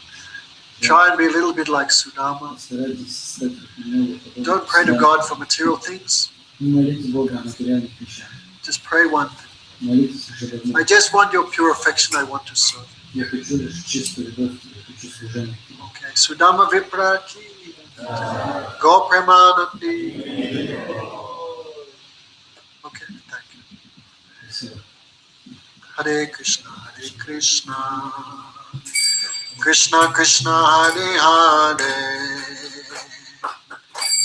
Try and be a little bit like Sudama. старайтесь стать немного подобными Don't pray to God for material things. Не молите Бога о материальных вещах. Just pray one thing. Молитесь лишь об одном. I just want your pure affection. I want to serve. Я хочу лишь чистую любовь к тебе, хочу служение к тебе. Okay, Sudama Viprati. Go Premanandi. Okay, thank you. Спасибо. Hare Krishna, Krishna Krishna, Hare Hare,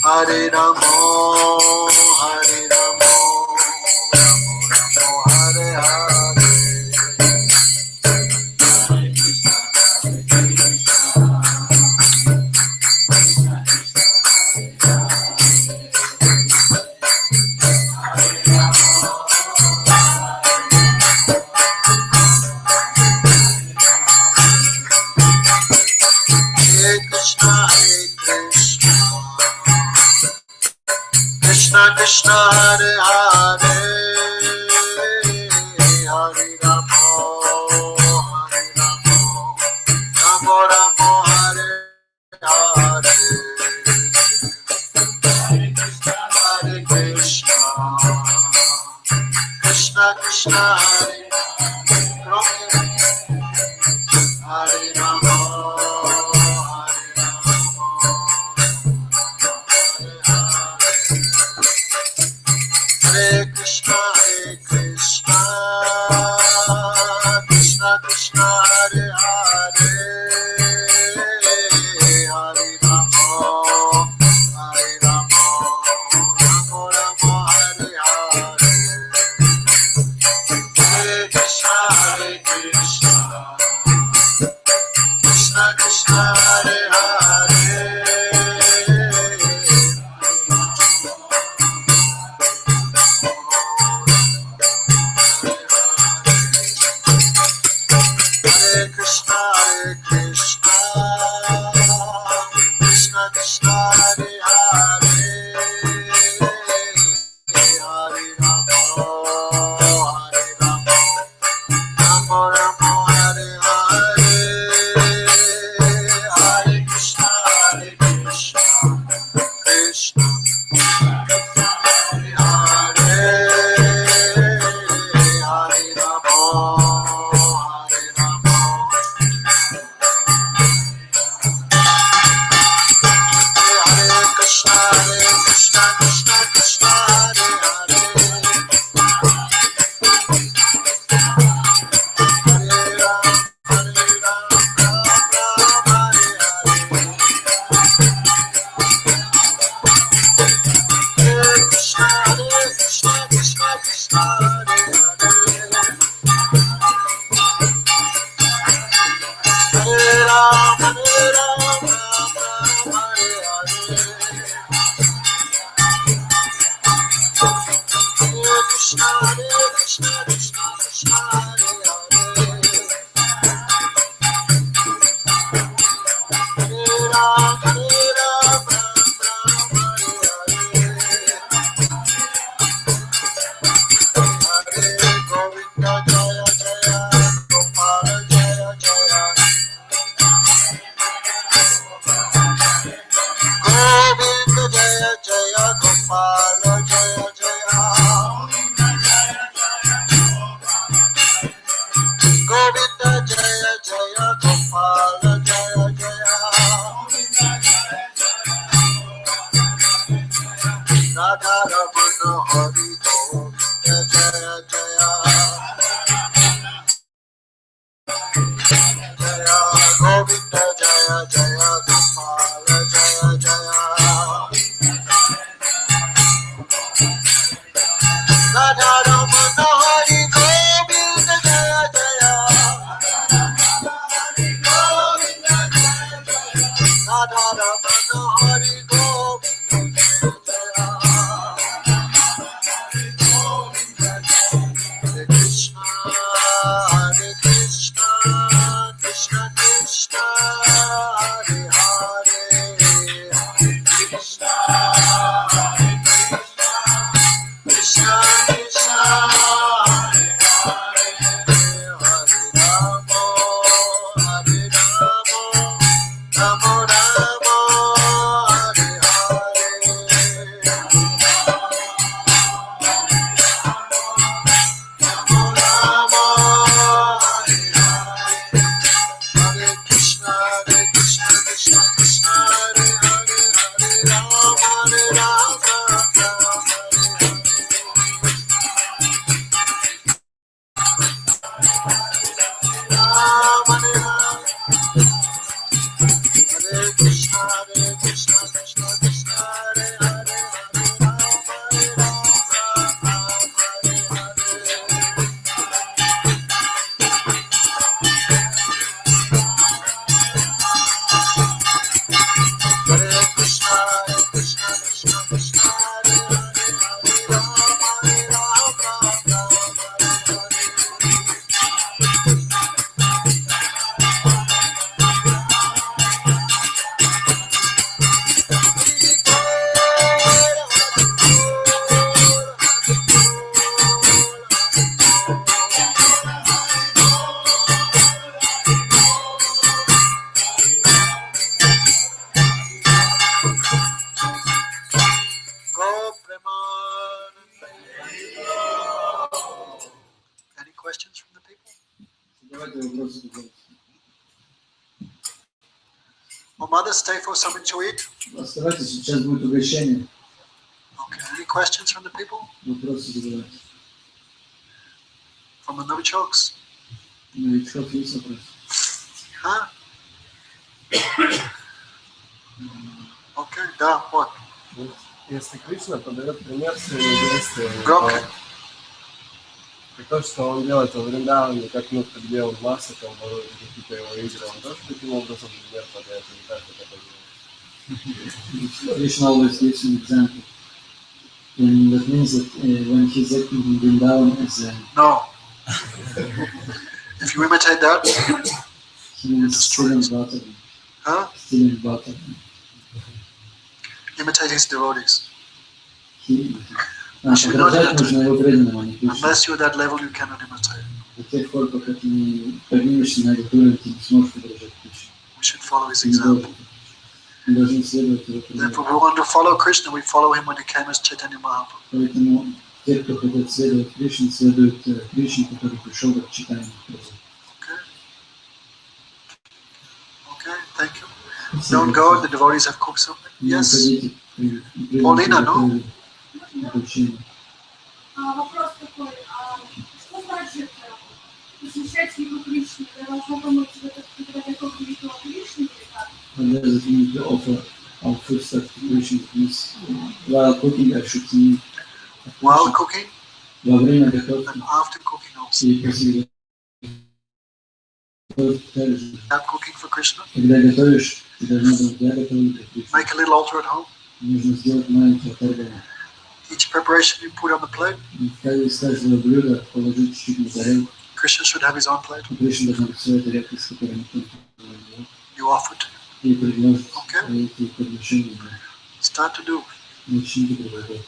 Hare Ramo, Hare Ramo, Ramo Ramo, Hare Hare. Krishna Krishna, Hare Hare, Hare Ramo, Hare Ramo, Ramo Ramo, Hare Hare. Hare Krishna, Krishna Krishna, Hare Hare Ramo, Hare Krishna, Krishna Krishna, Hare Hare, Hare Ramo, Hare Ramo, Ramo Ramo, Hare Hare. Hare Krishna, Krishna Krishna, Hare Hare. Hare Krishna, Krishna Krishna, Hare Hare, Hare Ramo, Hare Ramo, Ramo Ramo, Hare Hare. Hare Krishna, Krishna Hare Hare, Hare Ramo, Hare Ramo. Gopala Jaya Jaya Govinda Jaya Jaya Gopala Jaya Jaya Radha Ramana Hari Govinda Jaya Jaya Jaya Govinda Jaya Jaya Gopala Jaya Jaya Radha Ramana Hari Govinda Jaya Jaya Radha Ramana Hari Govinda Jaya Hare Krishna Krishna Krishna Hare Hare Hare Krishna Krishna Krishna Hare Hare Hare Rama Ramo Ramo Hare Hare Rama Hare Krishna Krishna Krishna Hare Hare Hare Rama Rama Hare Krishna Krishna Krishna Hare Hare Hare Any questions from the people? Давайте вопросы, пожалуйста. Will mother stay for something to eat? Оставайтесь, сейчас будет угощение. Okay. Any questions from the people? Вопросы задавайте. From the novichoks? Новичков есть вопросы? Huh? Okay, да, what? Если Кришна подает пример своими действиями, Громко. то, что он делает во Вриндаване, как минутка, где он масса, там ворует какие-то его игры, он тоже таким образом пример подает, или как это делает? Krishna always gives an example. And that means that when he's acting in Vrindavan as a No. If you imitate that, he means stealing water. huh? Stealing water. Imitate his devotees. Подражать нужно его преданным, а не Кришне. Unless you're at that level, you cannot imitate. До тех пор, пока ты не поднимешься на этот уровень, ты не сможешь подражать Кришне. We should follow his Ты не example. должен. Мы должны следовать его примеру. Therefore, we want to follow Krishna. We follow him when he came as Chaitanya Mahaprabhu. Поэтому те, кто хотят следовать Кришне, следуют Кришне, который пришел как читание. Okay. Okay. Thank you. Don't go. The devotees have cooked something. Yes. Paulina, no? Вопрос такой, что значит посвящать его Кришне? Я должна помочь когда такой ритуал Кришне или как? What does it mean to offer our food stuff to Krishna? It means while cooking, I should mean While cooking во время готовки and after cooking also. и после готовки. Not cooking for Krishna. Когда готовишь, ты должна быть, я готовлю для Кришны. Make a little altar at home. Нужно сделать маленький алтарь дома. Each preparation you put on the plate, Из каждого блюда положить чуть-чуть на тарелку. Krishna should have his own plate. У Кришны должна быть своя тарелка, с которой никто не делает. You offer to him. И предложить Okay. эти подношения. Start to do. Начните предлагать.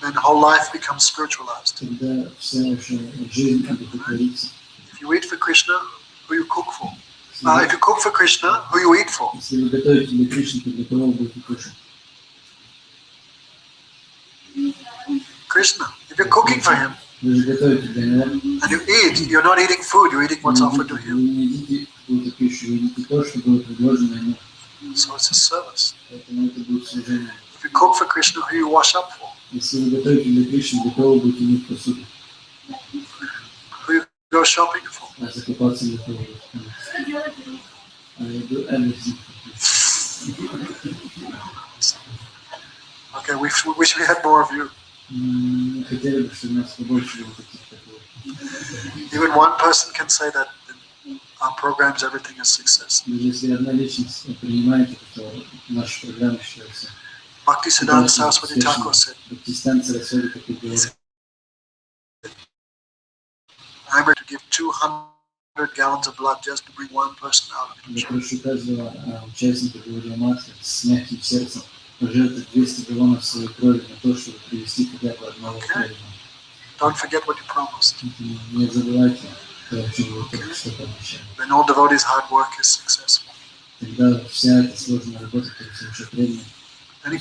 Then whole life becomes spiritualized. Тогда вся ваша жизнь одухотворится. If you eat for Krishna, who you cook for? If you cook for Krishna, who you eat for? Если вы готовите для Кришны, то для кого вы будете кушать? cooking for him Вы же готовите для него. and you eat, you're not eating food, you're eating what's offered to Вы him. не едите какую-то пищу, вы едите то, что было предложено ему. So it's a service. Поэтому это будет служение. If you cook for Krishna, who you wash up for? Если вы готовите для Кришны, для кого будете мыть посуду? Who you go shopping for? А закупаться для кого будете? I do everything for Krishna. Okay, we wish we had more of you. Мы хотели бы, чтобы у нас побольше было таких, как вы. Even one person can say that in our programs everything is success. Даже если одна личность принимает это, то наша программа считается. Bhaktisiddhanta Saraswati Thakur said, Бхактисиданта Сарасвати такой говорит. I'm ready to give 200 gallons of blood just to bring one person out of it. Я прошу каждого участника Гаудия Матхи с мягким сердцем пожертвовать 200 галлонов своей крови на то, чтобы привести хотя бы одного преданного. Don't forget what you promised. Не забывайте, о чем вы только что пообещали. Then all devotees' hard work is successful. Тогда вся эта сложная работа, которую совершил преданный. Any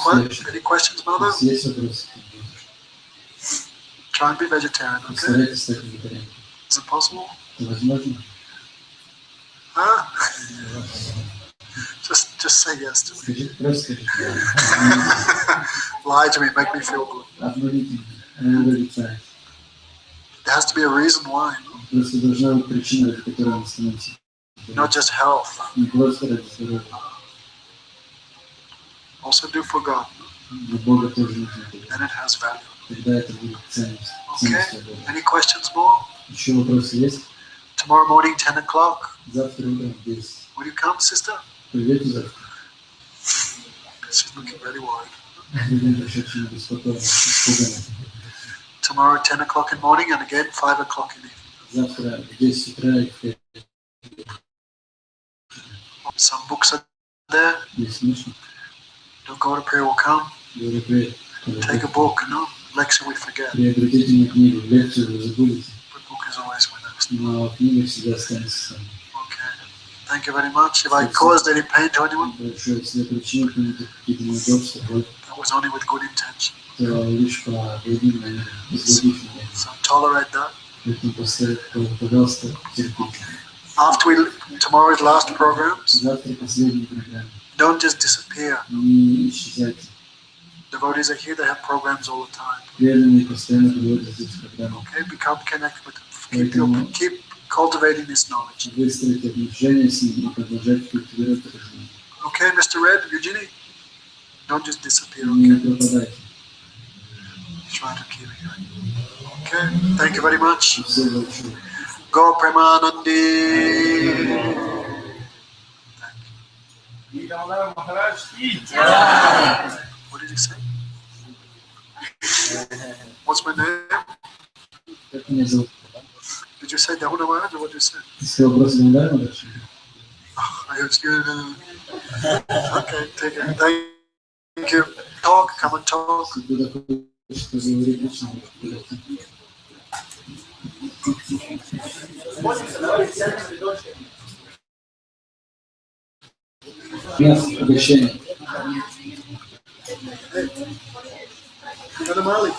questions, brother? Есть вопросы? Try and be vegetarian, okay? Постарайтесь стать вегетарианцем. Is it possible? Это возможно? Huh? Just say yes to me. Скажите, просто скажите. Lie to me, make me feel good. Обманите меня. I already tried. There has to be a reason why, no? Просто должна быть причина, ради которой мы становимся. Not just health. Не просто ради здоровья. Also do for God. Для Бога тоже нужно делать. Then it has value. Тогда это будет ценность. Okay? Ценность Бога. Any questions more? Еще вопросы есть? Tomorrow morning, 10 o'clock. Завтра утром в 10. Will you come, sister? Придете завтра? She's looking very worried. Люди очень беспокойны, испуганы. Tomorrow, 10 o'clock in the morning, and again, 5 o'clock in the evening. Завтра в 10 утра и в 5. Some books are there. Есть книжки. Don't go to prayer, will come. Говорю, Take a book, no? Lecture we forget. приобретите мне книгу, лекцию вы забудете, But book is always with us. но книга всегда останется с вами. Okay. Thank you very much. If I caused any pain to anyone, Большое, если я причинил какие-то неудобства, вот, that was only with good intention. то лишь по благим намерениям, без благих намерений. So tolerate that. Поэтому, пожалуйста, терпите. Tomorrow is last programs. Завтра последний программа. Don't just disappear. Не исчезайте. Devotees are here, they have programs all the time. Преданные постоянно проводят здесь программу. Okay, become connected with them. Keep cultivating this knowledge. Выстроить отношения с ними и продолжать культивировать это знание. Okay, Mr. Red, Eugenie, don't just disappear, Не okay? пропадайте. Try to keep it going. Okay, thank you very much. Все большое. Go Premanandi. What did you say? What's my name? Как меня зовут? Did you say Damuna Maharaj or what did you say? Ты сказал просто Гамдар Махарадж? I was good. Okay, take it. Thank you. Talk, come and talk. Если ты хочешь поговорить лично, подойти. У нас угощение. Kadamali.